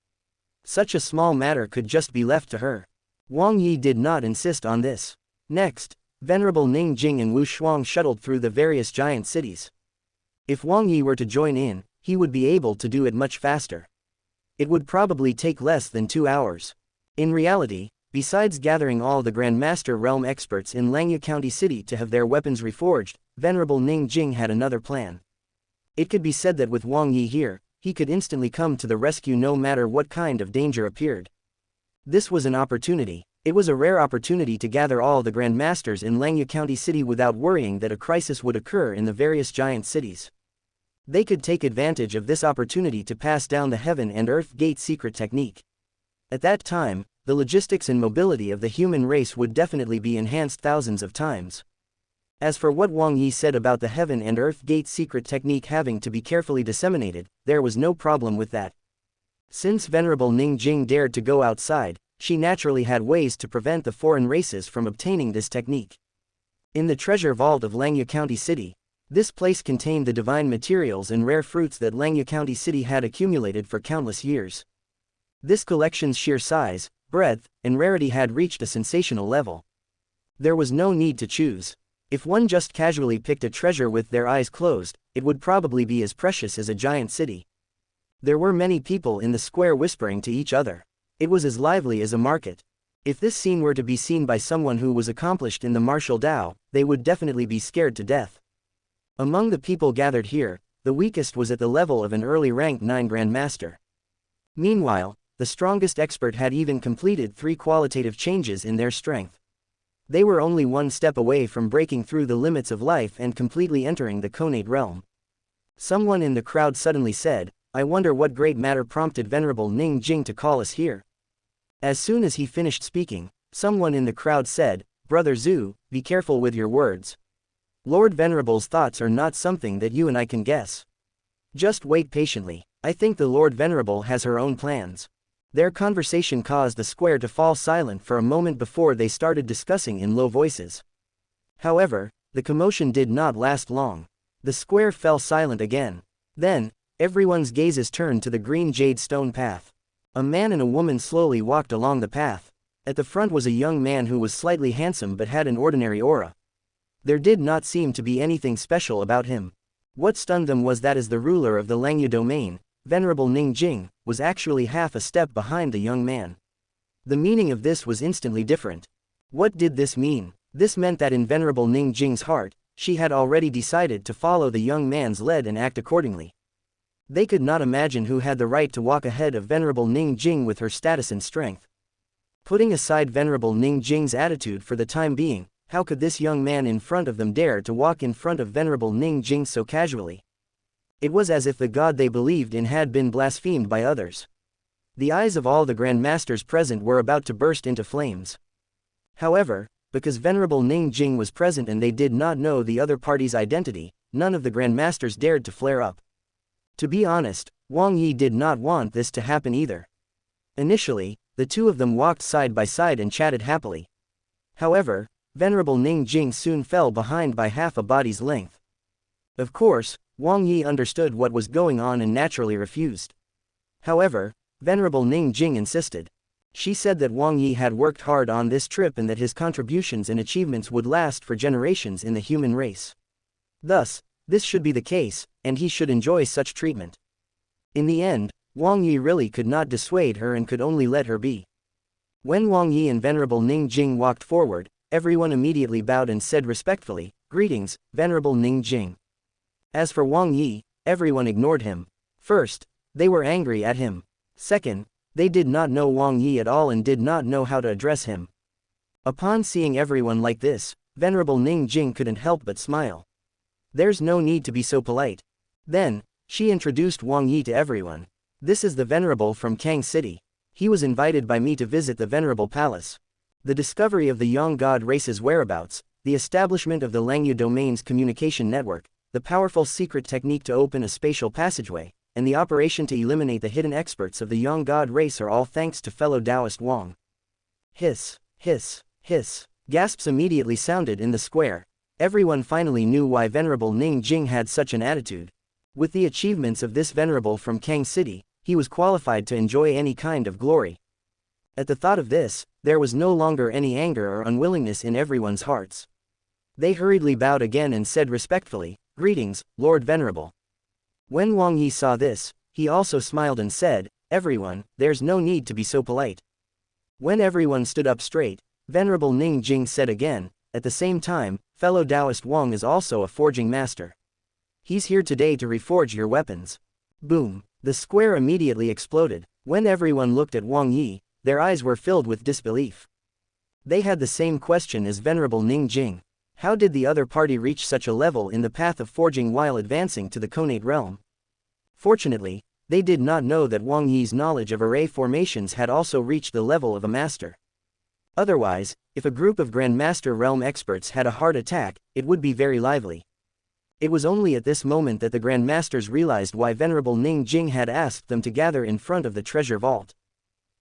Such a small matter could just be left to her. Wang Yi did not insist on this. Next, Venerable Ning Jing and Wu Shuang shuttled through the various giant cities. If Wang Yi were to join in, he would be able to do it much faster. It would probably take less than 2 hours. In reality, besides gathering all the Grand Master realm experts in Langya County City to have their weapons reforged, Venerable Ning Jing had another plan. It could be said that with Wang Yi here, he could instantly come to the rescue no matter what kind of danger appeared. This was an opportunity. It was a rare opportunity to gather all the Grand Masters in Langya County City without worrying that a crisis would occur in the various giant cities. They could take advantage of this opportunity to pass down the Heaven and Earth Gate secret technique. At that time, the logistics and mobility of the human race would definitely be enhanced thousands of times. As for what Wang Yi said about the Heaven and Earth Gate secret technique having to be carefully disseminated, there was no problem with that. Since Venerable Ning Jing dared to go outside, she naturally had ways to prevent the foreign races from obtaining this technique. In the treasure vault of Langya County City, This place contained the divine materials and rare fruits that Langya County City had accumulated for countless years. This collection's sheer size, breadth, and rarity had reached a sensational level. There was no need to choose. If one just casually picked a treasure with their eyes closed, it would probably be as precious as a giant city. There were many people in the square whispering to each other. It was as lively as a market. If this scene were to be seen by someone who was accomplished in the martial Tao, they would definitely be scared to death. Among the people gathered here, the weakest was at the level of an early rank 9 Grandmaster. Meanwhile, the strongest expert had even completed 3 qualitative changes in their strength. They were only one step away from breaking through the limits of life and completely entering the Conate realm. Someone in the crowd suddenly said, "I wonder what great matter prompted Venerable Ning Jing to call us here." As soon as he finished speaking, someone in the crowd said, "Brother Zhu, be careful with your words. Lord Venerable's thoughts are not something that you and I can guess. Just wait patiently. I think the Lord Venerable has her own plans." Their conversation caused the square to fall silent for a moment before they started discussing in low voices. However, the commotion did not last long. The square fell silent again. Then, everyone's gazes turned to the green jade stone path. A man and a woman slowly walked along the path. At the front was a young man who was slightly handsome but had an ordinary aura. There did not seem to be anything special about him. What stunned them was that as the ruler of the Langya domain, Venerable Ning Jing was actually half a step behind the young man. The meaning of this was instantly different. What did this mean? This meant that in Venerable Ning Jing's heart, she had already decided to follow the young man's lead and act accordingly. They could not imagine who had the right to walk ahead of Venerable Ning Jing with her status and strength. Putting aside Venerable Ning Jing's attitude for the time being, how could this young man in front of them dare to walk in front of Venerable Ning Jing so casually? It was as if the god they believed in had been blasphemed by others. The eyes of all the Grandmasters present were about to burst into flames. However, because Venerable Ning Jing was present and they did not know the other party's identity, none of the Grandmasters dared to flare up. To be honest, Wang Yi did not want this to happen either. Initially, the two of them walked side by side and chatted happily. However, Venerable Ning Jing soon fell behind by half a body's length. Of course, Wang Yi understood what was going on and naturally refused. However, Venerable Ning Jing insisted. She said that Wang Yi had worked hard on this trip and that his contributions and achievements would last for generations in the human race. Thus, this should be the case, and he should enjoy such treatment. In the end, Wang Yi really could not dissuade her and could only let her be. When Wang Yi and Venerable Ning Jing walked forward, everyone immediately bowed and said respectfully, "Greetings, Venerable Ning Jing." As for Wang Yi, everyone ignored him. First, they were angry at him. Second, they did not know Wang Yi at all and did not know how to address him. Upon seeing everyone like this, Venerable Ning Jing couldn't help but smile. There's no need to be so polite. Then, she introduced Wang Yi to everyone. "This is the Venerable from Kang City. He was invited by me to visit the Venerable Palace. The discovery of the Yang God race's whereabouts, the establishment of the Langya domain's communication network, the powerful secret technique to open a spatial passageway, and the operation to eliminate the hidden experts of the Yang God race are all thanks to fellow Taoist Wang." Hiss, hiss, hiss. Gasps immediately sounded in the square. Everyone finally knew why Venerable Ning Jing had such an attitude. With the achievements of this Venerable from Kang City, he was qualified to enjoy any kind of glory. At the thought of this, there was no longer any anger or unwillingness in everyone's hearts. They hurriedly bowed again and said respectfully, "Greetings, Lord Venerable." When Wang Yi saw this, he also smiled and said, "Everyone, there's no need to be so polite." When everyone stood up straight, Venerable Ning Jing said again, "At the same time, fellow Taoist Wang is also a forging master. He's here today to reforge your weapons." Boom! The square immediately exploded. When everyone looked at Wang Yi, their eyes were filled with disbelief. They had the same question as Venerable Ning Jing. How did the other party reach such a level in the path of forging while advancing to the Conate realm? Fortunately, they did not know that Wang Yi's knowledge of array formations had also reached the level of a master. Otherwise, if a group of Grandmaster realm experts had a heart attack, it would be very lively. It was only at this moment that the Grandmasters realized why Venerable Ning Jing had asked them to gather in front of the treasure vault.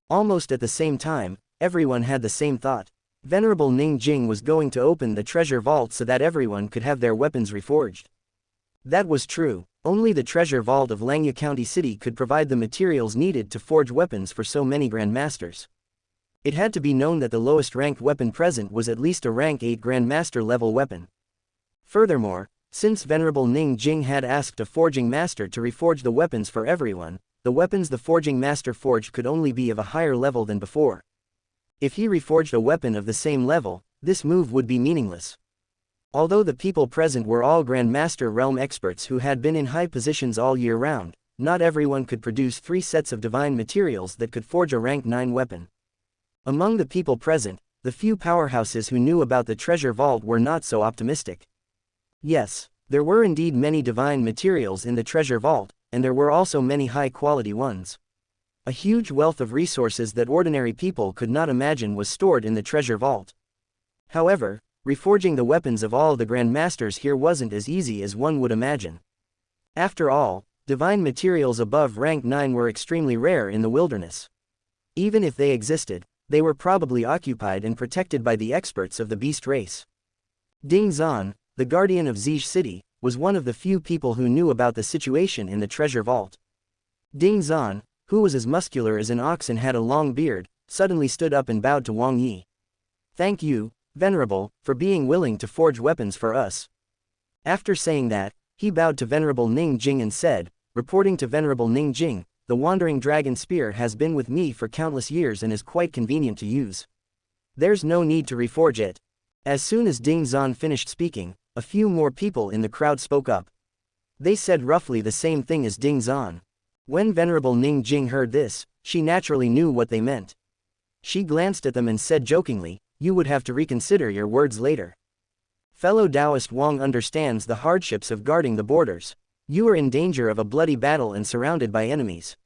Almost at the same time, everyone had the same thought. Venerable Ning Jing was going to open the treasure vault so that everyone could have their weapons reforged. That was true. Only the treasure vault of Langya County City could provide the materials needed to forge weapons for so many Grandmasters. It had to be known that the lowest ranked weapon present was at least a rank 8 Grandmaster level weapon. Furthermore, since Venerable Ning Jing had asked a forging master to reforge the weapons for everyone, the weapons the forging master forged could only be of a higher level than before. If he reforged a weapon of the same level, this move would be meaningless. Although the people present were all Grandmaster realm experts who had been in high positions all year round, not everyone could produce 3 sets of divine materials that could forge a rank 9 weapon. Among the people present, the few powerhouses who knew about the treasure vault were not so optimistic. Yes, there were indeed many divine materials in the treasure vault, and there were also many high-quality ones. A huge wealth of resources that ordinary people could not imagine was stored in the treasure vault. However, reforging the weapons of all the Grandmasters here wasn't as easy as one would imagine. After all, divine materials above rank 9 were extremely rare in the wilderness. Even if they existed, they were probably occupied and protected by the experts of the beast race. Ding Zan, the guardian of Zij City, was one of the few people who knew about the situation in the treasure vault. Ding Zan, who was as muscular as an ox and had a long beard, suddenly stood up and bowed to Wang Yi. "Thank you, Venerable, for being willing to forge weapons for us." After saying that, he bowed to Venerable Ning Jing and said, reporting to Venerable Ning Jing, "The wandering dragon spear has been with me for countless years and is quite convenient to use. There's no need to reforge it." As soon as Ding Zan finished speaking, a few more people in the crowd spoke up. They said roughly the same thing as Ding Zan. When Venerable Ning Jing heard this, she naturally knew what they meant. She glanced at them and said jokingly, "You would have to reconsider your words later. Fellow Taoist Wang understands the hardships of guarding the borders. You are in danger of a bloody battle and surrounded by enemies.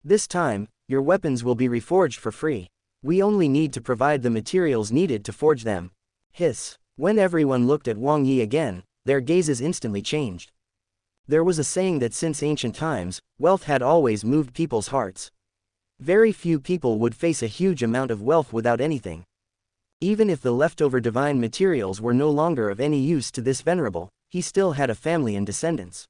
This time, your weapons will be reforged for free. We only need to provide the materials needed to forge them." Hiss. When everyone looked at Wang Yi again, their gazes instantly changed. There was a saying that since ancient times, wealth had always moved people's hearts. Very few people would face a huge amount of wealth without anything. Even if the leftover divine materials were no longer of any use to this venerable, he still had a family and descendants.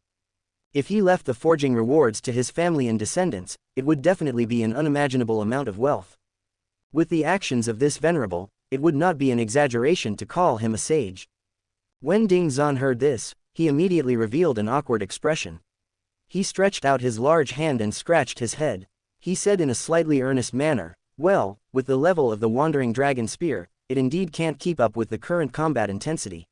If he left the forging rewards to his family and descendants, it would definitely be an unimaginable amount of wealth. With the actions of this venerable, it would not be an exaggeration to call him a sage. When Ding Zan heard this, he immediately revealed an awkward expression. He stretched out his large hand and scratched his head. He said in a slightly earnest manner, "Well, with the level of the wandering dragon spear, it indeed can't keep up with the current combat intensity.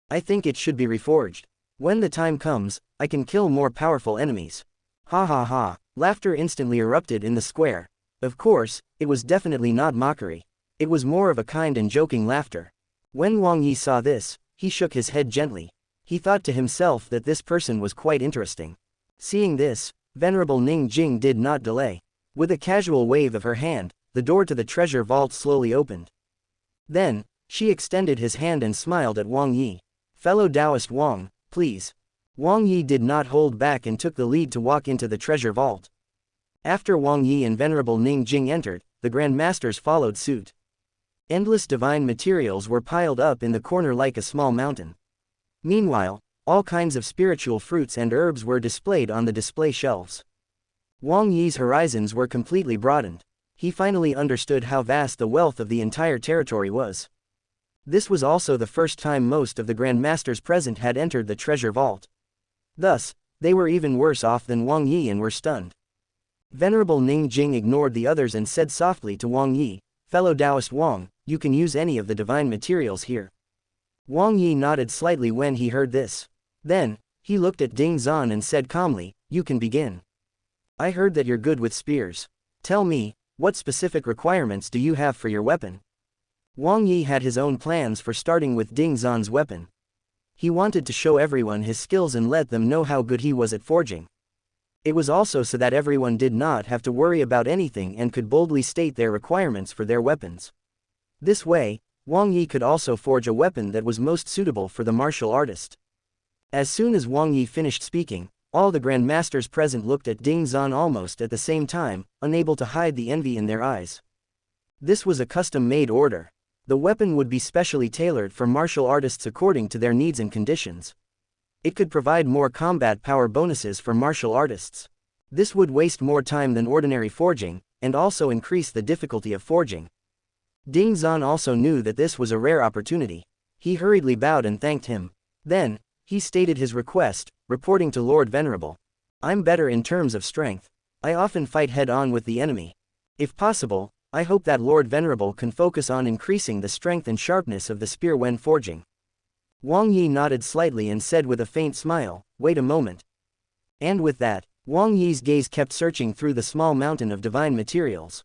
I think it should be reforged. When the time comes, I can kill more powerful enemies." Ha ha ha. Laughter instantly erupted in the square. Of course, it was definitely not mockery. It was more of a kind and joking laughter. When Wang Yi saw this, he shook his head gently. He thought to himself that this person was quite interesting. Seeing this, Venerable Ning Jing did not delay. With a casual wave of her hand, the door to the treasure vault slowly opened. Then, she extended his hand and smiled at Wang Yi. "Fellow Taoist Wang, please." Wang Yi did not hold back and took the lead to walk into the treasure vault. After Wang Yi and Venerable Ning Jing entered, the Grandmasters followed suit. Endless divine materials were piled up in the corner like a small mountain. Meanwhile, all kinds of spiritual fruits and herbs were displayed on the display shelves. Wang Yi's horizons were completely broadened. He finally understood how vast the wealth of the entire territory was. This was also the first time most of the Grandmasters present had entered the treasure vault. Thus, they were even worse off than Wang Yi and were stunned. Venerable Ning Jing ignored the others and said softly to Wang Yi, "Fellow Taoist Wang, you can use any of the divine materials here." Wang Yi nodded slightly when he heard this. Then, he looked at Ding Zan and said calmly, "You can begin. I heard that you're good with spears. Tell me, what specific requirements do you have for your weapon?" Wang Yi had his own plans for starting with Ding Zan's weapon. He wanted to show everyone his skills and let them know how good he was at forging. It was also so that everyone did not have to worry about anything and could boldly state their requirements for their weapons. This way, Wang Yi could also forge a weapon that was most suitable for the martial artist. As soon as Wang Yi finished speaking, all the Grandmasters present looked at Ding Zan almost at the same time, unable to hide the envy in their eyes. This was a custom-made order. The weapon would be specially tailored for martial artists according to their needs and conditions. It could provide more combat power bonuses for martial artists. This would waste more time than ordinary forging, and also increase the difficulty of forging. Ding Zan also knew that this was a rare opportunity. He hurriedly bowed and thanked him. Then, he stated his request, reporting to Lord Venerable. I'm better in terms of strength. I often fight head-on with the enemy. If possible, I hope that Lord Venerable can focus on increasing the strength and sharpness of the spear when forging. Wang Yi nodded slightly and said with a faint smile, wait a moment. And with that, Wang Yi's gaze kept searching through the small mountain of divine materials.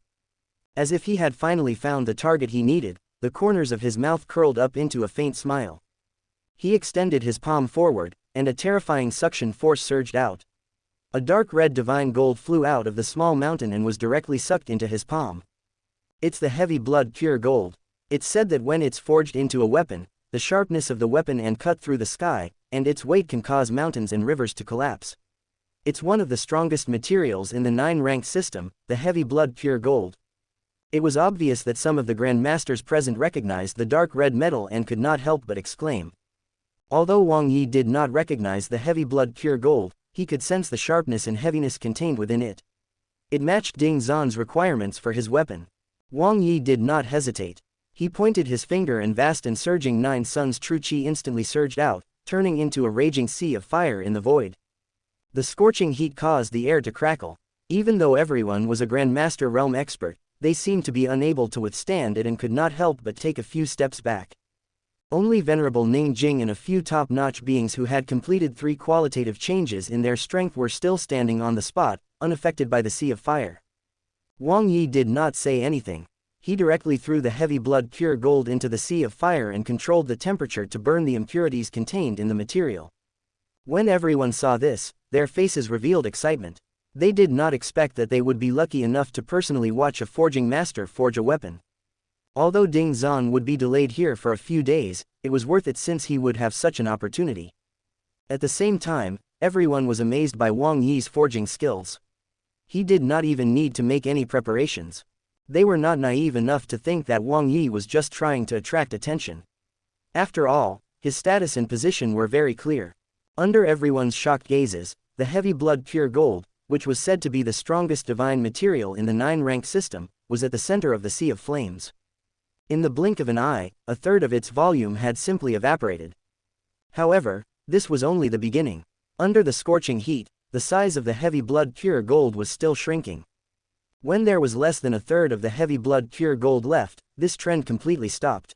As if he had finally found the target he needed, the corners of his mouth curled up into a faint smile. He extended his palm forward, and a terrifying suction force surged out. A dark red divine gold flew out of the small mountain and was directly sucked into his palm. It's the heavy blood pure gold. It's said that when it's forged into a weapon, the sharpness of the weapon and cut through the sky, and its weight can cause mountains and rivers to collapse. It's one of the strongest materials in the 9-ranked system, the heavy blood pure gold. It was obvious that some of the grandmasters present recognized the dark red metal and could not help but exclaim. Although Wang Yi did not recognize the heavy blood pure gold, he could sense the sharpness and heaviness contained within it. It matched Ding Zan's requirements for his weapon. Wang Yi did not hesitate. He pointed his finger and vast and surging 9 suns true chi instantly surged out, turning into a raging sea of fire in the void. The scorching heat caused the air to crackle. Even though everyone was a Grandmaster realm expert, they seemed to be unable to withstand it and could not help but take a few steps back. Only Venerable Ning Jing and a few top-notch beings who had completed 3 qualitative changes in their strength were still standing on the spot, unaffected by the sea of fire. Wang Yi did not say anything. He directly threw the heavy blood pure gold into the sea of fire and controlled the temperature to burn the impurities contained in the material. When everyone saw this, their faces revealed excitement. They did not expect that they would be lucky enough to personally watch a forging master forge a weapon. Although Ding Zan would be delayed here for a few days, it was worth it since he would have such an opportunity. At the same time, everyone was amazed by Wang Yi's forging skills. He did not even need to make any preparations. They were not naive enough to think that Wang Yi was just trying to attract attention. After all, his status and position were very clear. Under everyone's shocked gazes, the heavy blood pure gold, which was said to be the strongest divine material in the 9-rank system, was at the center of the sea of flames. In the blink of an eye, a third of its volume had simply evaporated. However, this was only the beginning. Under the scorching heat, the size of the heavy blood pure gold was still shrinking. When there was less than a third of the heavy blood pure gold left, this trend completely stopped.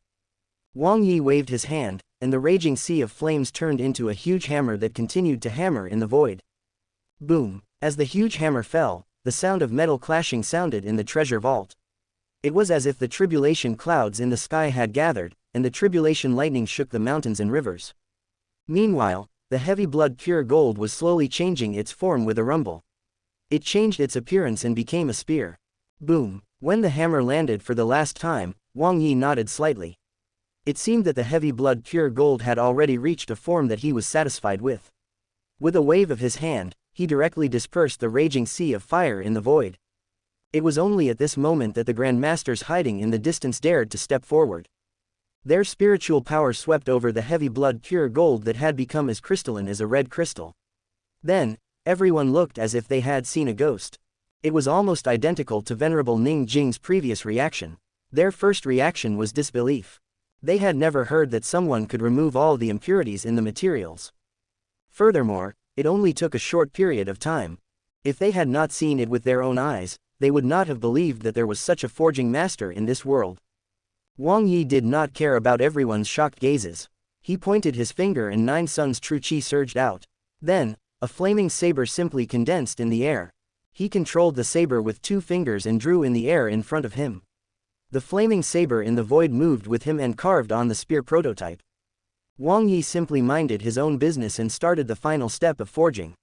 Wang Yi waved his hand, and the raging sea of flames turned into a huge hammer that continued to hammer in the void. Boom! As the huge hammer fell, the sound of metal clashing sounded in the treasure vault. It was as if the tribulation clouds in the sky had gathered, and the tribulation lightning shook the mountains and rivers. Meanwhile, the heavy blood pure gold was slowly changing its form with a rumble. It changed its appearance and became a spear. Boom! When the hammer landed for the last time, Wang Yi nodded slightly. It seemed that the heavy blood pure gold had already reached a form that he was satisfied with. With a wave of his hand, he directly dispersed the raging sea of fire in the void. It was only at this moment that the Grandmasters hiding in the distance dared to step forward. Their spiritual power swept over the heavy blood pure gold that had become as crystalline as a red crystal. Then, everyone looked as if they had seen a ghost. It was almost identical to Venerable Ning Jing's previous reaction. Their first reaction was disbelief. They had never heard that someone could remove all the impurities in the materials. Furthermore, it only took a short period of time. If they had not seen it with their own eyes, they would not have believed that there was such a forging master in this world. Wang Yi did not care about everyone's shocked gazes. He pointed his finger and 9 suns true chi surged out. Then, a flaming saber simply condensed in the air. He controlled the saber with 2 fingers and drew in the air in front of him. The flaming saber in the void moved with him and carved on the spear prototype. Wang Yi simply minded his own business and started the final step of forging.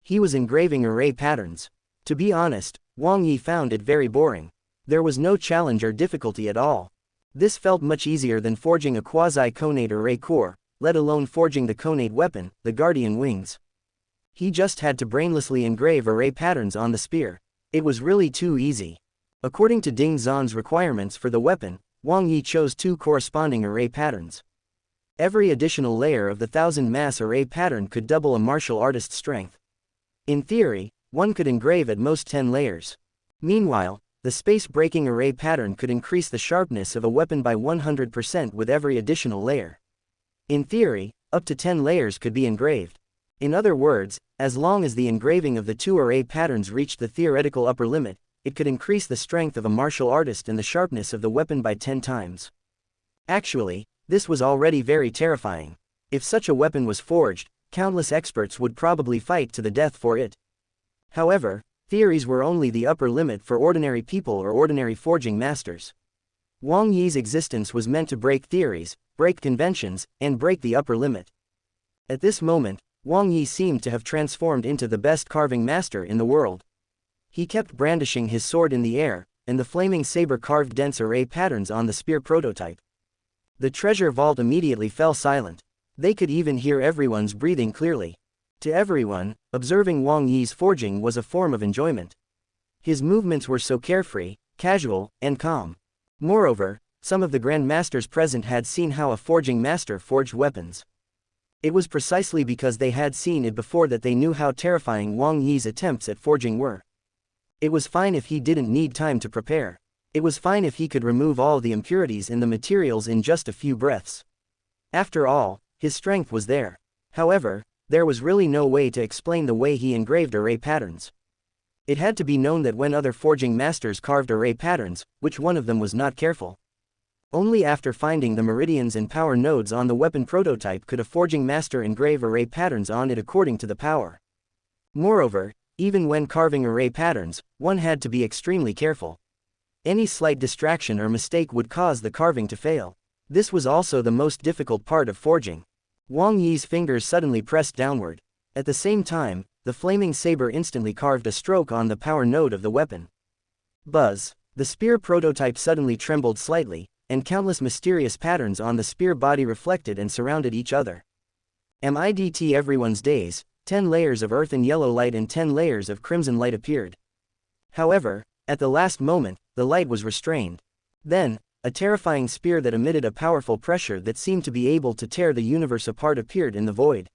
He was engraving array patterns. To be honest, Wang Yi found it very boring. There was no challenge or difficulty at all. This felt much easier than forging a quasi-conate array core, let alone forging the conate weapon, the guardian wings. He just had to brainlessly engrave array patterns on the spear. It was really too easy. According to Ding Zan's requirements for the weapon, Wang Yi chose 2 corresponding array patterns. Every additional layer of the 1000-mass array pattern could double a martial artist's strength. In theory, one could engrave at most 10 layers. Meanwhile, the space-breaking array pattern could increase the sharpness of a weapon by 100% with every additional layer. In theory, up to 10 layers could be engraved. In other words, as long as the engraving of the 2 array patterns reached the theoretical upper limit, it could increase the strength of a martial artist and the sharpness of the weapon by 10 times. Actually, this was already very terrifying. If such a weapon was forged, countless experts would probably fight to the death for it. However, theories were only the upper limit for ordinary people or ordinary forging masters. Wang Yi's existence was meant to break theories, break conventions, and break the upper limit. At this moment, Wang Yi seemed to have transformed into the best carving master in the world. He kept brandishing his sword in the air, and the flaming saber carved dense array patterns on the spear prototype. The treasure vault immediately fell silent. They could even hear everyone's breathing clearly. To everyone, observing Wang Yi's forging was a form of enjoyment. His movements were so carefree, casual, and calm. Moreover, some of the grandmasters present had seen how a forging master forged weapons. It was precisely because they had seen it before that they knew how terrifying Wang Yi's attempts at forging were. It was fine if he didn't need time to prepare. It was fine if he could remove all the impurities in the materials in just a few breaths. After all, his strength was there. However, there was really no way to explain the way he engraved array patterns. It had to be known that when other forging masters carved array patterns, which one of them was not careful? Only after finding the meridians and power nodes on the weapon prototype could a forging master engrave array patterns on it according to the power. Moreover, even when carving array patterns, one had to be extremely careful. Any slight distraction or mistake would cause the carving to fail. This was also the most difficult part of forging. Wang Yi's fingers suddenly pressed downward. At the same time, the flaming saber instantly carved a stroke on the power node of the weapon. Buzz! The spear prototype suddenly trembled slightly, and countless mysterious patterns on the spear body reflected and surrounded each other. Midt everyone's days, 10 layers of earth and yellow light and 10 layers of crimson light appeared. However, at the last moment, the light was restrained. Then, a terrifying spear that emitted a powerful pressure that seemed to be able to tear the universe apart appeared in the void.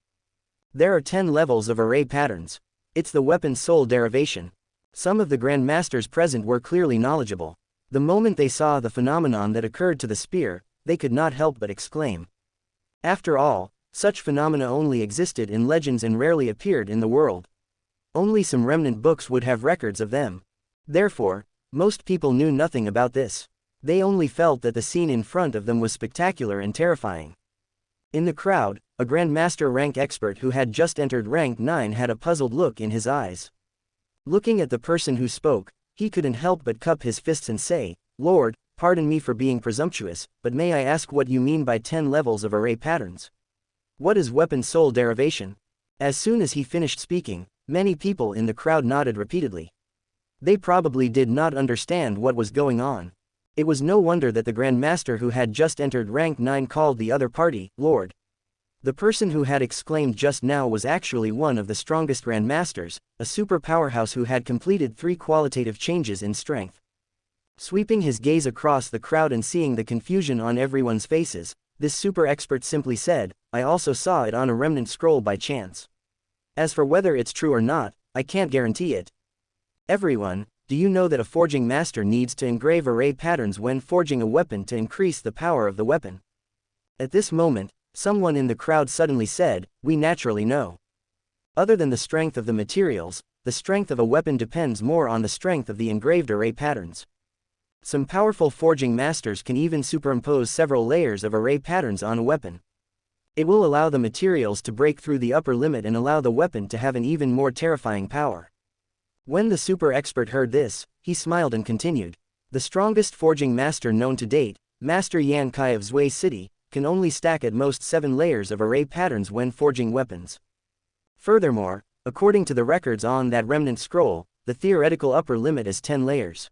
There are 10 levels of array patterns. It's the weapon's sole derivation. Some of the grandmasters present were clearly knowledgeable. The moment they saw the phenomenon that occurred to the spear, they could not help but exclaim. After all, such phenomena only existed in legends and rarely appeared in the world. Only some remnant books would have records of them. Therefore, most people knew nothing about this. They only felt that the scene in front of them was spectacular and terrifying. In the crowd, a Grandmaster rank expert who had just entered rank 9 had a puzzled look in his eyes. Looking at the person who spoke, he couldn't help but cup his fists and say, "Lord, pardon me for being presumptuous, but may I ask what you mean by 10 levels of array patterns? What is weapon soul derivation?" As soon as he finished speaking, many people in the crowd nodded repeatedly. They probably did not understand what was going on. It was no wonder that the Grandmaster who had just entered rank 9 called the other party, Lord. The person who had exclaimed just now was actually one of the strongest Grandmasters, a super powerhouse who had completed 3 qualitative changes in strength. Sweeping his gaze across the crowd and seeing the confusion on everyone's faces, this super expert simply said, "I also saw it on a remnant scroll by chance. As for whether it's true or not, I can't guarantee it. Everyone, do you know that a forging master needs to engrave array patterns when forging a weapon to increase the power of the weapon?" At this moment, someone in the crowd suddenly said, "We naturally know. Other than the strength of the materials, the strength of a weapon depends more on the strength of the engraved array patterns. Some powerful forging masters can even superimpose several layers of array patterns on a weapon. It will allow the materials to break through the upper limit and allow the weapon to have an even more terrifying power." When the super expert heard this, he smiled and continued. "The strongest forging master known to date, Master Yan Kai of Zui City, can only stack at most 7 layers of array patterns when forging weapons. Furthermore, according to the records on that remnant scroll, the theoretical upper limit is 10 layers.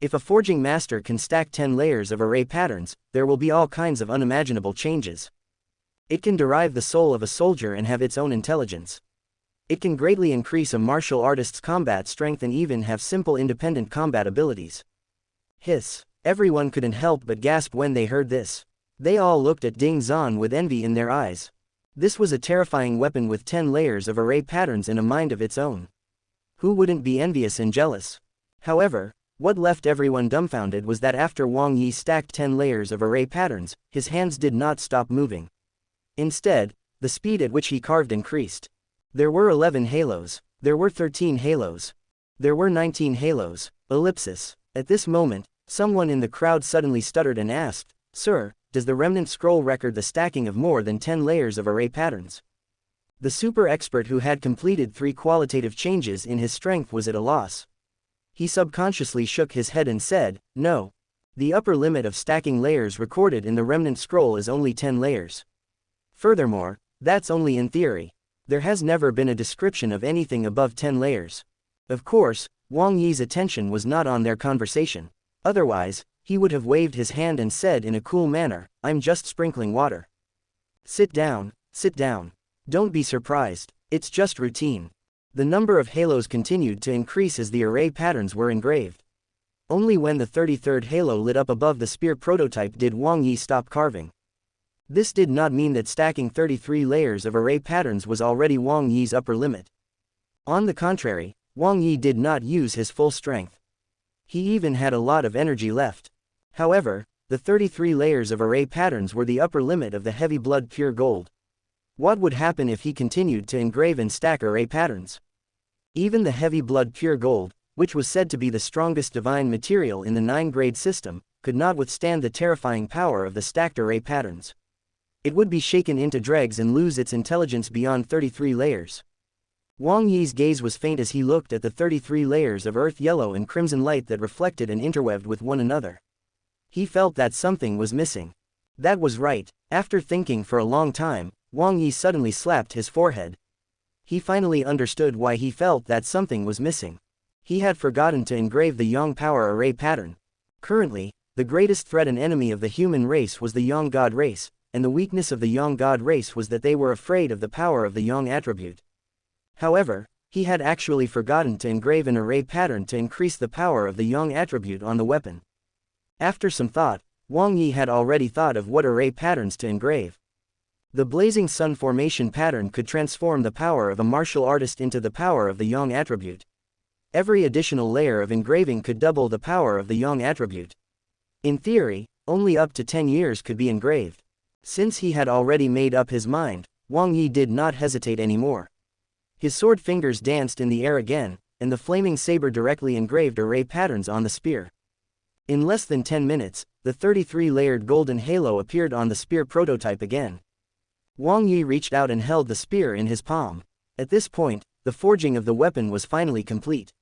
If a forging master can stack 10 layers of array patterns, there will be all kinds of unimaginable changes. It can derive the soul of a soldier and have its own intelligence. It can greatly increase a martial artist's combat strength and even have simple independent combat abilities." Hiss! Everyone couldn't help but gasp when they heard this. They all looked at Ding Zan with envy in their eyes. This was a terrifying weapon with 10 layers of array patterns and a mind of its own. Who wouldn't be envious and jealous? However, what left everyone dumbfounded was that after Wang Yi stacked 10 layers of array patterns, his hands did not stop moving. Instead, the speed at which he carved increased. There were 11 halos. There were 13 halos. There were 19 halos. Ellipsis. At this moment, someone in the crowd suddenly stuttered and asked, "Sir, does the remnant scroll record the stacking of more than 10 layers of array patterns?" The super expert who had completed 3 qualitative changes in his strength was at a loss. He subconsciously shook his head and said, "No. The upper limit of stacking layers recorded in the remnant scroll is only 10 layers. Furthermore, that's only in theory. There has never been a description of anything above 10 layers." Of course, Wang Yi's attention was not on their conversation. Otherwise, he would have waved his hand and said in a cool manner, "I'm just sprinkling water. Sit down, sit down. Don't be surprised, it's just routine." The number of halos continued to increase as the array patterns were engraved. Only when the 33rd halo lit up above the spear prototype did Wang Yi stop carving. This did not mean that stacking 33 layers of array patterns was already Wang Yi's upper limit. On the contrary, Wang Yi did not use his full strength. He even had a lot of energy left. However, the 33 layers of array patterns were the upper limit of the heavy blood pure gold. What would happen if he continued to engrave and stack array patterns? Even the heavy blood pure gold, which was said to be the strongest divine material in the 9-grade system, could not withstand the terrifying power of the stacked array patterns. It would be shaken into dregs and lose its intelligence beyond 33 layers. Wang Yi's gaze was faint as he looked at the 33 layers of earth yellow and crimson light that reflected and interweaved with one another. He felt that something was missing. That was right. After thinking for a long time, Wang Yi suddenly slapped his forehead. He finally understood why he felt that something was missing. He had forgotten to engrave the Yang power array pattern. Currently, the greatest threat and enemy of the human race was the Yang god race, and the weakness of the Yang god race was that they were afraid of the power of the Yang attribute. However, he had actually forgotten to engrave an array pattern to increase the power of the Yang attribute on the weapon. After some thought, Wang Yi had already thought of what array patterns to engrave. The blazing sun formation pattern could transform the power of a martial artist into the power of the Yang attribute. Every additional layer of engraving could double the power of the Yang attribute. In theory, only up to 10 years could be engraved. Since he had already made up his mind, Wang Yi did not hesitate anymore. His sword fingers danced in the air again, and the flaming saber directly engraved array patterns on the spear. In less than 10 minutes, the 33-layered golden halo appeared on the spear prototype again. Wang Yi reached out and held the spear in his palm. At this point, the forging of the weapon was finally complete.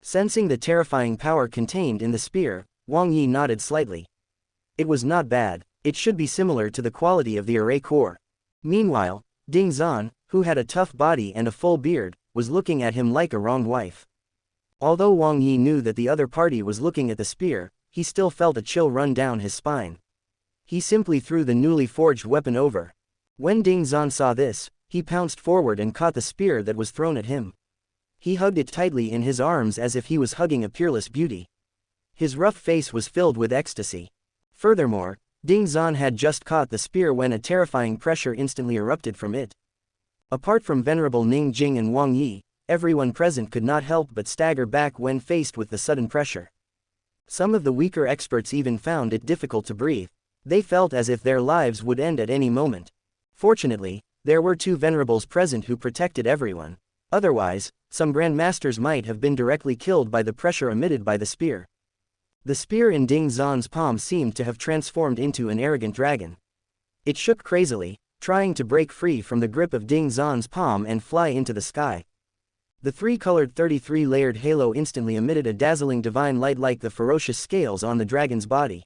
Sensing the terrifying power contained in the spear, Wang Yi nodded slightly. It was not bad. It should be similar to the quality of the array core. Meanwhile, Ding Zan, who had a tough body and a full beard, was looking at him like a wronged wife. Although Wang Yi knew that the other party was looking at the spear, he still felt a chill run down his spine. He simply threw the newly forged weapon over. When Ding Zan saw this, he pounced forward and caught the spear that was thrown at him. He hugged it tightly in his arms as if he was hugging a peerless beauty. His rough face was filled with ecstasy. Furthermore, Ding Zan had just caught the spear when a terrifying pressure instantly erupted from it. Apart from Venerable Ning Jing and Wang Yi, everyone present could not help but stagger back when faced with the sudden pressure. Some of the weaker experts even found it difficult to breathe. They felt as if their lives would end at any moment. Fortunately, there were 2 venerables present who protected everyone. Otherwise, some grandmasters might have been directly killed by the pressure emitted by the spear. The spear in Ding Zan's palm seemed to have transformed into an arrogant dragon. It shook crazily, trying to break free from the grip of Ding Zan's palm and fly into the sky. The 3-colored 33-layered halo instantly emitted a dazzling divine light like the ferocious scales on the dragon's body.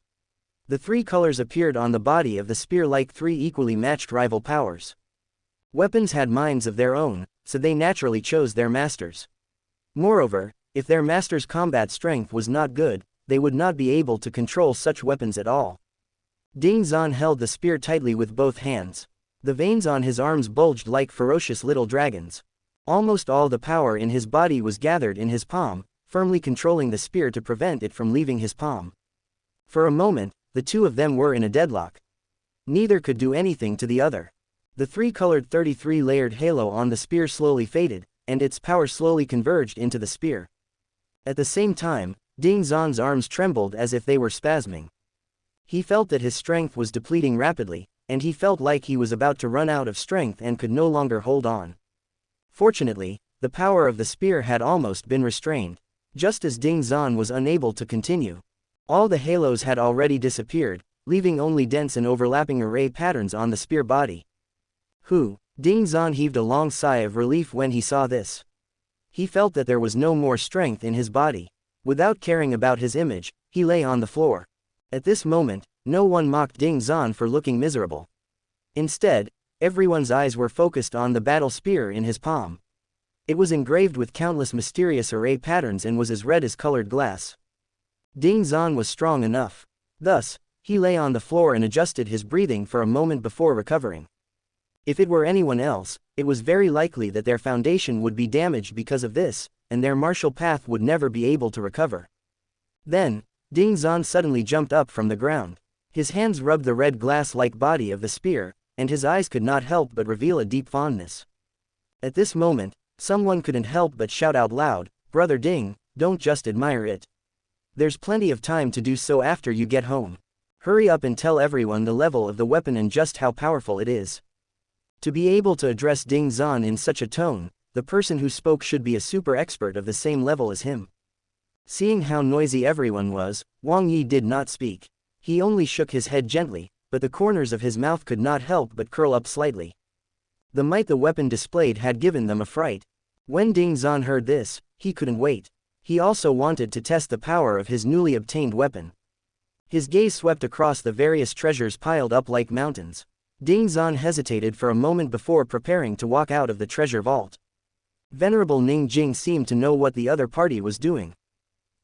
The 3 colors appeared on the body of the spear like 3 equally matched rival powers. Weapons had minds of their own, so they naturally chose their masters. Moreover, if their master's combat strength was not good, they would not be able to control such weapons at all. Ding Zan held the spear tightly with both hands. The veins on his arms bulged like ferocious little dragons. Almost all the power in his body was gathered in his palm, firmly controlling the spear to prevent it from leaving his palm. For a moment, the 2 of them were in a deadlock. Neither could do anything to the other. The three-colored 33-layered halo on the spear slowly faded, and its power slowly converged into the spear. At the same time, Ding Zan's arms trembled as if they were spasming. He felt that his strength was depleting rapidly, and he felt like he was about to run out of strength and could no longer hold on. Fortunately, the power of the spear had almost been restrained. Just as Ding Zan was unable to continue, all the halos had already disappeared, leaving only dense and overlapping array patterns on the spear body. Ding Zan heaved a long sigh of relief when he saw this. He felt that there was no more strength in his body. Without caring about his image, he lay on the floor. At this moment, no one mocked Ding Zan for looking miserable. Instead, everyone's eyes were focused on the battle spear in his palm. It was engraved with countless mysterious array patterns and was as red as colored glass. Ding Zan was strong enough. Thus, he lay on the floor and adjusted his breathing for a moment before recovering. If it were anyone else, it was very likely that their foundation would be damaged because of this, and their martial path would never be able to recover. Then, Ding Zan suddenly jumped up from the ground. His hands rubbed the red glass-like body of the spear, and his eyes could not help but reveal a deep fondness. At this moment, someone couldn't help but shout out loud, "Brother Ding, don't just admire it. There's plenty of time to do so after you get home. Hurry up and tell everyone the level of the weapon and just how powerful it is." To be able to address Ding Zan in such a tone, the person who spoke should be a super expert of the same level as him. Seeing how noisy everyone was, Wang Yi did not speak. He only shook his head gently, but the corners of his mouth could not help but curl up slightly. The might the weapon displayed had given them a fright. When Ding Zan heard this, he couldn't wait. He also wanted to test the power of his newly obtained weapon. His gaze swept across the various treasures piled up like mountains. Ding Zan hesitated for a moment before preparing to walk out of the treasure vault. Venerable Ning Jing seemed to know what the other party was doing.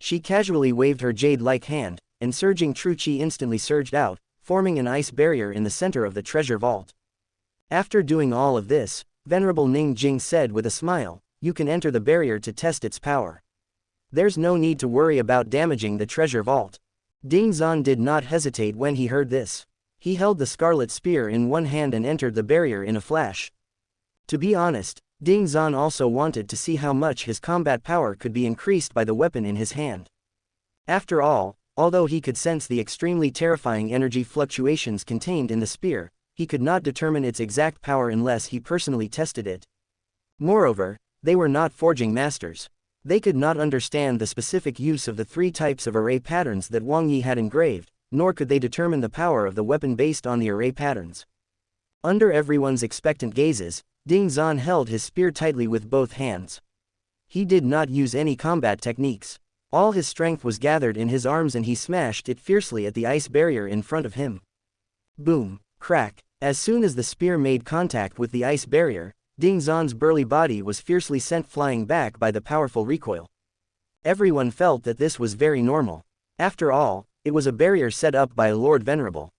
She casually waved her jade-like hand, and surging true qi instantly surged out, forming an ice barrier in the center of the treasure vault. After doing all of this, Venerable Ning Jing said with a smile, "You can enter the barrier to test its power. There's no need to worry about damaging the treasure vault." Ding Zan did not hesitate when he heard this. He held the scarlet spear in one hand and entered the barrier in a flash. To be honest, Ding Zan also wanted to see how much his combat power could be increased by the weapon in his hand. After all, although he could sense the extremely terrifying energy fluctuations contained in the spear, he could not determine its exact power unless he personally tested it. Moreover, they were not forging masters. They could not understand the specific use of the three types of array patterns that Wang Yi had engraved, nor could they determine the power of the weapon based on the array patterns. Under everyone's expectant gazes, Ding Zan held his spear tightly with both hands. He did not use any combat techniques. All his strength was gathered in his arms and he smashed it fiercely at the ice barrier in front of him. Boom, crack. As soon as the spear made contact with the ice barrier, Ding Zan's burly body was fiercely sent flying back by the powerful recoil. Everyone felt that this was very normal. After all, it was a barrier set up by a Lord Venerable.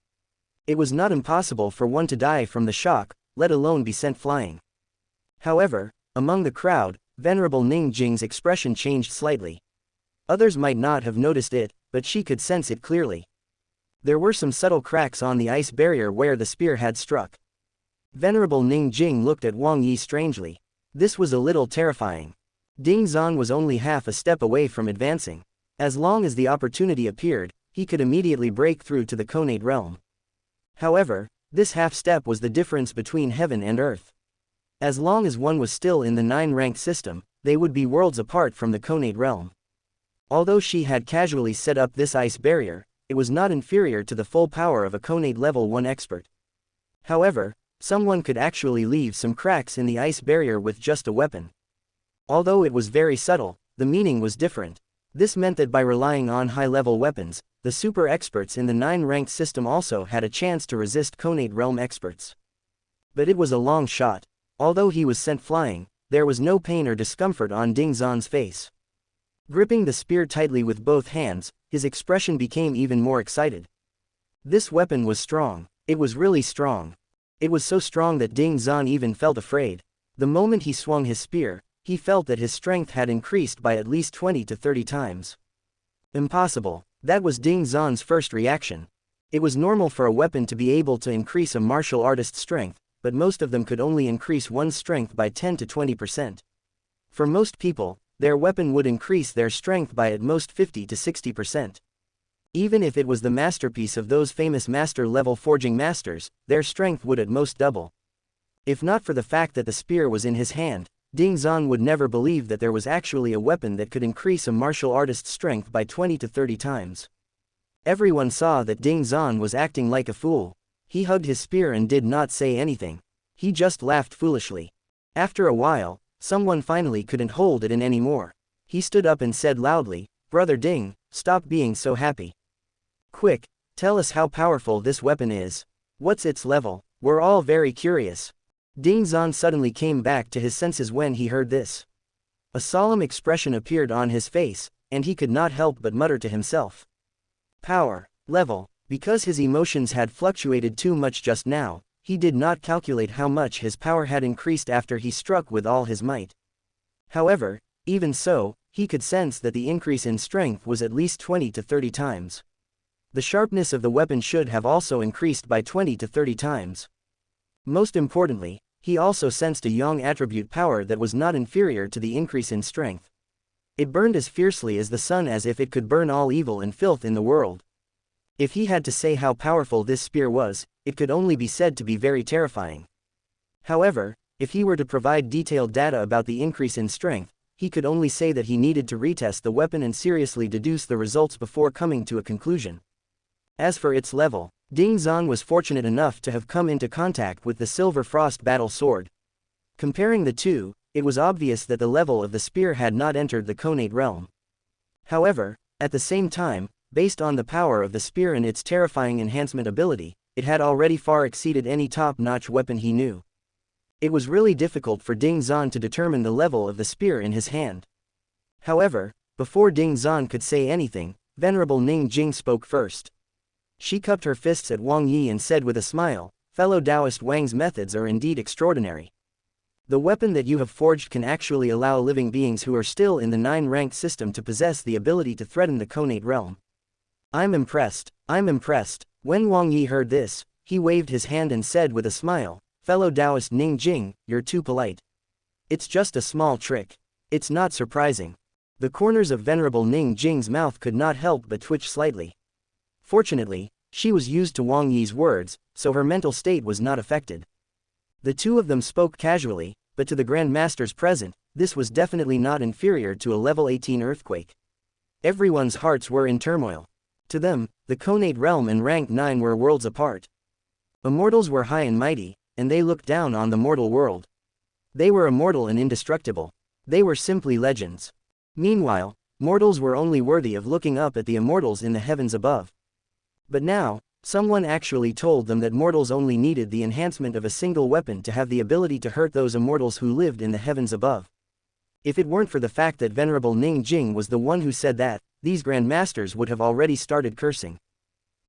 It was not impossible for one to die from the shock, let alone be sent flying. However, among the crowd, Venerable Ning Jing's expression changed slightly. Others might not have noticed it, but she could sense it clearly. There were some subtle cracks on the ice barrier where the spear had struck. Venerable Ning Jing looked at Wang Yi strangely. This was a little terrifying. Ding Zan was only half a step away from advancing. As long as the opportunity appeared, he could immediately break through to the Conate realm. However, this half-step was the difference between heaven and earth. As long as one was still in the 9-rank system, they would be worlds apart from the Conate realm. Although she had casually set up this ice barrier, it was not inferior to the full power of a Conate level 1 expert. However, someone could actually leave some cracks in the ice barrier with just a weapon. Although it was very subtle, the meaning was different. This meant that by relying on high-level weapons, the super experts in the 9-ranked system also had a chance to resist Conate realm experts. But it was a long shot. Although he was sent flying, there was no pain or discomfort on Ding Zan's face. Gripping the spear tightly with both hands, his expression became even more excited. This weapon was strong. It was really strong. It was so strong that Ding Zan even felt afraid. The moment he swung his spear, he felt that his strength had increased by at least 20 to 30 times. Impossible. That was Ding Zan's first reaction. It was normal for a weapon to be able to increase a martial artist's strength, but most of them could only increase one's strength by 10 to 20%. For most people, their weapon would increase their strength by at most 50 to 60%. Even if it was the masterpiece of those famous master-level forging masters, their strength would at most double. If not for the fact that the spear was in his hand, Ding Zan would never believe that there was actually a weapon that could increase a martial artist's strength by 20 to 30 times. Everyone saw that Ding Zan was acting like a fool. He hugged his spear and did not say anything. He just laughed foolishly. After a while, someone finally couldn't hold it in anymore. He stood up and said loudly, "Brother Ding, stop being so happy. Quick, tell us how powerful this weapon is. What's its level? We're all very curious." Ding Zan suddenly came back to his senses when he heard this. A solemn expression appeared on his face, and he could not help but mutter to himself. Power, level. Because his emotions had fluctuated too much just now, he did not calculate how much his power had increased after he struck with all his might. However, even so, he could sense that the increase in strength was at least 20 to 30 times. The sharpness of the weapon should have also increased by 20 to 30 times. Most importantly, he also sensed a yang attribute power that was not inferior to the increase in strength. It burned as fiercely as the sun, as if it could burn all evil and filth in the world. If he had to say how powerful this spear was, it could only be said to be very terrifying. However, if he were to provide detailed data about the increase in strength, he could only say that he needed to retest the weapon and seriously deduce the results before coming to a conclusion. As for its level, Ding Zan was fortunate enough to have come into contact with the Silver Frost battle sword. Comparing the two, it was obvious that the level of the spear had not entered the Conate realm. However, at the same time, based on the power of the spear and its terrifying enhancement ability, it had already far exceeded any top-notch weapon he knew. It was really difficult for Ding Zan to determine the level of the spear in his hand. However, before Ding Zan could say anything, Venerable Ning Jing spoke first. She cupped her fists at Wang Yi and said with a smile, "Fellow Taoist Wang's methods are indeed extraordinary. The weapon that you have forged can actually allow living beings who are still in the 9-ranked system to possess the ability to threaten the Conate realm. I'm impressed, I'm impressed." When Wang Yi heard this, he waved his hand and said with a smile, "Fellow Taoist Ning Jing, you're too polite. It's just a small trick. It's not surprising." The corners of Venerable Ning Jing's mouth could not help but twitch slightly. Fortunately, she was used to Wang Yi's words, so her mental state was not affected. The two of them spoke casually, but to the Grand Masters present, this was definitely not inferior to a level 18 earthquake. Everyone's hearts were in turmoil. To them, the Conate realm and rank 9 were worlds apart. Immortals were high and mighty, and they looked down on the mortal world. They were immortal and indestructible. They were simply legends. Meanwhile, mortals were only worthy of looking up at the immortals in the heavens above. But now, someone actually told them that mortals only needed the enhancement of a single weapon to have the ability to hurt those immortals who lived in the heavens above. If it weren't for the fact that Venerable Ning Jing was the one who said that, these Grand Masters would have already started cursing.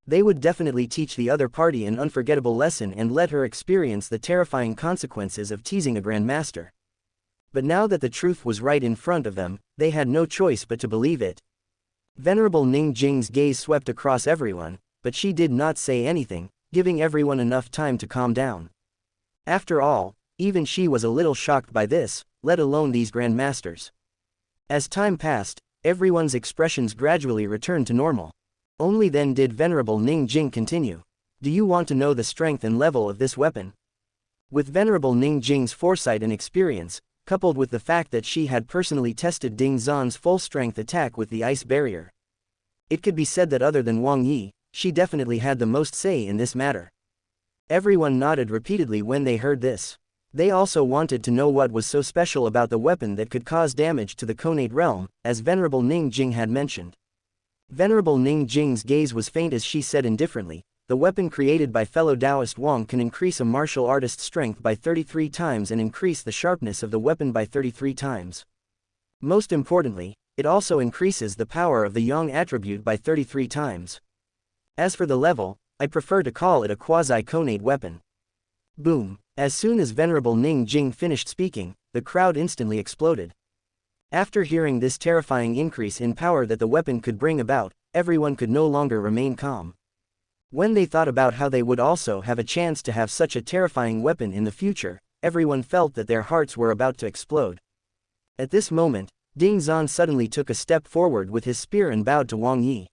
They would definitely teach the other party an unforgettable lesson and let her experience the terrifying consequences of teasing a Grand Master. But now that the truth was right in front of them, they had no choice but to believe it. Venerable Ning Jing's gaze swept across everyone, but she did not say anything, giving everyone enough time to calm down. After all, even she was a little shocked by this, let alone these Grand Masters. As time passed, everyone's expressions gradually returned to normal. Only then did Venerable Ning Jing continue. "Do you want to know the strength and level of this weapon?" With Venerable Ning Jing's foresight and experience, coupled with the fact that she had personally tested Ding Zan's full-strength attack with the ice barrier, it could be said that other than Wang Yi, she definitely had the most say in this matter. Everyone nodded repeatedly when they heard this. They also wanted to know what was so special about the weapon that could cause damage to the Conate realm, as Venerable Ning Jing had mentioned. Venerable Ning Jing's gaze was faint as she said indifferently, "The weapon created by fellow Taoist Wang can increase a martial artist's strength by 33 times and increase the sharpness of the weapon by 33 times. Most importantly, it also increases the power of the yang attribute by 33 times. As for the level, I prefer to call it a quasi-conate weapon." Boom! As soon as Venerable Ning Jing finished speaking, the crowd instantly exploded. After hearing this terrifying increase in power that the weapon could bring about, everyone could no longer remain calm. When they thought about how they would also have a chance to have such a terrifying weapon in the future, everyone felt that their hearts were about to explode. At this moment, Ding Zan suddenly took a step forward with his spear and bowed to Wang Yi.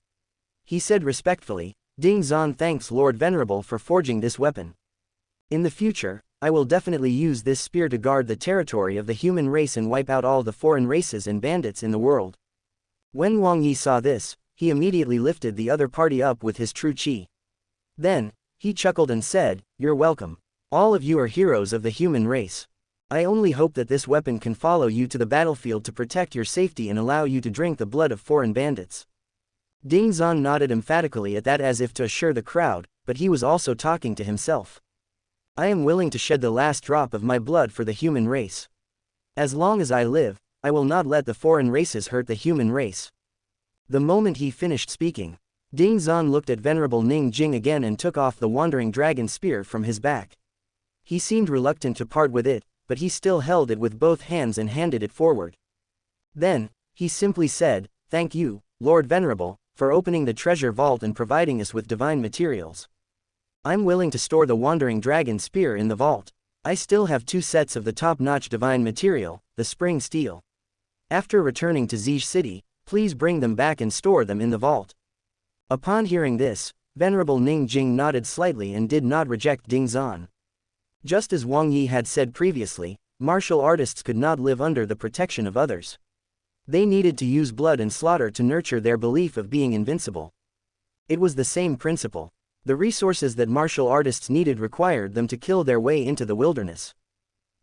He said respectfully, "Ding Zan thanks Lord Venerable for forging this weapon. In the future, I will definitely use this spear to guard the territory of the human race and wipe out all the foreign races and bandits in the world." When Wang Yi saw this, he immediately lifted the other party up with his true qi. Then, he chuckled and said, "You're welcome. All of you are heroes of the human race. I only hope that this weapon can follow you to the battlefield to protect your safety and allow you to drink the blood of foreign bandits." Ding Zan nodded emphatically at that as if to assure the crowd, but he was also talking to himself. "I am willing to shed the last drop of my blood for the human race. As long as I live, I will not let the foreign races hurt the human race." The moment he finished speaking, Ding Zan looked at Venerable Ning Jing again and took off the wandering dragon spear from his back. He seemed reluctant to part with it, but he still held it with both hands and handed it forward. Then, he simply said, "Thank you, Lord Venerable, for opening the treasure vault and providing us with divine materials. I'm willing to store the wandering dragon spear in the vault. I still have 2 sets of the top-notch divine material, the spring steel. After returning to Zij City, please bring them back and store them in the vault." Upon hearing this, Venerable Ning Jing nodded slightly and did not reject Ding Zan. Just as Wang Yi had said previously, martial artists could not live under the protection of others. They needed to use blood and slaughter to nurture their belief of being invincible. It was the same principle. The resources that martial artists needed required them to kill their way into the wilderness.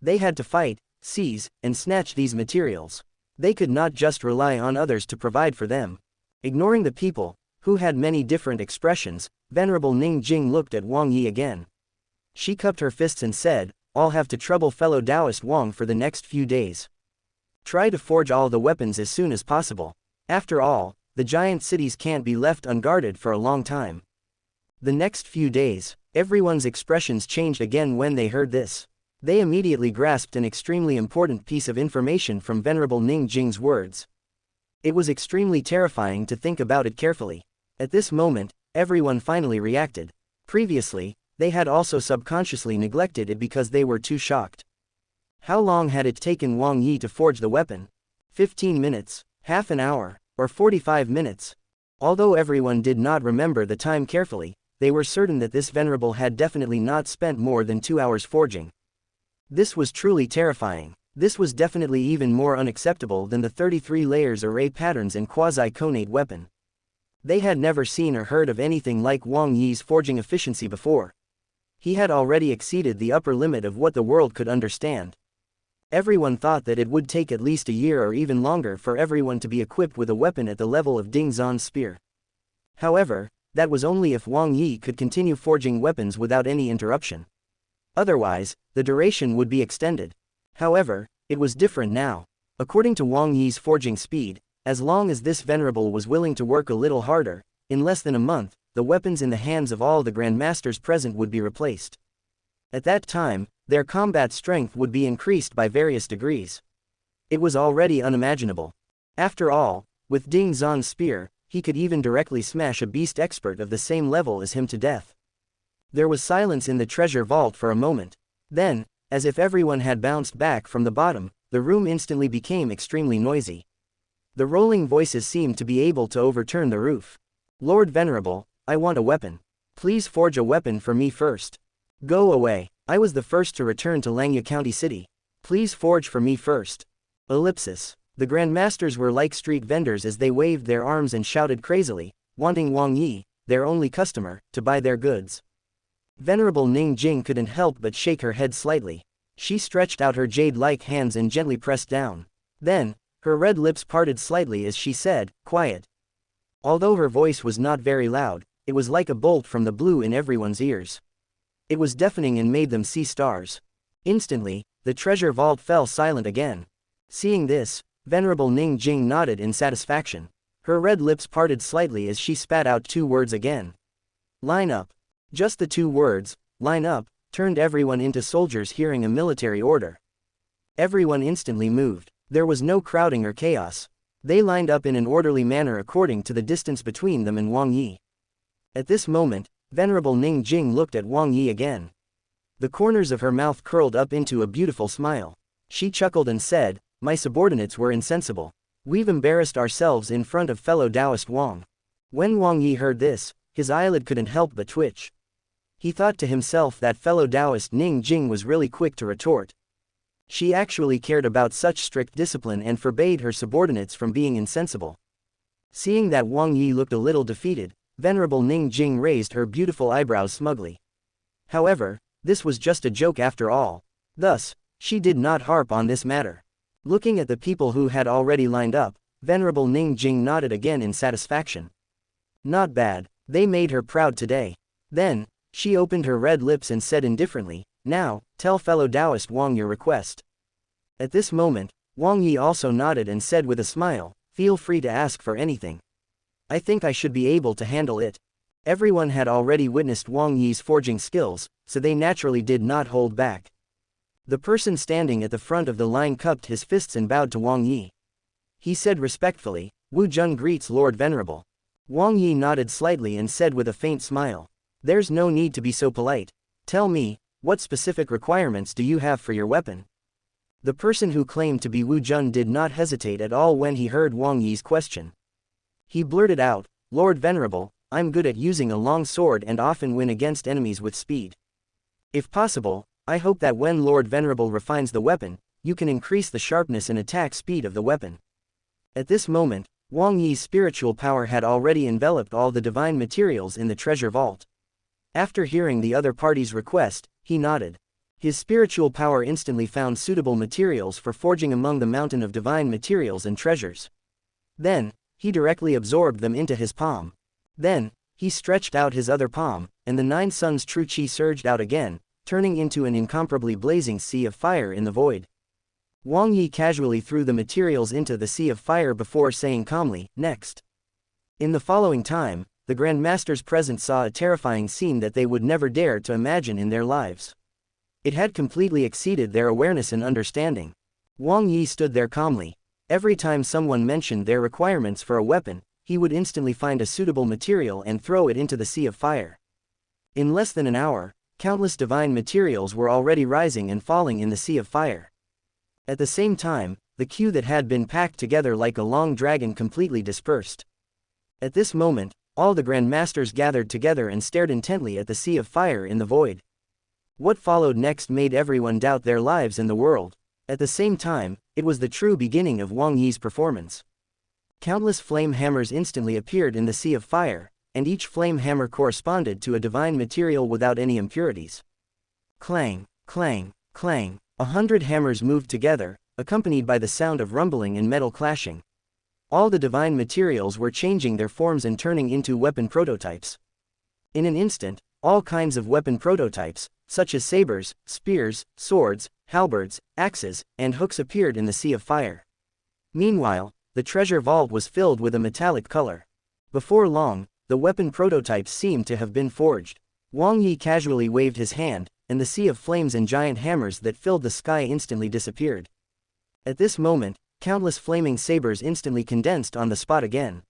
They had to fight, seize, and snatch these materials. They could not just rely on others to provide for them. Ignoring the people, who had many different expressions, Venerable Ning Jing looked at Wang Yi again. She cupped her fists and said, "I'll have to trouble fellow Taoist Wang for the next few days. Try to forge all the weapons as soon as possible. After all, the giant cities can't be left unguarded for a long time." The next few days, everyone's expressions changed again when they heard this. They immediately grasped an extremely important piece of information from Venerable Ning Jing's words. It was extremely terrifying to think about it carefully. At this moment, everyone finally reacted. Previously, they had also subconsciously neglected it because they were too shocked. How long had it taken Wang Yi to forge the weapon? 15 minutes, half an hour, or 45 minutes? Although everyone did not remember the time carefully, they were certain that this venerable had definitely not spent more than 2 hours forging. This was truly terrifying. This was definitely even more unacceptable than the 33 layers array patterns in quasi-conate weapon. They had never seen or heard of anything like Wang Yi's forging efficiency before. He had already exceeded the upper limit of what the world could understand. Everyone thought that it would take at least a year or even longer for everyone to be equipped with a weapon at the level of Ding Zan's spear. However, that was only if Wang Yi could continue forging weapons without any interruption. Otherwise, the duration would be extended. However, it was different now. According to Wang Yi's forging speed, as long as this venerable was willing to work a little harder, in less than a month, the weapons in the hands of all the grandmasters present would be replaced. At that time, their combat strength would be increased by various degrees. It was already unimaginable. After all, with Ding Zan's spear, he could even directly smash a beast expert of the same level as him to death. There was silence in the treasure vault for a moment. Then, as if everyone had bounced back from the bottom, the room instantly became extremely noisy. The rolling voices seemed to be able to overturn the roof. "Lord Venerable, I want a weapon. Please forge a weapon for me first. Go away. I was the first to return to Langya County City. Please forge for me first." Ellipsis. The grandmasters were like street vendors as they waved their arms and shouted crazily, wanting Wang Yi, their only customer, to buy their goods. Venerable Ning Jing couldn't help but shake her head slightly. She stretched out her jade-like hands and gently pressed down. Then, her red lips parted slightly as she said, "Quiet." Although her voice was not very loud, it was like a bolt from the blue in everyone's ears. It was deafening and made them see stars. Instantly, the treasure vault fell silent again. Seeing this, Venerable Ning Jing nodded in satisfaction. Her red lips parted slightly as she spat out 2 words again. "Line up." Just the 2 words, "line up," turned everyone into soldiers hearing a military order. Everyone instantly moved. There was no crowding or chaos. They lined up in an orderly manner according to the distance between them and Wang Yi. At this moment, Venerable Ning Jing looked at Wang Yi again. The corners of her mouth curled up into a beautiful smile. She chuckled and said, "My subordinates were insensible. We've embarrassed ourselves in front of fellow Taoist Wang." When Wang Yi heard this, his eyelid couldn't help but twitch. He thought to himself that fellow Taoist Ning Jing was really quick to retort. She actually cared about such strict discipline and forbade her subordinates from being insensible. Seeing that Wang Yi looked a little defeated, Venerable Ning Jing raised her beautiful eyebrows smugly. However, this was just a joke after all. Thus, she did not harp on this matter. Looking at the people who had already lined up, Venerable Ning Jing nodded again in satisfaction. Not bad, they made her proud today. Then, she opened her red lips and said indifferently, "Now, tell fellow Taoist Wang your request." At this moment, Wang Yi also nodded and said with a smile, "Feel free to ask for anything. I think I should be able to handle it." Everyone had already witnessed Wang Yi's forging skills, so they naturally did not hold back. The person standing at the front of the line cupped his fists and bowed to Wang Yi. He said respectfully, "Wu Jun greets Lord Venerable." Wang Yi nodded slightly and said with a faint smile, "There's no need to be so polite. Tell me, what specific requirements do you have for your weapon?" The person who claimed to be Wu Jun did not hesitate at all when he heard Wang Yi's question. He blurted out, "Lord Venerable, I'm good at using a long sword and often win against enemies with speed. If possible, I hope that when Lord Venerable refines the weapon, you can increase the sharpness and attack speed of the weapon." At this moment, Wang Yi's spiritual power had already enveloped all the divine materials in the treasure vault. After hearing the other party's request, he nodded. His spiritual power instantly found suitable materials for forging among the mountain of divine materials and treasures. Then, he directly absorbed them into his palm. Then, he stretched out his other palm, and the 9 suns true chi surged out again, turning into an incomparably blazing sea of fire in the void. Wang Yi casually threw the materials into the sea of fire before saying calmly, "Next." In the following time, the Grand Masters present saw a terrifying scene that they would never dare to imagine in their lives. It had completely exceeded their awareness and understanding. Wang Yi stood there calmly. Every time someone mentioned their requirements for a weapon, he would instantly find a suitable material and throw it into the sea of fire. In less than an hour, countless divine materials were already rising and falling in the sea of fire. At the same time, the queue that had been packed together like a long dragon completely dispersed. At this moment, all the Grand Masters gathered together and stared intently at the sea of fire in the void. What followed next made everyone doubt their lives and the world. At the same time, it was the true beginning of Wang Yi's performance. Countless flame hammers instantly appeared in the sea of fire, and each flame hammer corresponded to a divine material without any impurities. Clang, clang, clang. 100 hammers moved together, accompanied by the sound of rumbling and metal clashing. All the divine materials were changing their forms and turning into weapon prototypes. In an instant, all kinds of weapon prototypes, such as sabers, spears, swords, halberds, axes, and hooks appeared in the sea of fire. Meanwhile, the treasure vault was filled with a metallic color. Before long, the weapon prototypes seemed to have been forged. Wang Yi casually waved his hand, and the sea of flames and giant hammers that filled the sky instantly disappeared. At this moment, countless flaming sabers instantly condensed on the spot again.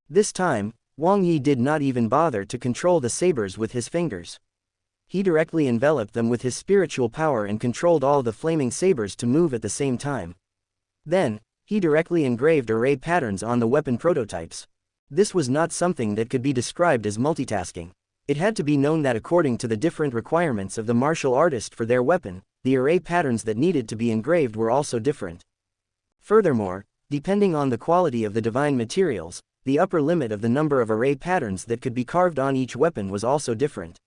This time, Wang Yi did not even bother to control the sabers with his fingers. He directly enveloped them with his spiritual power and controlled all the flaming sabers to move at the same time. Then, he directly engraved array patterns on the weapon prototypes. This was not something that could be described as multitasking. It had to be known that according to the different requirements of the martial artist for their weapon, the array patterns that needed to be engraved were also different. Furthermore, depending on the quality of the divine materials, the upper limit of the number of array patterns that could be carved on each weapon was also different.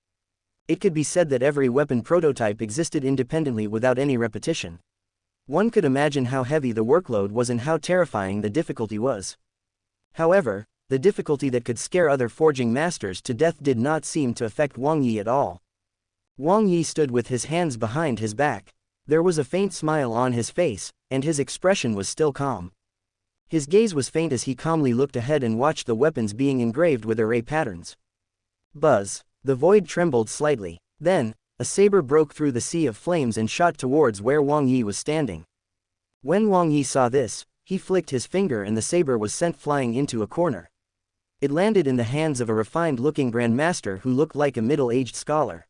It could be said that every weapon prototype existed independently without any repetition. One could imagine how heavy the workload was and how terrifying the difficulty was. However, the difficulty that could scare other forging masters to death did not seem to affect Wang Yi at all. Wang Yi stood with his hands behind his back. There was a faint smile on his face, and his expression was still calm. His gaze was faint as he calmly looked ahead and watched the weapons being engraved with array patterns. Buzz. The void trembled slightly. Then, a saber broke through the sea of flames and shot towards where Wang Yi was standing. When Wang Yi saw this, he flicked his finger and the saber was sent flying into a corner. It landed in the hands of a refined-looking Grandmaster who looked like a middle-aged scholar.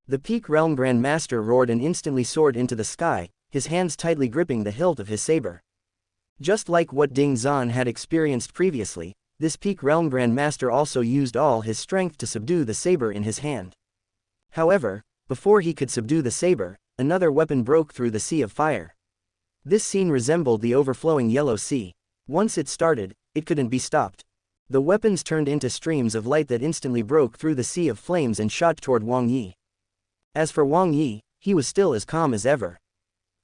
The Peak Realm Grandmaster roared and instantly soared into the sky, his hands tightly gripping the hilt of his saber. Just like what Ding Zhan had experienced previously, this Peak Realm Grandmaster also used all his strength to subdue the saber in his hand. However, before he could subdue the saber, another weapon broke through the sea of fire. This scene resembled the overflowing Yellow Sea. Once it started, it couldn't be stopped. The weapons turned into streams of light that instantly broke through the sea of flames and shot toward Wang Yi. As for Wang Yi, he was still as calm as ever.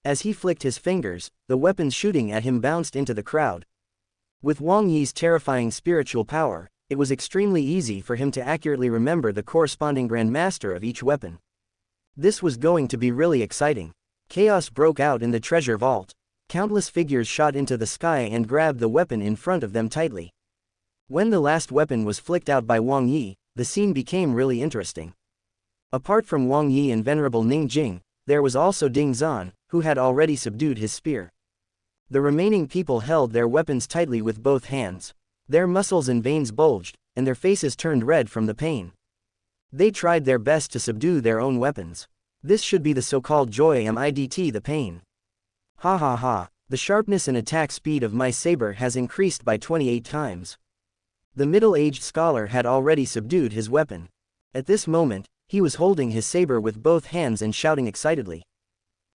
As he flicked his fingers, the weapons shooting at him bounced into the crowd. With Wang Yi's terrifying spiritual power, it was extremely easy for him to accurately remember the corresponding Grandmaster of each weapon. This was going to be really exciting. Chaos broke out in the treasure vault. Countless figures shot into the sky and grabbed the weapon in front of them tightly. When the last weapon was flicked out by Wang Yi, the scene became really interesting. Apart from Wang Yi and Venerable Ning Jing, there was also Ding Zhan, who had already subdued his spear. The remaining people held their weapons tightly with both hands. Their muscles and veins bulged, and their faces turned red from the pain. They tried their best to subdue their own weapons. This should be the so-called joy amidst the pain. Ha ha ha, the sharpness and attack speed of my saber has increased by 28 times. The middle-aged scholar had already subdued his weapon. At this moment, he was holding his saber with both hands and shouting excitedly.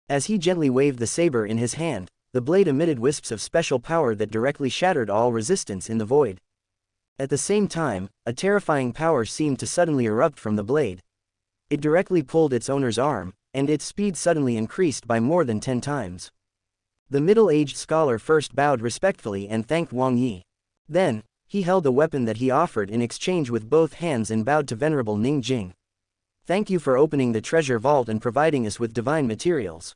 As he gently waved the saber in his hand, the blade emitted wisps of special power that directly shattered all resistance in the void. At the same time, a terrifying power seemed to suddenly erupt from the blade. It directly pulled its owner's arm, and its speed suddenly increased by more than 10 times. The middle-aged scholar first bowed respectfully and thanked Wang Yi. Then, he held the weapon that he offered in exchange with both hands and bowed to Venerable Ning Jing. Thank you for opening the treasure vault and providing us with divine materials.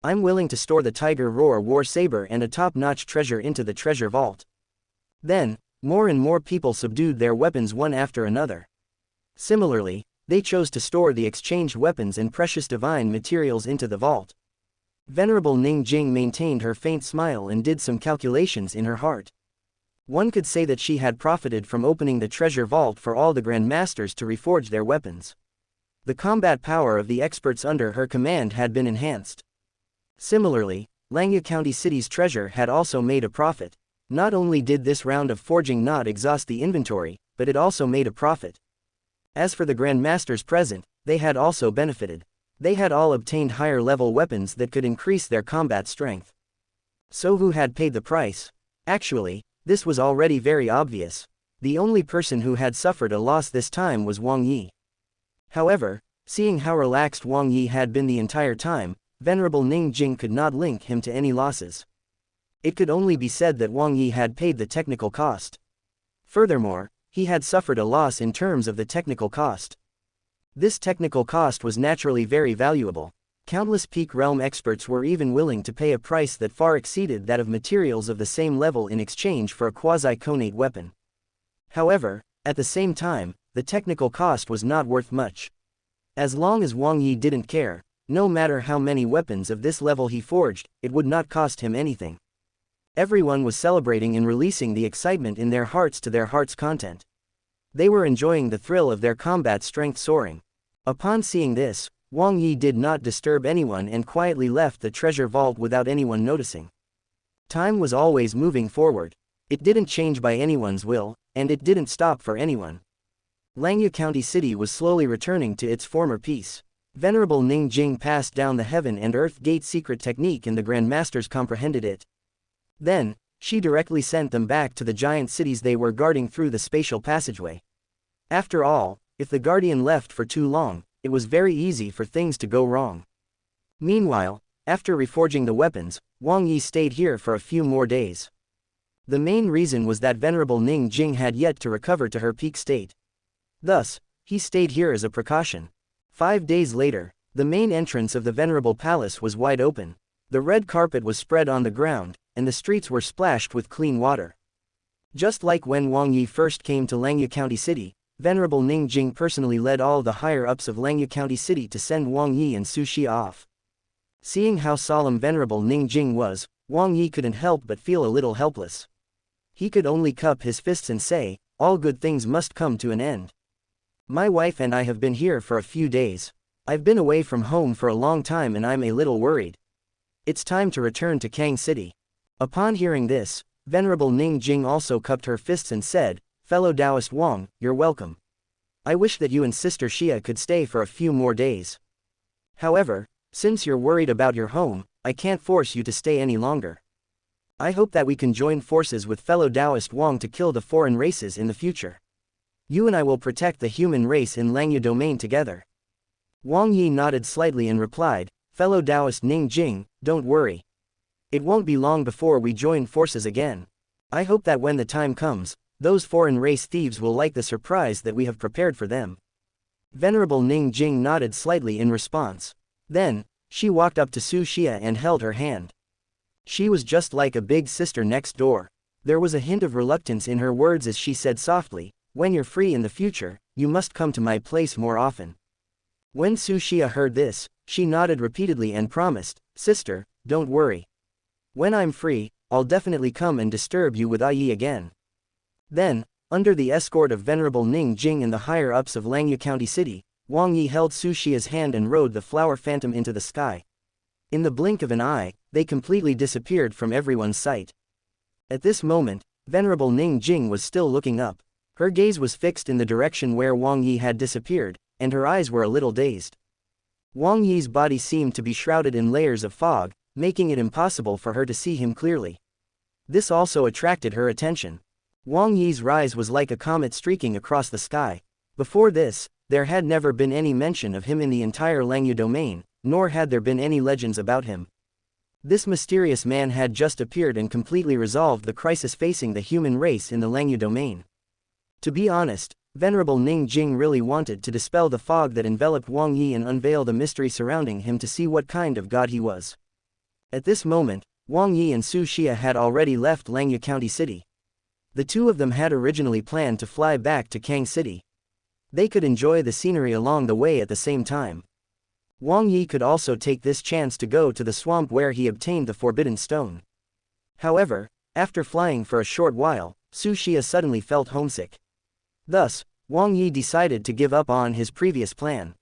I'm willing to store the Tiger Roar War Saber and a top-notch treasure into the treasure vault. Then, more and more people subdued their weapons one after another. Similarly, they chose to store the exchanged weapons and precious divine materials into the vault. Venerable Ning Jing maintained her faint smile and did some calculations in her heart. One could say that she had profited from opening the treasure vault for all the Grandmasters to reforge their weapons. The combat power of the experts under her command had been enhanced. Similarly, Langya County City's treasure had also made a profit. Not only did this round of forging not exhaust the inventory, but it also made a profit. As for the Grandmasters present, they had also benefited. They had all obtained higher-level weapons that could increase their combat strength. So who had paid the price? Actually, this was already very obvious. The only person who had suffered a loss this time was Wang Yi. However, seeing how relaxed Wang Yi had been the entire time, Venerable Ning Jing could not link him to any losses. It could only be said that Wang Yi had paid the technical cost. Furthermore, he had suffered a loss in terms of the technical cost. This technical cost was naturally very valuable. Countless Peak Realm experts were even willing to pay a price that far exceeded that of materials of the same level in exchange for a quasi-conate weapon. However, at the same time, the technical cost was not worth much. As long as Wang Yi didn't care, no matter how many weapons of this level he forged, it would not cost him anything. Everyone was celebrating and releasing the excitement in their hearts to their heart's content. They were enjoying the thrill of their combat strength soaring. Upon seeing this, Wang Yi did not disturb anyone and quietly left the treasure vault without anyone noticing. Time was always moving forward. It didn't change by anyone's will, and it didn't stop for anyone. Langya County City was slowly returning to its former peace. Venerable Ning Jing passed down the Heaven and Earth Gate secret technique and the Grandmasters comprehended it. Then, she directly sent them back to the giant cities they were guarding through the spatial passageway. After all, if the Guardian left for too long, it was very easy for things to go wrong. Meanwhile, after reforging the weapons, Wang Yi stayed here for a few more days. The main reason was that Venerable Ning Jing had yet to recover to her peak state. Thus, he stayed here as a precaution. 5 days later, the main entrance of the Venerable Palace was wide open. The red carpet was spread on the ground, and the streets were splashed with clean water. Just like when Wang Yi first came to Langya County City, Venerable Ning Jing personally led all the higher-ups of Langya County City to send Wang Yi and Su Xi off. Seeing how solemn Venerable Ning Jing was, Wang Yi couldn't help but feel a little helpless. He could only cup his fists and say, all good things must come to an end. My wife and I have been here for a few days. I've been away from home for a long time and I'm a little worried. It's time to return to Kang City. Upon hearing this, Venerable Ning Jing also cupped her fists and said, "Fellow Taoist Wang, you're welcome. I wish that you and Sister Xia could stay for a few more days. However, since you're worried about your home, I can't force you to stay any longer. I hope that we can join forces with fellow Taoist Wang to kill the foreign races in the future. You and I will protect the human race in Langya domain together." Wang Yi nodded slightly and replied, "Fellow Taoist Ning Jing, don't worry. It won't be long before we join forces again. I hope that when the time comes, those foreign race thieves will like the surprise that we have prepared for them." Venerable Ning Jing nodded slightly in response. Then, she walked up to Su Xia and held her hand. She was just like a big sister next door. There was a hint of reluctance in her words as she said softly, "When you're free in the future, you must come to my place more often." When Su Xia heard this, she nodded repeatedly and promised, "Sister, don't worry. When I'm free, I'll definitely come and disturb you with Yi again." Then, under the escort of Venerable Ning Jing and the higher-ups of Langya County City, Wang Yi held Su Xia's hand and rode the flower phantom into the sky. In the blink of an eye, they completely disappeared from everyone's sight. At this moment, Venerable Ning Jing was still looking up. Her gaze was fixed in the direction where Wang Yi had disappeared, and her eyes were a little dazed. Wang Yi's body seemed to be shrouded in layers of fog, making it impossible for her to see him clearly. This also attracted her attention. Wang Yi's rise was like a comet streaking across the sky. Before this, there had never been any mention of him in the entire Langya domain, nor had there been any legends about him. This mysterious man had just appeared and completely resolved the crisis facing the human race in the Langya domain. To be honest, Venerable Ning Jing really wanted to dispel the fog that enveloped Wang Yi and unveil the mystery surrounding him to see what kind of god he was. At this moment, Wang Yi and Su Xia had already left Langya County City. The two of them had originally planned to fly back to Kang City. They could enjoy the scenery along the way at the same time. Wang Yi could also take this chance to go to the swamp where he obtained the Forbidden Stone. However, after flying for a short while, Su Xia suddenly felt homesick. Thus, Wang Yi decided to give up on his previous plan.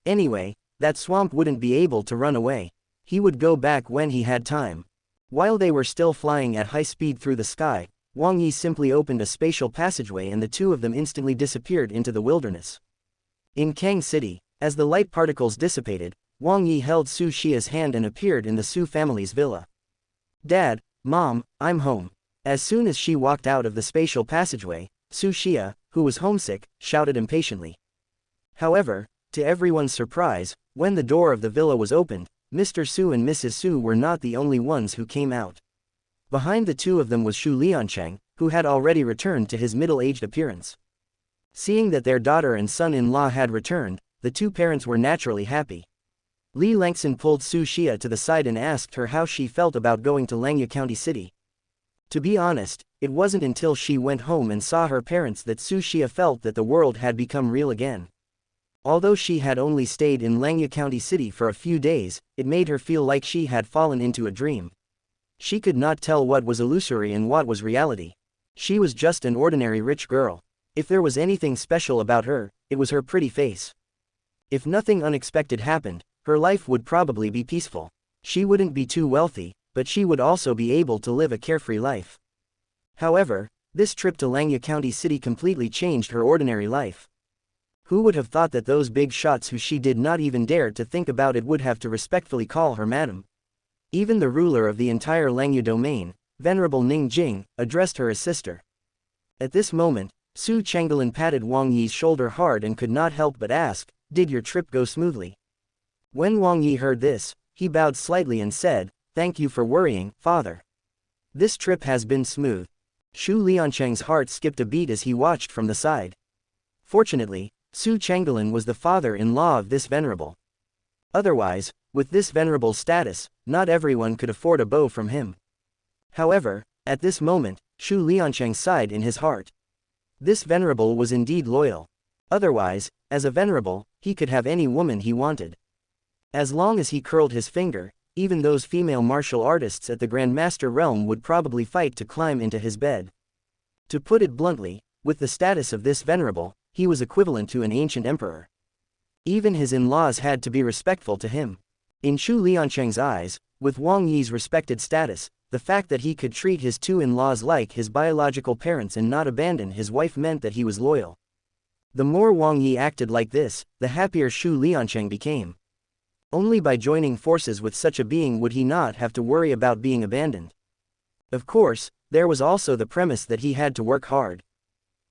Anyway, that swamp wouldn't be able to run away. He would go back when he had time. While they were still flying at high speed through the sky, Wang Yi simply opened a spatial passageway and the two of them instantly disappeared into the wilderness. In Kang City, as the light particles dissipated, Wang Yi held Su Xia's hand and appeared in the Su family's villa. "Dad, Mom, I'm home." As soon as she walked out of the spatial passageway, Su Xia, who was homesick, shouted impatiently. However, to everyone's surprise, when the door of the villa was opened, Mr. Su and Mrs. Su were not the only ones who came out. Behind the two of them was Shu Liancheng, who had already returned to his middle-aged appearance. Seeing that their daughter and son-in-law had returned, the two parents were naturally happy. Li Langxin pulled Su Xia to the side and asked her how she felt about going to Langya County City. To be honest, it wasn't until she went home and saw her parents that Su Xia felt that the world had become real again. Although she had only stayed in Langya County City for a few days, it made her feel like she had fallen into a dream. She could not tell what was illusory and what was reality. She was just an ordinary rich girl. If there was anything special about her, it was her pretty face. If nothing unexpected happened, her life would probably be peaceful. She wouldn't be too wealthy, but she would also be able to live a carefree life. However, this trip to Langya County City completely changed her ordinary life. Who would have thought that those big shots who she did not even dare to think about it would have to respectfully call her madam? Even the ruler of the entire Langya domain, Venerable Ning Jing, addressed her as sister. At this moment, Su Chengdelin patted Wang Yi's shoulder hard and could not help but ask, "Did your trip go smoothly?" When Wang Yi heard this, he bowed slightly and said, "Thank you for worrying, father. This trip has been smooth." Shu Liancheng's heart skipped a beat as he watched from the side. Fortunately, Su Chengdelin was the father-in-law of this venerable. Otherwise, with this venerable status, not everyone could afford a bow from him. However, at this moment, Shu Liancheng sighed in his heart. This venerable was indeed loyal. Otherwise, as a venerable, he could have any woman he wanted. As long as he curled his finger, even those female martial artists at the Grandmaster realm would probably fight to climb into his bed. To put it bluntly, With the status of this venerable, he was equivalent to an ancient emperor. Even his in-laws had to be respectful to him. In Shu Liancheng's eyes, with Wang Yi's respected status, the fact that he could treat his two in-laws like his biological parents and not abandon his wife meant that he was loyal. The more Wang Yi acted like this, the happier Shu Liancheng became. Only by joining forces with such a being would he not have to worry about being abandoned. Of course, there was also the premise that he had to work hard.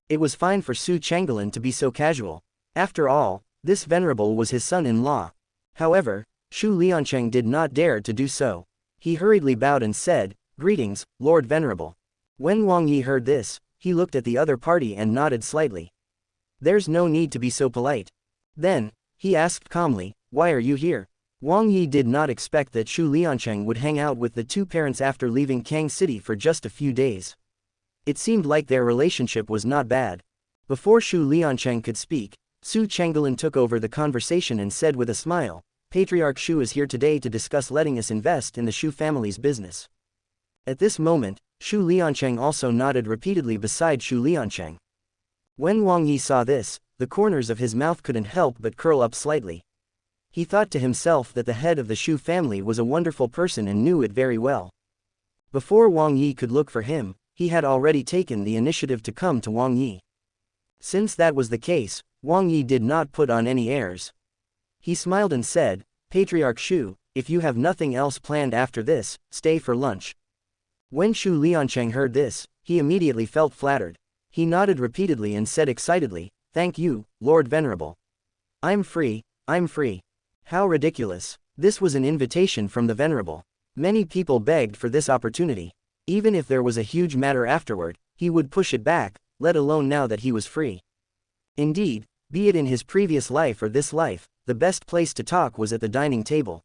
It was fine for Su Changgelin to be so casual. After all, this venerable was his son-in-law. However, Shu Liancheng did not dare to do so. He hurriedly bowed and said, "Greetings, Lord Venerable." When Wang Yi heard this, he looked at the other party and nodded slightly. "There's no need to be so polite." Then, he asked calmly, "Why are you here?" Wang Yi did not expect that Shu Liancheng would hang out with the two parents after leaving Kang City for just a few days. It seemed like their relationship was not bad. Before Shu Liancheng could speak, Su Changgelin took over the conversation and said with a smile, "Patriarch Shu is here today to discuss letting us invest in the Shu family's business." At this moment, Shu Liancheng also nodded repeatedly beside Shu Liancheng. When Wang Yi saw this, the corners of his mouth couldn't help but curl up slightly. He thought to himself that the head of the Shu family was a wonderful person and knew it very well. Before Wang Yi could look for him, he had already taken the initiative to come to Wang Yi. Since that was the case, Wang Yi did not put on any airs. He smiled and said, "Patriarch Shu, if you have nothing else planned after this, stay for lunch." When Shu Liancheng heard this, he immediately felt flattered. He nodded repeatedly and said excitedly, "Thank you, Lord Venerable. I'm free, I'm free." How ridiculous. This was an invitation from the Venerable. Many people begged for this opportunity. Even if there was a huge matter afterward, he would push it back, let alone now that he was free. Indeed, be it in his previous life or this life, the best place to talk was at the dining table.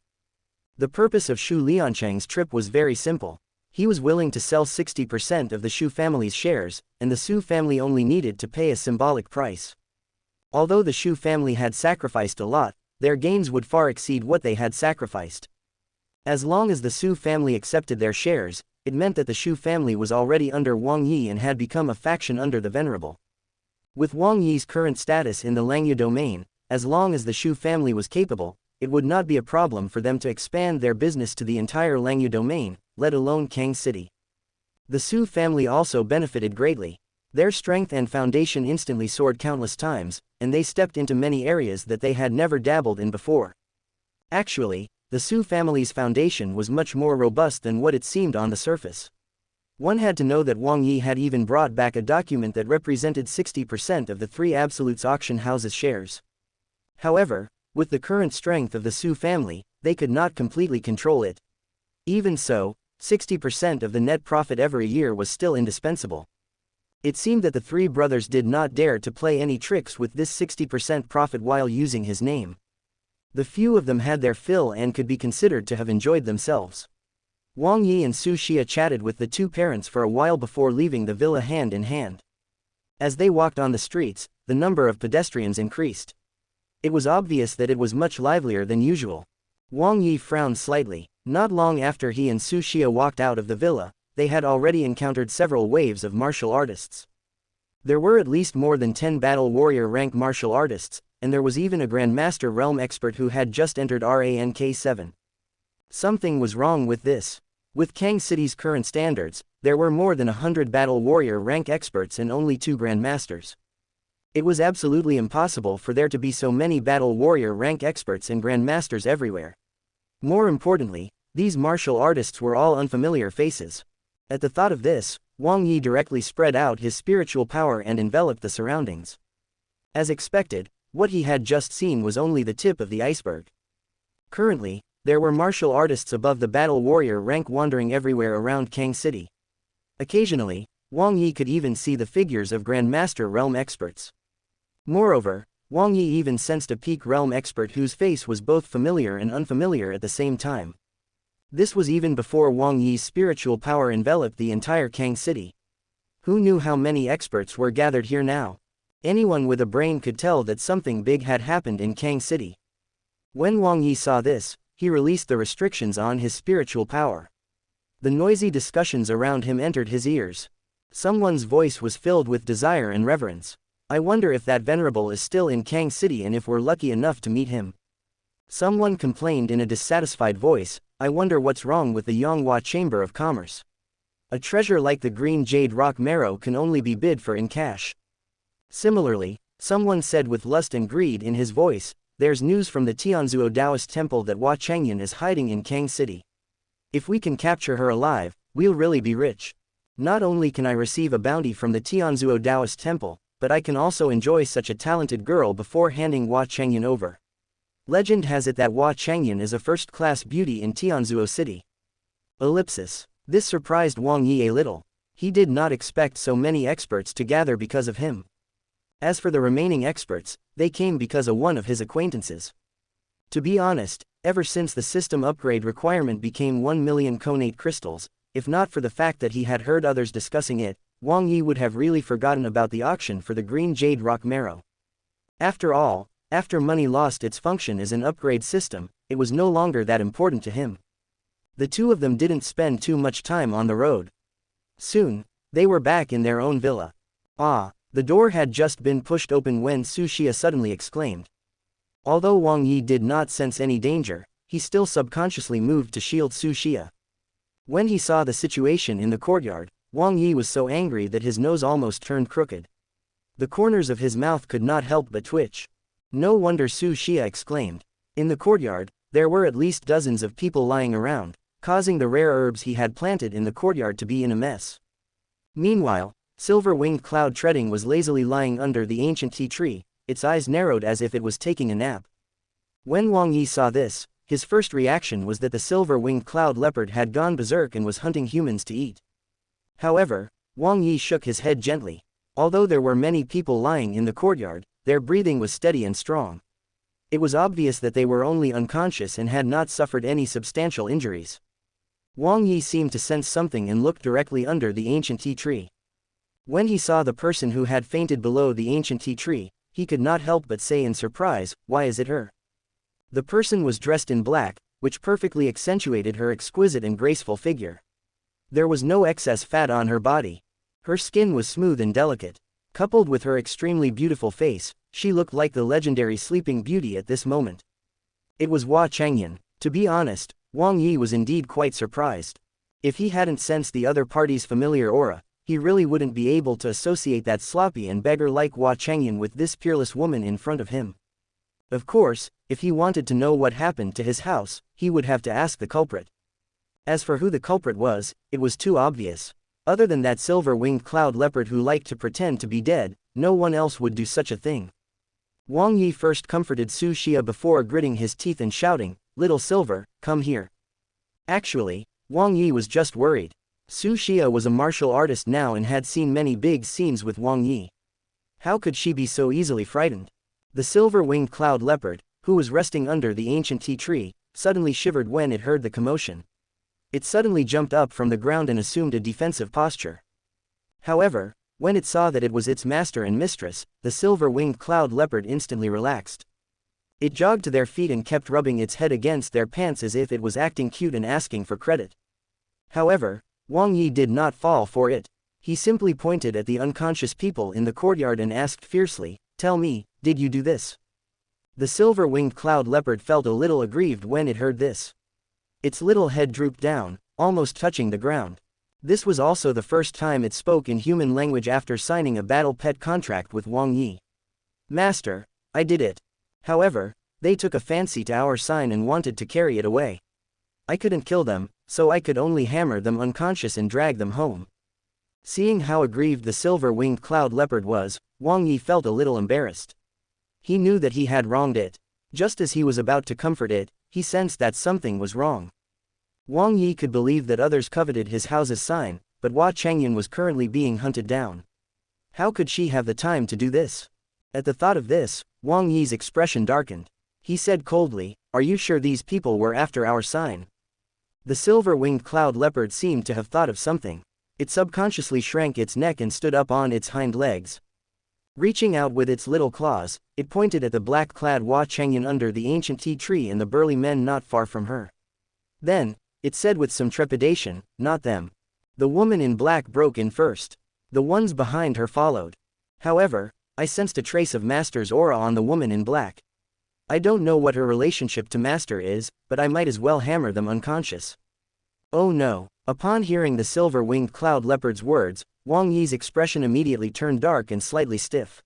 The purpose of Shu Liancheng's trip was very simple. He was willing to sell 60% of the Shu family's shares, and the Su family only needed to pay a symbolic price. Although the Shu family had sacrificed a lot, their gains would far exceed what they had sacrificed. As long as the Su family accepted their shares, it meant that the Shu family was already under Wang Yi and had become a faction under the Venerable. With Wang Yi's current status in the Langya domain, as long as the Shu family was capable, it would not be a problem for them to expand their business to the entire Langya domain, let alone Kang City. The Su family also benefited greatly. Their strength and foundation instantly soared countless times, and they stepped into many areas that they had never dabbled in before. Actually, the Su family's foundation was much more robust than what it seemed on the surface. One had to know that Wang Yi had even brought back a document that represented 60% of the three Absolute's auction house's shares. However, with the current strength of the Su family, they could not completely control it. Even so, 60% of the net profit every year was still indispensable. It seemed that the three brothers did not dare to play any tricks with this 60% profit while using his name. The few of them had their fill and could be considered to have enjoyed themselves. Wang Yi and Su Xia chatted with the two parents for a while before leaving the villa hand in hand. As they walked on the streets, the number of pedestrians increased. It was obvious that it was much livelier than usual. Wang Yi frowned slightly. Not long after he and Su Xia walked out of the villa, they had already encountered several waves of martial artists. There were at least more than 10 battle warrior rank martial artists, and there was even a Grandmaster realm expert who had just entered Rank 7. Something was wrong with this. With Kang City's current standards, there were more than 100 battle warrior rank experts and only 2 Grandmasters. It was absolutely impossible for there to be so many battle warrior rank experts and Grandmasters everywhere. More importantly, these martial artists were all unfamiliar faces. At the thought of this, Wang Yi directly spread out his spiritual power and enveloped the surroundings. As expected, what he had just seen was only the tip of the iceberg. Currently, there were martial artists above the battle warrior rank wandering everywhere around Kang City. Occasionally, Wang Yi could even see the figures of Grandmaster realm experts. Moreover, Wang Yi even sensed a peak realm expert whose face was both familiar and unfamiliar at the same time. This was even before Wang Yi's spiritual power enveloped the entire Kang City. Who knew how many experts were gathered here now? Anyone with a brain could tell that something big had happened in Kang City. When Wang Yi saw this, he released the restrictions on his spiritual power. The noisy discussions around him entered his ears. Someone's voice was filled with desire and reverence. I wonder if that venerable is still in Kang City and if we're lucky enough to meet him. Someone complained in a dissatisfied voice, I wonder what's wrong with the Yonghua Chamber of Commerce. A treasure like the green jade rock marrow can only be bid for in cash. Similarly, someone said with lust and greed in his voice, there's news from the Tianzuo Taoist temple that Hua Changyan is hiding in Kang City. If we can capture her alive, we'll really be rich. Not only can I receive a bounty from the Tianzuo Taoist temple, but I can also enjoy such a talented girl before handing Hua Changyan over. Legend has it that Hua Changyan is a first-class beauty in Tianzuo City. Ellipsis. This surprised Wang Yi a little. He did not expect so many experts to gather because of him. As for the remaining experts, they came because of one of his acquaintances. To be honest, ever since the system upgrade requirement became 1 million conate crystals, if not for the fact that he had heard others discussing it, Wang Yi would have really forgotten about the auction for the green jade rock marrow. After all, after money lost its function as an upgrade system, it was no longer that important to him. The two of them didn't spend too much time on the road. Soon, they were back in their own villa. Ah, the door had just been pushed open when Su Xia suddenly exclaimed. Although Wang Yi did not sense any danger, he still subconsciously moved to shield Su Xia. When he saw the situation in the courtyard, Wang Yi was so angry that his nose almost turned crooked. The corners of his mouth could not help but twitch. No wonder Su Xia exclaimed. In the courtyard, there were at least dozens of people lying around, causing the rare herbs he had planted in the courtyard to be in a mess. Meanwhile, Silver-Winged Cloud Treading was lazily lying under the ancient tea tree, its eyes narrowed as if it was taking a nap. When Wang Yi saw this, his first reaction was that the Silver-Winged Cloud Leopard had gone berserk and was hunting humans to eat. However, Wang Yi shook his head gently. Although there were many people lying in the courtyard, their breathing was steady and strong. It was obvious that they were only unconscious and had not suffered any substantial injuries. Wang Yi seemed to sense something and looked directly under the ancient tea tree. When he saw the person who had fainted below the ancient tea tree, he could not help but say in surprise, "Why is it her?" The person was dressed in black, which perfectly accentuated her exquisite and graceful figure. There was no excess fat on her body. Her skin was smooth and delicate. Coupled with her extremely beautiful face, she looked like the legendary Sleeping Beauty at this moment. It was Hua Changyan. To be honest, Wang Yi was indeed quite surprised. If he hadn't sensed the other party's familiar aura, he really wouldn't be able to associate that sloppy and beggar-like Hua Changyan with this peerless woman in front of him. Of course, if he wanted to know what happened to his house, he would have to ask the culprit. As for who the culprit was, it was too obvious. Other than that silver-winged cloud leopard who liked to pretend to be dead, no one else would do such a thing. Wang Yi first comforted Su Xia before gritting his teeth and shouting, "Little Silver, come here." Actually, Wang Yi was just worried. Su Xia was a martial artist now and had seen many big scenes with Wang Yi. How could she be so easily frightened? The silver-winged cloud leopard, who was resting under the ancient tea tree, suddenly shivered when it heard the commotion. It suddenly jumped up from the ground and assumed a defensive posture. However, when it saw that it was its master and mistress, the silver-winged cloud leopard instantly relaxed. It jogged to their feet and kept rubbing its head against their pants as if it was acting cute and asking for credit. However, Wang Yi did not fall for it. He simply pointed at the unconscious people in the courtyard and asked fiercely, "Tell me, did you do this?" The silver-winged cloud leopard felt a little aggrieved when it heard this. Its little head drooped down, almost touching the ground. This was also the first time it spoke in human language after signing a battle pet contract with Wang Yi. "Master, I did it. However, they took a fancy to our sign and wanted to carry it away. I couldn't kill them, so I could only hammer them unconscious and drag them home." Seeing how aggrieved the silver-winged cloud leopard was, Wang Yi felt a little embarrassed. He knew that he had wronged it. Just as he was about to comfort it, he sensed that something was wrong. Wang Yi could believe that others coveted his house's sign, but Hua Changyan was currently being hunted down. How could she have the time to do this? At the thought of this, Wang Yi's expression darkened. He said coldly, "Are you sure these people were after our sign?" The silver-winged cloud leopard seemed to have thought of something. It subconsciously shrank its neck and stood up on its hind legs. Reaching out with its little claws, it pointed at the black-clad Hua Changyan under the ancient tea tree and the burly men not far from her. Then, it said with some trepidation, "Not them." The woman in black broke in first. The ones behind her followed. However, I sensed a trace of Master's aura on the woman in black. I don't know what her relationship to Master is, but I might as well hammer them unconscious. Oh no. Upon hearing the silver-winged cloud leopard's words, Wang Yi's expression immediately turned dark and slightly stiff.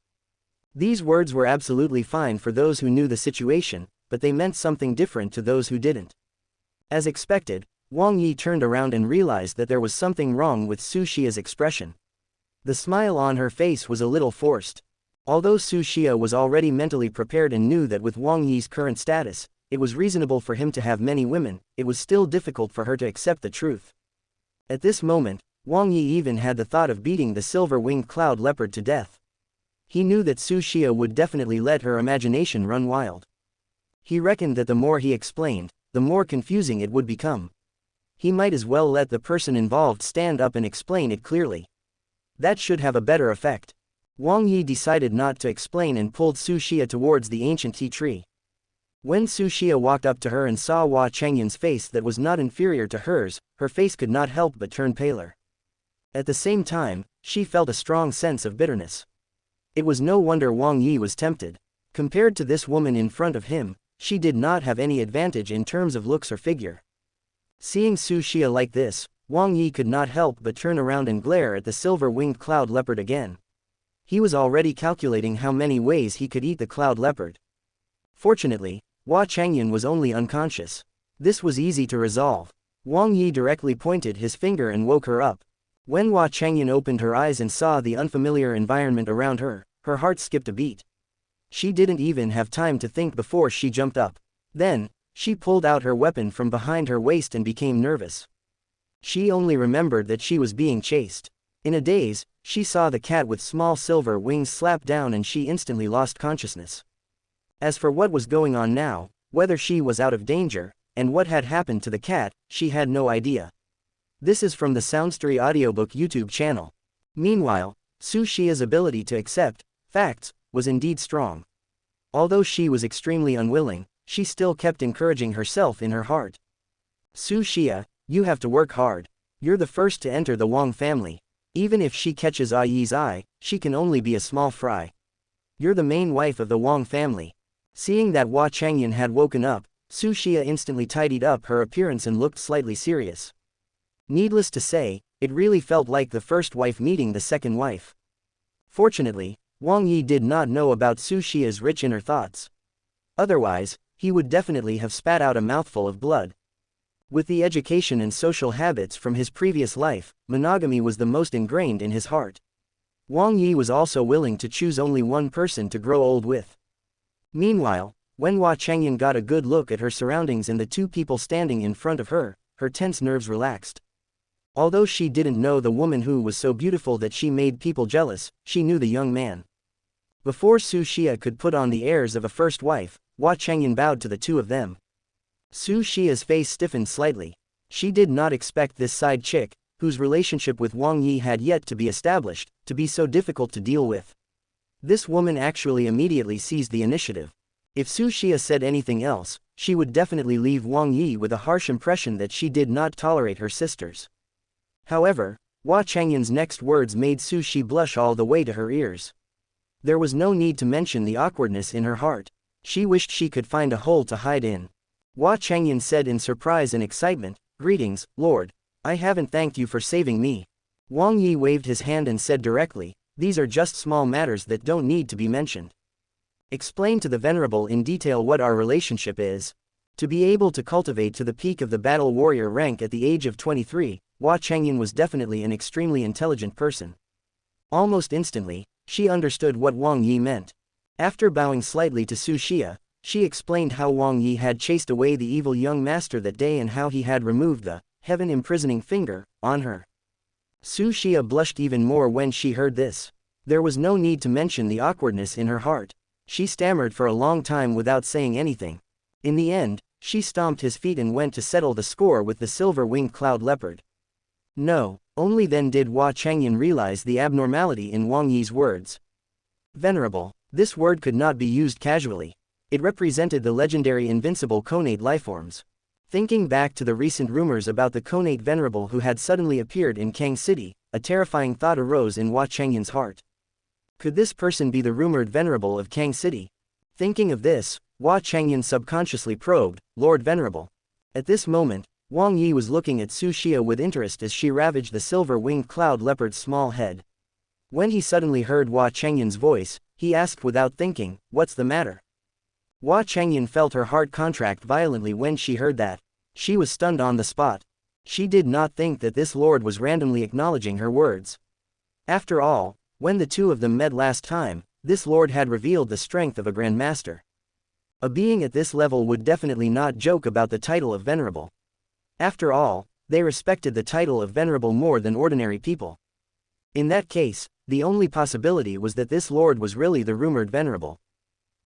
These words were absolutely fine for those who knew the situation, but they meant something different to those who didn't. As expected, Wang Yi turned around and realized that there was something wrong with Su Xia's expression. The smile on her face was a little forced. Although Su Xia was already mentally prepared and knew that with Wang Yi's current status, it was reasonable for him to have many women, it was still difficult for her to accept the truth. At this moment, Wang Yi even had the thought of beating the silver-winged cloud leopard to death. He knew that Su Xia would definitely let her imagination run wild. He reckoned that the more he explained, the more confusing it would become. He might as well let the person involved stand up and explain it clearly. That should have a better effect. Wang Yi decided not to explain and pulled Su Xia towards the ancient tea tree. When Su Xia walked up to her and saw Hua Changyan's face that was not inferior to hers, her face could not help but turn paler. At the same time, she felt a strong sense of bitterness. It was no wonder Wang Yi was tempted. Compared to this woman in front of him, she did not have any advantage in terms of looks or figure. Seeing Su Xia like this, Wang Yi could not help but turn around and glare at the silver-winged cloud leopard again. He was already calculating how many ways he could eat the cloud leopard. Fortunately, Hua Changyan was only unconscious. This was easy to resolve. Wang Yi directly pointed his finger and woke her up. When Hua Changyan opened her eyes and saw the unfamiliar environment around her, her heart skipped a beat. She didn't even have time to think before she jumped up. Then, she pulled out her weapon from behind her waist and became nervous. She only remembered that she was being chased. In a daze, she saw the cat with small silver wings slap down and she instantly lost consciousness. As for what was going on now, whether she was out of danger, and what had happened to the cat, she had no idea. This is from the SoundStories Audiobook YouTube channel. Meanwhile, Su Xia's ability to accept facts was indeed strong. Although she was extremely unwilling, she still kept encouraging herself in her heart. Su Xia, you have to work hard. You're the first to enter the Wang family. Even if she catches Ah Yi's eye, she can only be a small fry. You're the main wife of the Wang family. Seeing that Hua Changyan had woken up, Su Xia instantly tidied up her appearance and looked slightly serious. Needless to say, it really felt like the first wife meeting the second wife. Fortunately, Wang Yi did not know about Su Xia's rich inner thoughts. Otherwise, he would definitely have spat out a mouthful of blood. With the education and social habits from his previous life, monogamy was the most ingrained in his heart. Wang Yi was also willing to choose only one person to grow old with. Meanwhile, when Hua Changyan got a good look at her surroundings and the two people standing in front of her, her tense nerves relaxed. Although she didn't know the woman who was so beautiful that she made people jealous, she knew the young man. Before Su Xia could put on the airs of a first wife, Hua Changyan bowed to the two of them. Su Xia's face stiffened slightly. She did not expect this side chick, whose relationship with Wang Yi had yet to be established, to be so difficult to deal with. This woman actually immediately seized the initiative. If Su Xia said anything else, she would definitely leave Wang Yi with a harsh impression that she did not tolerate her sisters. However, Hua Changyan's next words made Su Xia blush all the way to her ears. There was no need to mention the awkwardness in her heart. She wished she could find a hole to hide in. Hua Changyan said in surprise and excitement, "Greetings, Lord. I haven't thanked you for saving me." Wang Yi waved his hand and said directly, "These are just small matters that don't need to be mentioned. Explain to the Venerable in detail what our relationship is." To be able to cultivate to the peak of the battle warrior rank at the age of 23, Hua Changyan was definitely an extremely intelligent person. Almost instantly, she understood what Wang Yi meant. After bowing slightly to Su Xia, she explained how Wang Yi had chased away the evil young master that day and how he had removed the heaven-imprisoning finger on her. Su Xia blushed even more when she heard this. There was no need to mention the awkwardness in her heart. She stammered for a long time without saying anything. In the end, she stomped his feet and went to settle the score with the silver-winged cloud leopard. No, only then did Hua Changyan realize the abnormality in Wang Yi's words. Venerable. This word could not be used casually. It represented the legendary invincible connate lifeforms. Thinking back to the recent rumors about the connate venerable who had suddenly appeared in Kang City, a terrifying thought arose in Hua Chengyan's heart. Could this person be the rumored Venerable of Kang City? Thinking of this, Hua Chengyan subconsciously probed, Lord Venerable. At this moment, Wang Yi was looking at Su Xia with interest as she ravaged the silver-winged cloud leopard's small head. When he suddenly heard Hua Chengyan's voice, he asked without thinking, "What's the matter?" Hua Chengyan felt her heart contract violently when she heard that. She was stunned on the spot. She did not think that this lord was randomly acknowledging her words. After all, when the two of them met last time, this lord had revealed the strength of a grandmaster. A being at this level would definitely not joke about the title of Venerable. After all, they respected the title of Venerable more than ordinary people. In that case, the only possibility was that this lord was really the rumored Venerable.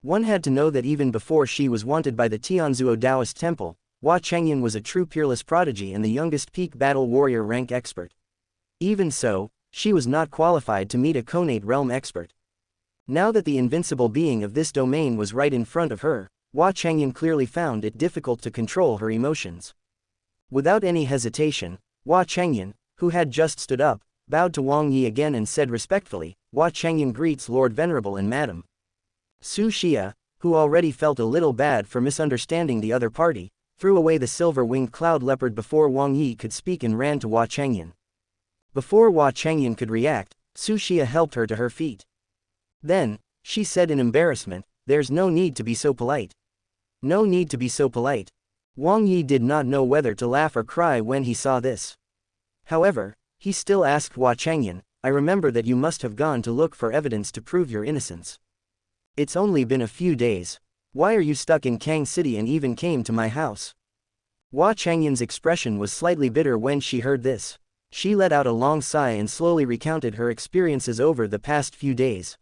One had to know that even before she was wanted by the Tianzuo Taoist Temple, Hua Chengyan was a true peerless prodigy and the youngest peak battle warrior rank expert. Even so, she was not qualified to meet a Conate realm expert. Now that the invincible being of this domain was right in front of her, Hua Chengyan clearly found it difficult to control her emotions. Without any hesitation, Hua Chengyan, who had just stood up, bowed to Wang Yi again and said respectfully, "Hua Chengyan greets Lord Venerable and Madam." Su Xia, who already felt a little bad for misunderstanding the other party, threw away the silver-winged cloud leopard before Wang Yi could speak and ran to Hua Chengyan. Before Hua Chengyan could react, Su Xia helped her to her feet. Then, she said in embarrassment, "There's no need to be so polite." No need to be so polite. Wang Yi did not know whether to laugh or cry when he saw this. However, he still asked Hua Chengyan, "I remember that you must have gone to look for evidence to prove your innocence. It's only been a few days. Why are you stuck in Kang City and even came to my house?" Hua Chengyan's expression was slightly bitter when she heard this. She let out a long sigh and slowly recounted her experiences over the past few days.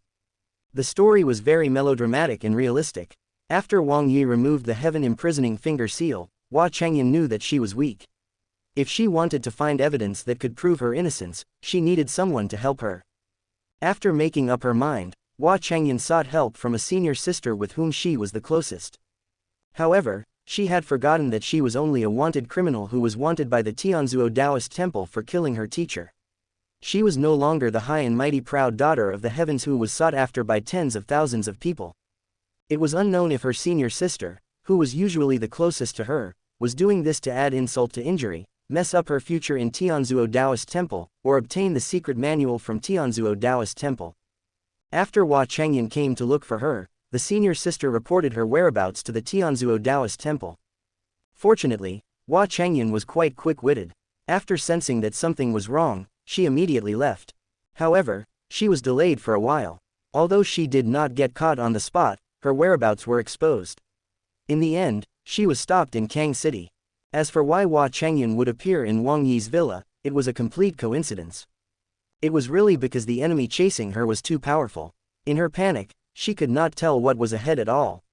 The story was very melodramatic and realistic. After Wang Yi removed the heaven-imprisoning finger seal, Hua Chengyan knew that she was weak. If she wanted to find evidence that could prove her innocence, she needed someone to help her. After making up her mind, Hua Chengyan sought help from a senior sister with whom she was the closest. However, she had forgotten that she was only a wanted criminal who was wanted by the Tianzuo Taoist Temple for killing her teacher. She was no longer the high and mighty proud daughter of the heavens who was sought after by tens of thousands of people. It was unknown if her senior sister, who was usually the closest to her, was doing this to add insult to injury, mess up her future in Tianzuo Taoist Temple, or obtain the secret manual from Tianzuo Taoist Temple. After Hua Chengyan came to look for her, the senior sister reported her whereabouts to the Tianzuo Taoist Temple. Fortunately, Hua Chengyan was quite quick-witted. After sensing that something was wrong, she immediately left. However, she was delayed for a while. Although she did not get caught on the spot, her whereabouts were exposed. In the end, she was stopped in Kang City. As for why Hua Chengyan would appear in Wang Yi's villa, it was a complete coincidence. It was really because the enemy chasing her was too powerful. In her panic, she could not tell what was ahead at all.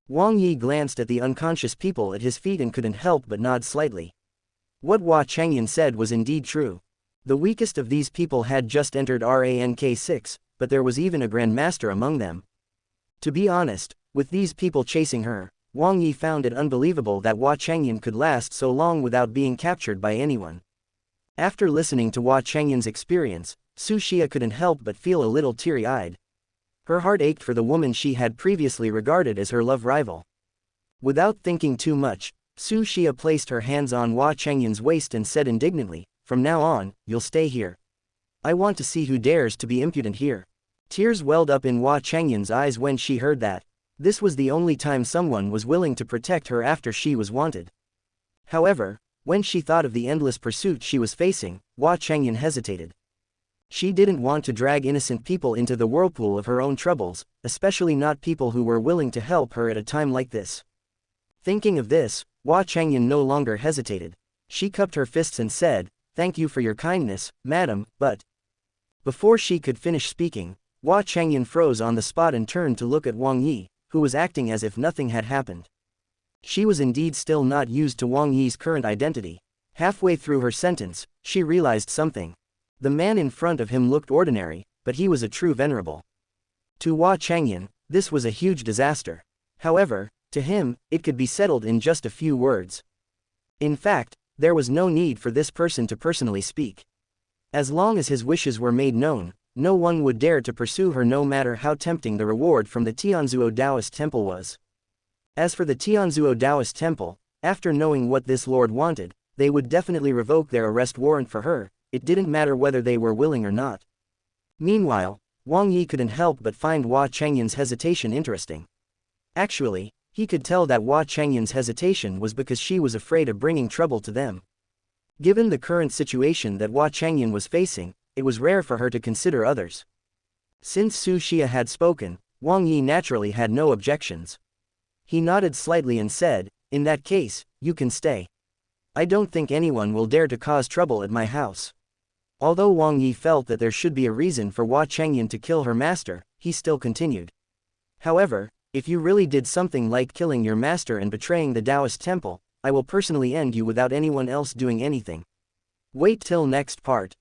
Wang Yi glanced at the unconscious people at his feet and couldn't help but nod slightly. What Hua Chengyan said was indeed true. The weakest of these people had just entered rank 6, but there was even a grandmaster among them. To be honest, with these people chasing her, Wang Yi found it unbelievable that Hua Chengyan could last so long without being captured by anyone. After listening to Hua Chengyan's experience, Su Xia couldn't help but feel a little teary-eyed. Her heart ached for the woman she had previously regarded as her love rival. Without thinking too much, Su Xia placed her hands on Hua Chengyan's waist and said indignantly, "From now on, you'll stay here. I want to see who dares to be impudent here." Tears welled up in Hua Chengyan's eyes when she heard that. This was the only time someone was willing to protect her after she was wanted. However, when she thought of the endless pursuit she was facing, Hua Chengyan hesitated. She didn't want to drag innocent people into the whirlpool of her own troubles, especially not people who were willing to help her at a time like this. Thinking of this, Hua Chengyan no longer hesitated. She cupped her fists and said, "Thank you for your kindness, madam, but..." Before she could finish speaking, Hua Chengyan froze on the spot and turned to look at Wang Yi, who was acting as if nothing had happened. She was indeed still not used to Wang Yi's current identity. Halfway through her sentence, she realized something. The man in front of him looked ordinary, but he was a true venerable. To Hua Chengyan, this was a huge disaster. However, to him, it could be settled in just a few words. In fact, there was no need for this person to personally speak. As long as his wishes were made known, no one would dare to pursue her no matter how tempting the reward from the Tianzuo Taoist temple was. As for the Tianzuo Taoist temple, after knowing what this lord wanted, they would definitely revoke their arrest warrant for her, it didn't matter whether they were willing or not. Meanwhile, Wang Yi couldn't help but find Hua Chengyan's hesitation interesting. Actually, he could tell that Hua Chengyan's hesitation was because she was afraid of bringing trouble to them. Given the current situation that Hua Chengyan was facing, it was rare for her to consider others. Since Su Xia had spoken, Wang Yi naturally had no objections. He nodded slightly and said, "In that case, you can stay. I don't think anyone will dare to cause trouble at my house." Although Wang Yi felt that there should be a reason for Hua Chengyan to kill her master, he still continued. "However, if you really did something like killing your master and betraying the Taoist temple, I will personally end you without anyone else doing anything." Wait till next part.